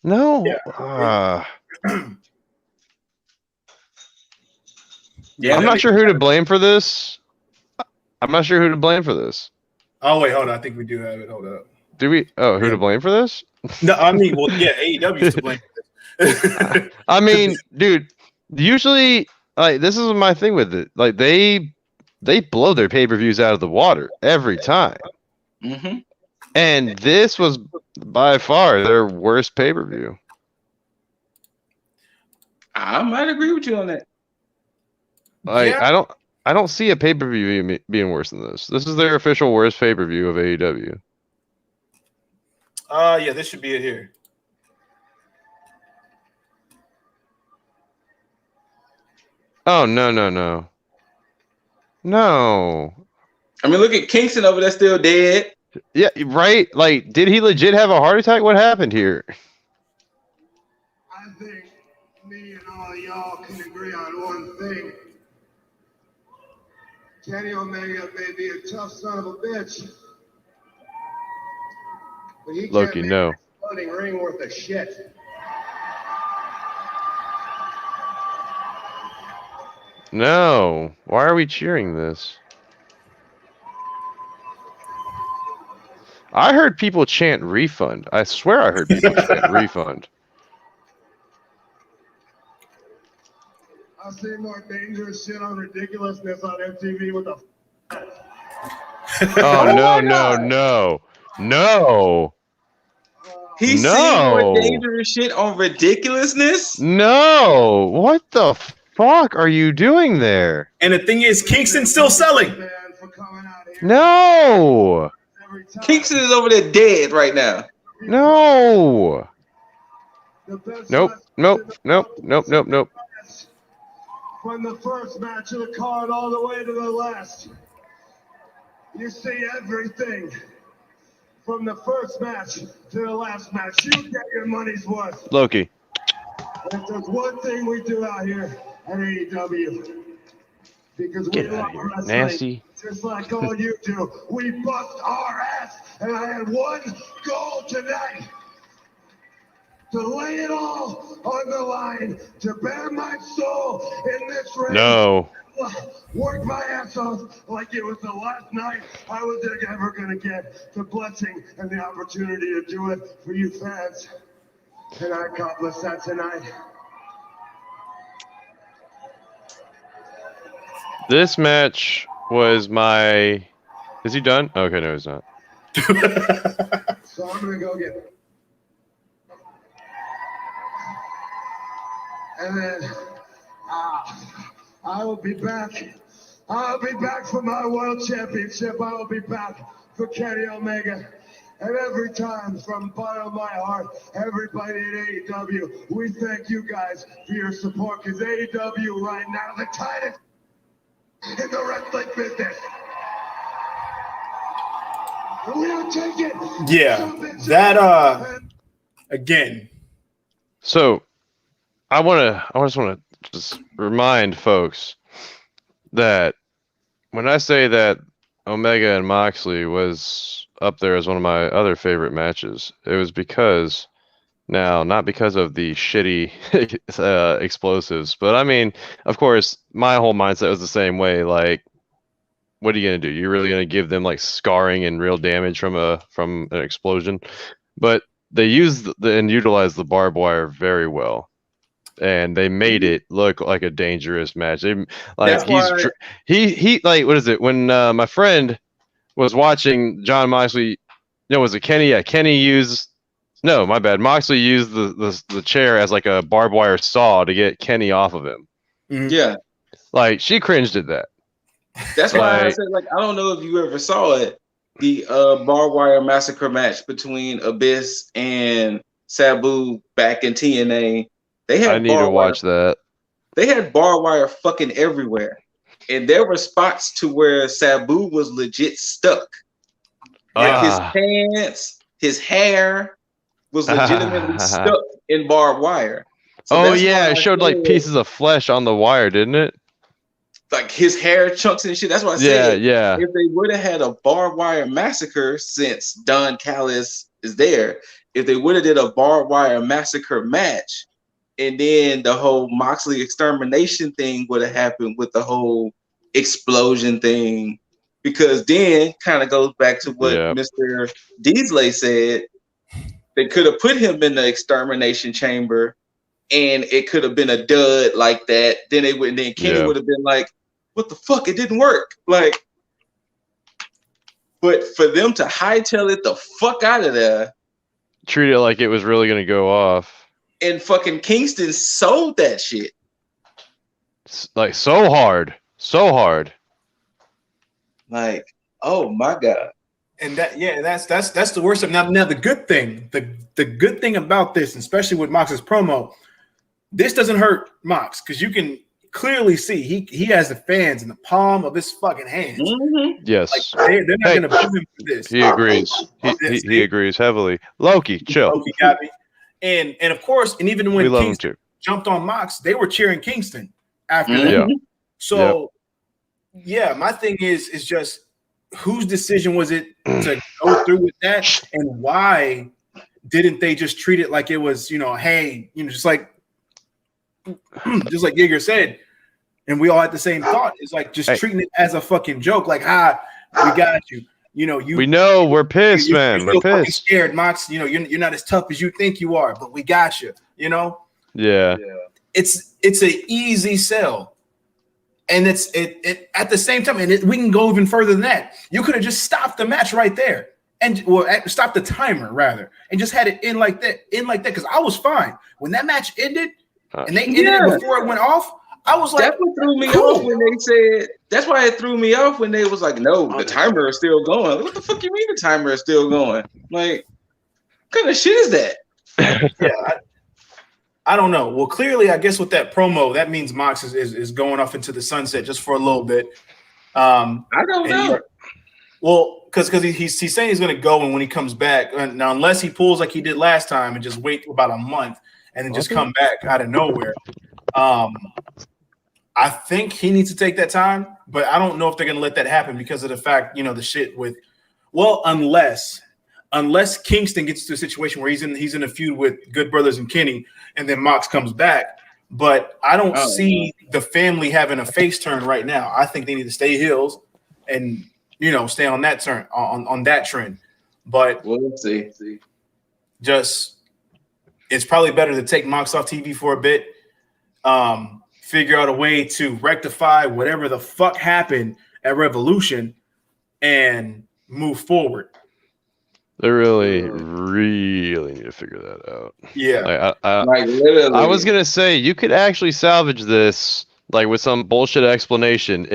Speaker 1: No.
Speaker 3: Yeah.
Speaker 1: I'm not sure who to blame for this.
Speaker 3: Oh wait, hold on. I think we do have it. Hold up.
Speaker 1: Do we? Oh, who to blame for this?
Speaker 3: No, I mean, well, yeah, AEW is to blame for this.
Speaker 1: I mean, dude, usually, like, this is my thing with it. Like, they blow their pay-per-views out of the water every time.
Speaker 2: Mm-hmm.
Speaker 1: And this was by far their worst pay-per-view.
Speaker 2: I might agree with you on that.
Speaker 1: Like, yeah. I don't see a pay-per-view being worse than this. This is their official worst pay-per-view of AEW.
Speaker 3: Yeah, this should be it here.
Speaker 1: Oh, no. No.
Speaker 2: I mean, look at Kingston over there still dead.
Speaker 1: Yeah, right? Like, did he legit have a heart attack? What happened here?
Speaker 4: I think me and all y'all can agree on one thing. Kenny Omega may be a tough son of a bitch. But he
Speaker 1: Loki, no.
Speaker 4: Floating ring worth of shit.
Speaker 1: No. Why are we cheering this? I heard people chant refund. I swear I heard people chant refund.
Speaker 4: I've seen more dangerous shit on ridiculousness on MTV with the.
Speaker 1: Oh, no.
Speaker 2: He's seen more dangerous shit on ridiculousness?
Speaker 1: No. What the fuck are you doing there?
Speaker 3: And the thing is, Kingston's still selling.
Speaker 1: No.
Speaker 2: Kingston is over there dead right now.
Speaker 1: No. Nope.
Speaker 4: From the first match of the card all the way to the last. You see everything. From the first match to the last match. You get your money's worth.
Speaker 1: Loki.
Speaker 4: If there's one thing we do out here at AEW, because
Speaker 1: Get
Speaker 4: we
Speaker 1: out
Speaker 4: love
Speaker 1: of here,
Speaker 4: wrestling,
Speaker 1: nasty.
Speaker 4: just like all you do. We bust our ass, and I had one goal tonight. To lay it all on the line, to bare my soul in this ring.
Speaker 1: No.
Speaker 4: Work my ass off like it was the last night I was ever going to get the blessing and the opportunity to do it for you fans. And I accomplished that tonight.
Speaker 1: This match was my... Is he done? Okay, no, he's not.
Speaker 4: So I'm going to go get it. And then I will be back. I'll be back for my world championship. I will be back for Kenny Omega. And every time, from the bottom of my heart, everybody at AEW, we thank you guys for your support, because AEW right now, the tightest in the wrestling business. We don't take it.
Speaker 3: Yeah, that again.
Speaker 1: So I just want to remind folks that when I say that Omega and Moxley was up there as one of my other favorite matches, it was because, now, not because of the shitty explosives, but I mean, of course, my whole mindset was the same way. Like, what are you gonna do? You're really gonna give them like scarring and real damage from an explosion? But they used and utilized the barbed wire very well, and they made it look like a dangerous match. They, like, he like, what is it? When my friend was watching John Moxley, no, was it Kenny? Yeah, Kenny used. No, my bad. Moxley used the chair as like a barbed wire saw to get Kenny off of him.
Speaker 2: Mm-hmm. Yeah,
Speaker 1: like she cringed at that.
Speaker 2: That's why I said, like, I don't know if you ever saw it, the barbed wire massacre match between Abyss and Sabu back in TNA. They had. I
Speaker 1: need to watch that.
Speaker 2: They had barbed wire fucking everywhere, and there were spots to where Sabu was legit stuck. Like his pants, his hair was legitimately stuck in barbed wire.
Speaker 1: So yeah, it showed like pieces of flesh on the wire, didn't it?
Speaker 2: Like his hair chunks and shit. That's what I said. Yeah. If they would have had a barbed wire massacre, since Don Callis is there, if they would have did a barbed wire massacre match, and then the whole Moxley extermination thing would have happened with the whole explosion thing, because then kind of goes back to what Mr. Deasley said. They could have put him in the extermination chamber, and it could have been a dud like that. Then they would. Then Kenny would have been like, "What the fuck? It didn't work." Like, but for them to hightail it the fuck out of there,
Speaker 1: treat it like it was really gonna go off,
Speaker 2: and fucking Kingston sold that shit
Speaker 1: like so hard.
Speaker 2: Like, oh my god.
Speaker 3: And that's the worst of now the good thing. The good thing about this, especially with Mox's promo, this doesn't hurt Mox, because you can clearly see he has the fans in the palm of his fucking hands.
Speaker 2: Mm-hmm.
Speaker 1: Yes,
Speaker 3: like, they're not gonna boo him for this.
Speaker 1: He agrees. He agrees heavily. Loki, chill.
Speaker 3: Loki got me. And of course, and even when Kingston jumped on Mox, they were cheering Kingston after that.
Speaker 1: Yeah.
Speaker 3: So yeah, my thing is just, whose decision was it to go through with that, and why didn't they just treat it like it was, hey, just like Yeager said, And we all had the same thought. It's like just treating it as a fucking joke. Like, we got you. You know,
Speaker 1: we know we're pissed, man.
Speaker 3: You're
Speaker 1: we're pissed.
Speaker 3: Scared, Mox. You know, you're not as tough as you think you are, but we got you. You know.
Speaker 1: Yeah.
Speaker 3: It's an easy sell, and it's at the same time, and we can go even further than that. You could have just stopped the match right there, and stop the timer rather, and just had it in like that. Because I was fine when that match ended, and they ended it before it went off. I was like,
Speaker 2: that's what threw me off when they said. That's why it threw me off when they was like, "No, the timer is still going." What the fuck you mean the timer is still going? Like, what kind of shit is that?
Speaker 3: I don't know. Well, clearly, I guess with that promo, that means Mox is going off into the sunset just for a little bit.
Speaker 2: I don't know.
Speaker 3: Well, because he's saying he's going to go, and when he comes back, now unless he pulls like he did last time and just wait about a month and then just come back out of nowhere. I think he needs to take that time, but I don't know if they're going to let that happen because of the fact, the shit with, unless Kingston gets to a situation where he's in a feud with Good Brothers and Kenny, and then Mox comes back. But I don't see the family having a face turn right now. I think they need to stay heels and stay on that turn on that trend. But
Speaker 2: we'll see.
Speaker 3: Just it's probably better to take Mox off TV for a bit. Figure out a way to rectify whatever the fuck happened at Revolution and move forward.
Speaker 1: They really need to figure that out.
Speaker 3: Yeah.
Speaker 1: I was going to say, you could actually salvage this like with some bullshit explanation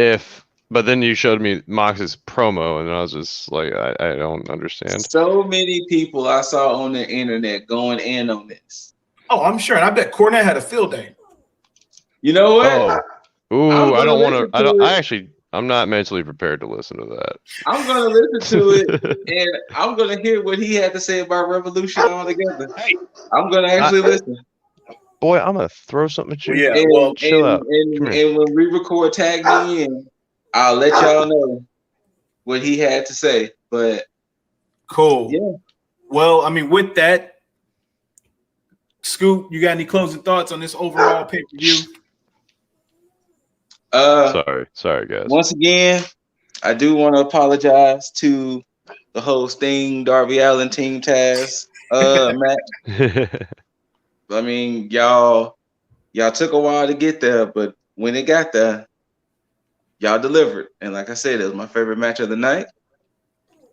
Speaker 1: but then you showed me Mox's promo and I was just like, I don't understand.
Speaker 2: So many people I saw on the internet going in on this.
Speaker 3: Oh, I'm sure. And I bet Cornette had a field day.
Speaker 2: You know what?
Speaker 1: I don't want to. I'm not mentally prepared to listen to that.
Speaker 2: I'm going to listen to it, and I'm going to hear what he had to say about Revolution altogether. I'm going to actually listen.
Speaker 1: Boy, I'm going to throw something at you.
Speaker 2: Yeah,
Speaker 1: chill out.
Speaker 2: And when we record Tag Me in, I'll let y'all know what he had to say. But
Speaker 3: cool.
Speaker 2: Yeah.
Speaker 3: Well, I mean, with that, Scoot, you got any closing thoughts on this overall pay-per-view?
Speaker 1: Sorry, guys.
Speaker 2: Once again, I do want to apologize to the whole Sting, Darby Allin, Team Taz match. I mean, y'all took a while to get there, but when it got there, y'all delivered. And like I said, it was my favorite match of the night.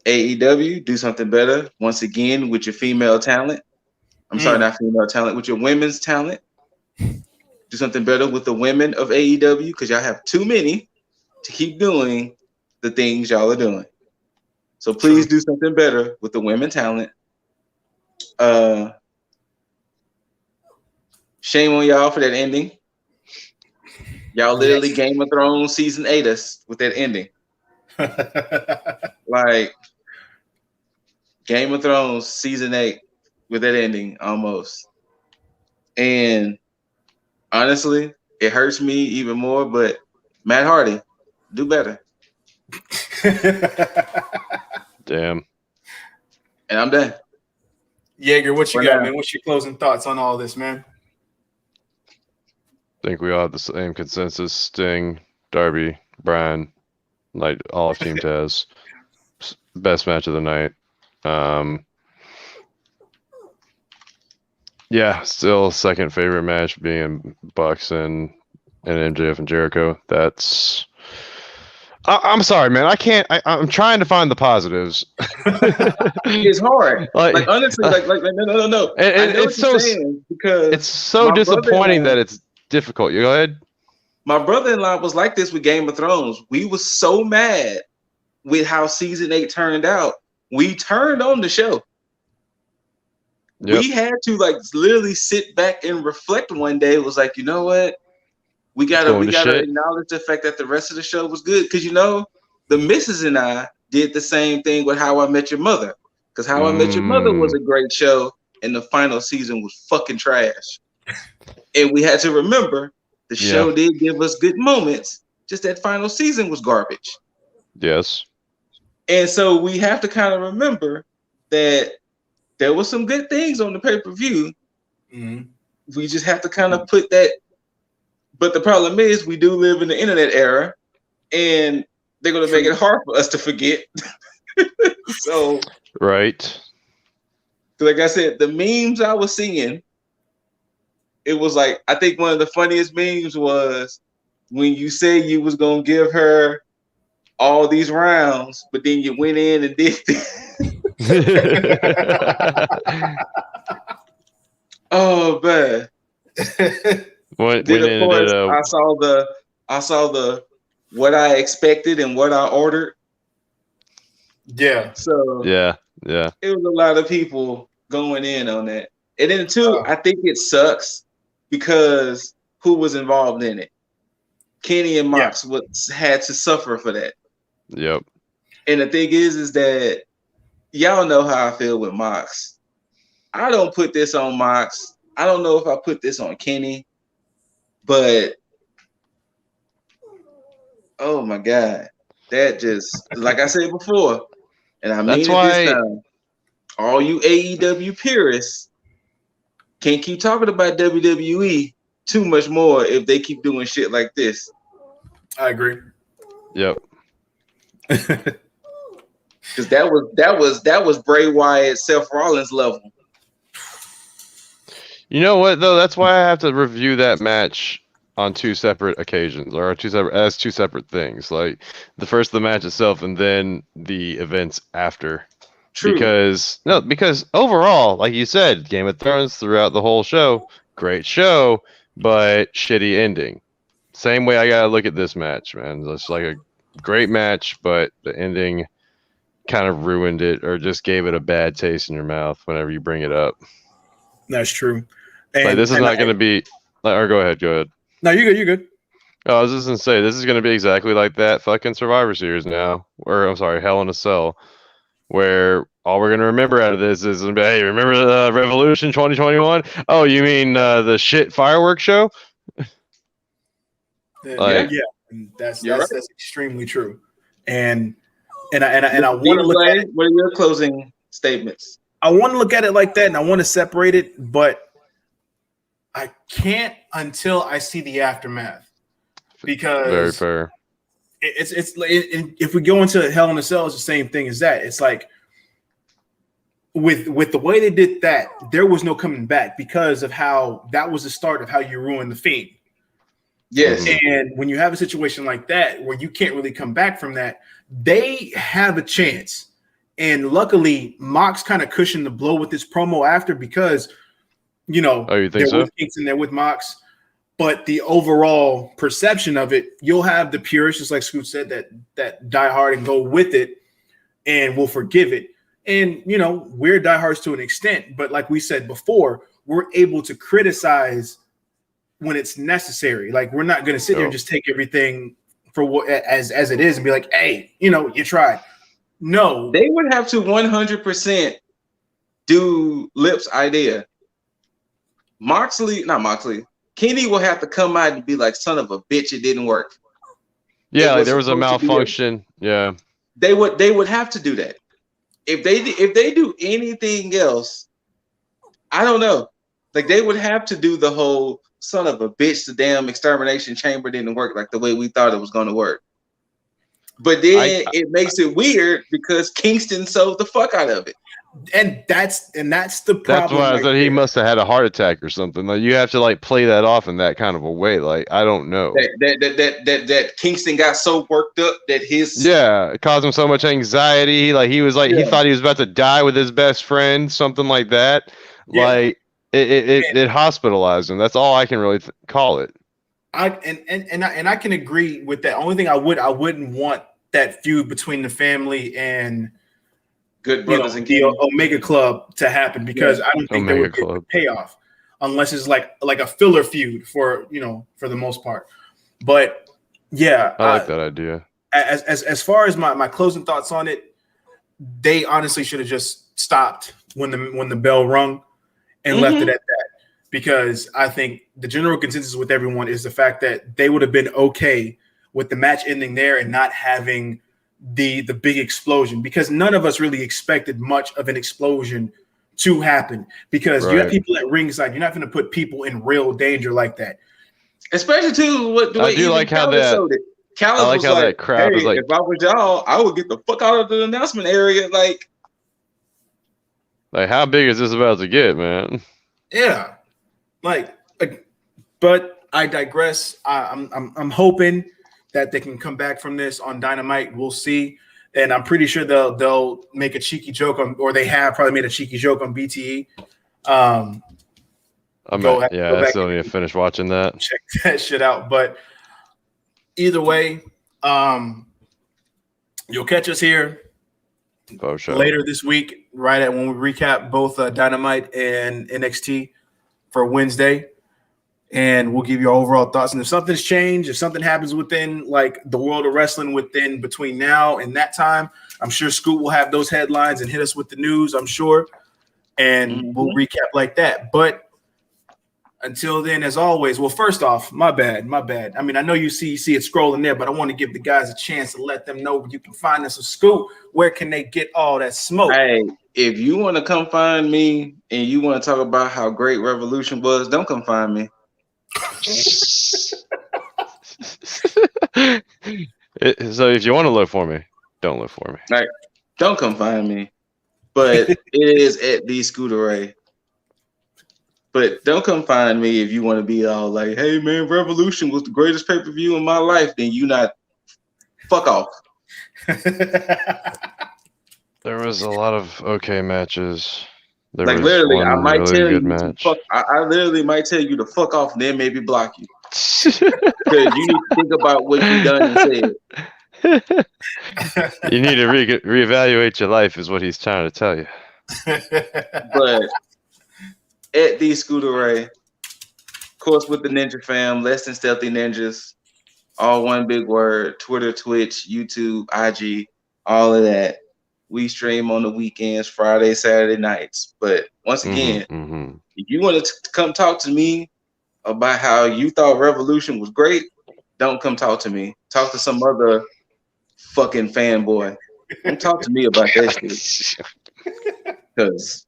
Speaker 2: AEW, do something better once again with your female talent. I'm sorry, not female talent, with your women's talent. Do something better with the women of AEW because y'all have too many to keep doing the things y'all are doing. So please do something better with the women talent. Shame on y'all for that ending. Y'all literally Game of Thrones season 8 us with that ending. Like Game of Thrones season 8 with that ending almost. And honestly, it hurts me even more, but Matt Hardy, do better.
Speaker 1: Damn.
Speaker 2: And I'm done.
Speaker 3: Yeager, what you got, man? What's your closing thoughts on all this, man?
Speaker 1: I think we all have the same consensus. Sting, Darby, Bryan, like all of Team Taz. Best match of the night. Yeah, still second favorite match being Bucks and MJF and Jericho. That's. I'm sorry, man. I can't. I'm trying to find the positives.
Speaker 2: It's hard. Like honestly, no.
Speaker 1: It's so because it's so disappointing that it's difficult. You go ahead.
Speaker 2: My brother-in-law was like this with Game of Thrones. We was so mad with how season 8 turned out. We turned on the show. Yep. We had to literally sit back and reflect one day. It was like, you know what? We gotta acknowledge the fact that the rest of the show was good. Because the missus and I did the same thing with How I Met Your Mother. Because How I Met Your Mother was a great show, and the final season was fucking trash. And we had to remember the show did give us good moments. Just that final season was garbage.
Speaker 1: Yes.
Speaker 2: And so we have to kind of remember that there was some good things on the pay-per-view. Mm-hmm. We just have to kind of put that But the problem is, we do live in the internet era, and they're going to make it hard for us to forget. So,
Speaker 1: right.
Speaker 2: Like I said, the memes I was seeing, it was like, I think one of the funniest memes was when you say you was going to give her all these rounds, but then you went in and did Oh man. I saw the what I expected and what I ordered.
Speaker 3: Yeah.
Speaker 2: So
Speaker 1: yeah.
Speaker 2: It was a lot of people going in on that. And then too, I think it sucks because who was involved in it? Kenny and Mox had to suffer for that.
Speaker 1: Yep.
Speaker 2: And the thing is that y'all know how I feel with Mox. I don't put this on Mox. I don't know if I put this on Kenny, but oh my God, that just, like I said before, and I mean it this time, all you AEW purists can't keep talking about WWE too much more if they keep doing shit like this.
Speaker 3: I agree.
Speaker 1: Yep.
Speaker 2: Because that was Bray Wyatt, Seth Rollins level.
Speaker 1: You know what though? That's why I have to review that match on two separate occasions, or two separate things. Like the match itself, and then the events after. True. Because overall, like you said, Game of Thrones throughout the whole show, great show, but shitty ending. Same way I gotta look at this match, man. It's like a great match, but the ending kind of ruined it, or just gave it a bad taste in your mouth whenever you bring it up.
Speaker 3: That's true.
Speaker 1: Like this is not going to be. Or go ahead.
Speaker 3: No, you're good.
Speaker 1: Oh, I was just gonna say this is going to be exactly like that fucking Survivor Series now, or I'm sorry, Hell in a Cell, where all we're going to remember out of this is, hey, remember the Revolution 2021? Oh, you mean the shit fireworks show?
Speaker 3: Yeah, that's extremely true. And I want to look at it.
Speaker 2: What are your closing statements?
Speaker 3: I want to look at it like that, and I want to separate it, but I can't until I see the aftermath. Because
Speaker 1: very fair.
Speaker 3: It's if we go into Hell in a Cell, it's the same thing as that. It's like with the way they did that, there was no coming back because of how that was the start of how you ruin the Fiend.
Speaker 2: Yes.
Speaker 3: And when you have a situation like that where you can't really come back from that, they have a chance. And luckily, Mox kind of cushioned the blow with this promo after because, you know,
Speaker 1: you think
Speaker 3: with Kingston, they're with Mox. But the overall perception of it, you'll have the purists, just like Scoot said, that die hard and go with it and will forgive it. And, you know, we're diehards to an extent. But like we said before, we're able to criticize when it's necessary. Like, we're not going to sit here and just take everything for what as it is and be like, hey, you know, you tried. No.
Speaker 2: They would have to 100% do Lip's idea. Kenny will have to come out and be like, son of a bitch, it didn't work.
Speaker 1: Yeah, like there was a malfunction. Yeah.
Speaker 2: They would have to do that. If they do anything else, I don't know. Like, they would have to do the whole son of a bitch, the damn extermination chamber didn't work like the way we thought it was going to work. But then it makes it weird because Kingston sold the fuck out of it.
Speaker 3: And that's the problem.
Speaker 1: That's why I said he must have had a heart attack or something. Like, you have to like play that off in that kind of a way. Like, I don't know.
Speaker 2: That Kingston got so worked up that
Speaker 1: it caused him so much anxiety. Like, he thought he was about to die with his best friend, something like that. Yeah. Like it hospitalized him. That's all I can really call it.
Speaker 3: I can agree with that. Only thing I wouldn't want that feud between the family and
Speaker 2: Good Brothers and
Speaker 3: the Omega Club to happen because I don't think there would be a payoff unless it's like a filler feud for the most part. But yeah,
Speaker 1: I like that idea.
Speaker 3: As far as my closing thoughts on it, they honestly should have just stopped when the bell rung and left it at that. Because I think the general consensus with everyone is the fact that they would have been okay with the match ending there and not having the big explosion, because none of us really expected much of an explosion to happen because you have people at ringside. You're not going to put people in real danger like that.
Speaker 2: Especially too, the way
Speaker 1: I do like how that.
Speaker 2: Callis
Speaker 1: I like how that crowd is like.
Speaker 2: If I was y'all, I would get the fuck out of the announcement area. Like
Speaker 1: how big is this about to get, man?
Speaker 3: Yeah, but I digress. I'm hoping that they can come back from this on Dynamite. We'll see, and I'm pretty sure they'll make a cheeky joke on, or they have probably made a cheeky joke on BTE. I
Speaker 1: still need to finish watching that.
Speaker 3: Check that shit out. But either way, you'll catch us here later this week, right at when we recap both Dynamite and NXT for Wednesday, and we'll give you our overall thoughts. And if something's changed, if something happens within like the world of wrestling between now and that time, I'm sure Scoot will have those headlines and hit us with the news, I'm sure, and we'll recap like that. But until then, as always, well, first off, my bad. I mean, I know you see it scrolling there, but I want to give the guys a chance to let them know where you can find us. So, Scoot, where can they get all that smoke?
Speaker 2: Hey, if you want to come find me and you want to talk about how great Revolution was, don't come find me.
Speaker 1: So if you want to look for me, don't look for me.
Speaker 2: Like, don't come find me. But it is at the ScooterRay. But don't come find me if you want to be all like, hey man, Revolution was the greatest pay-per-view in my life. Then you not fuck off.
Speaker 1: There was a lot of okay matches. There
Speaker 2: like
Speaker 1: was
Speaker 2: literally, I might
Speaker 1: really
Speaker 2: tell you
Speaker 1: to
Speaker 2: fuck, I literally might tell you to fuck off and then maybe block you. Because you need to think about what you done and said.
Speaker 1: You need to reevaluate your life is what he's trying to tell you.
Speaker 2: But at the ScooterRay, of course, with the Ninja fam, Less Than Stealthy Ninjas, all one big word, Twitter, Twitch, YouTube, IG, all of that. We stream on the weekends, Friday, Saturday nights. But once again, if you want to come talk to me about how you thought Revolution was great, don't come talk to me. Talk to some other fucking fanboy. Don't talk to me about that shit. Because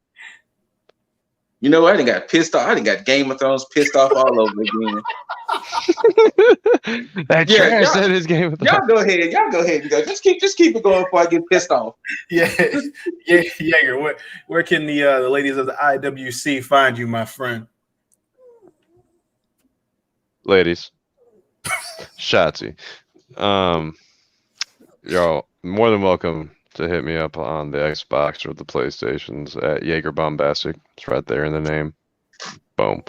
Speaker 2: you know, I done got pissed off. I done got Game of Thrones pissed off all over again.
Speaker 1: That trash said his Game of Thrones.
Speaker 2: Y'all go ahead and go. Just keep it going before I get pissed off.
Speaker 3: Yeager, where can the ladies of the IWC find you, my friend?
Speaker 1: Ladies, Shotzi, y'all more than welcome to hit me up on the Xbox or the PlayStations at Yeager Bombastic. It's right there in the name. Boom.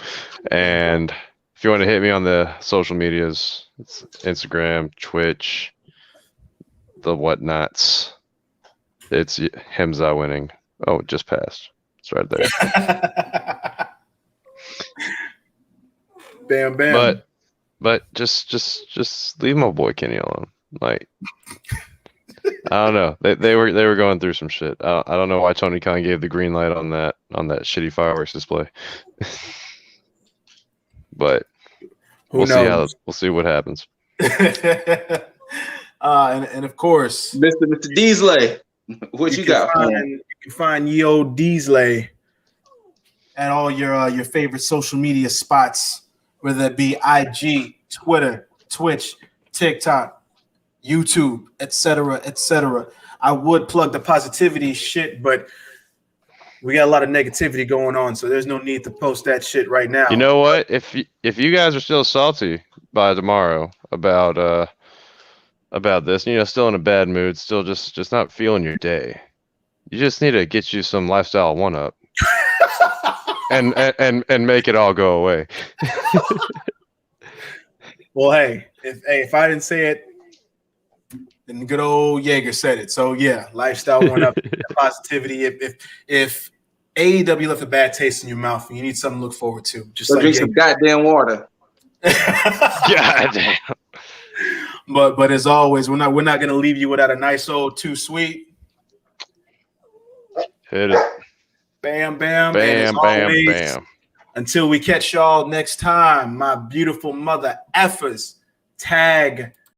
Speaker 1: And if you want to hit me on the social medias, it's Instagram, Twitch, the whatnots. It's Hemza winning. Oh, it just passed. It's right there.
Speaker 3: Bam, bam.
Speaker 1: But just leave my boy Kenny alone. Like, I don't know. They were going through some shit. I don't know why Tony Khan gave the green light on that shitty fireworks display. But we'll see what happens.
Speaker 3: And of course,
Speaker 2: Mr. Deasley, what you got?
Speaker 3: You can find Yo Deasley at all your favorite social media spots, whether it be IG, Twitter, Twitch, TikTok, YouTube, etc., etc. I would plug the positivity shit, but we got a lot of negativity going on, so there's no need to post that shit right now.
Speaker 1: You know what? If you guys are still salty by tomorrow about this, still in a bad mood, still just not feeling your day, you just need to get you some lifestyle 1-Up and make it all go away.
Speaker 3: Well, hey, if I didn't say it, then good old Yeager said it. So yeah, lifestyle 1-Up, positivity. If AEW left a bad taste in your mouth and you need something to look forward to, just
Speaker 2: drink some goddamn water.
Speaker 1: Goddamn.
Speaker 3: But as always, we're not gonna leave you without a nice old Too Sweet.
Speaker 1: Hit it.
Speaker 3: Bam, bam,
Speaker 1: bam,
Speaker 3: always,
Speaker 1: bam.
Speaker 3: Until we catch y'all next time, my beautiful mother effers, T.A.G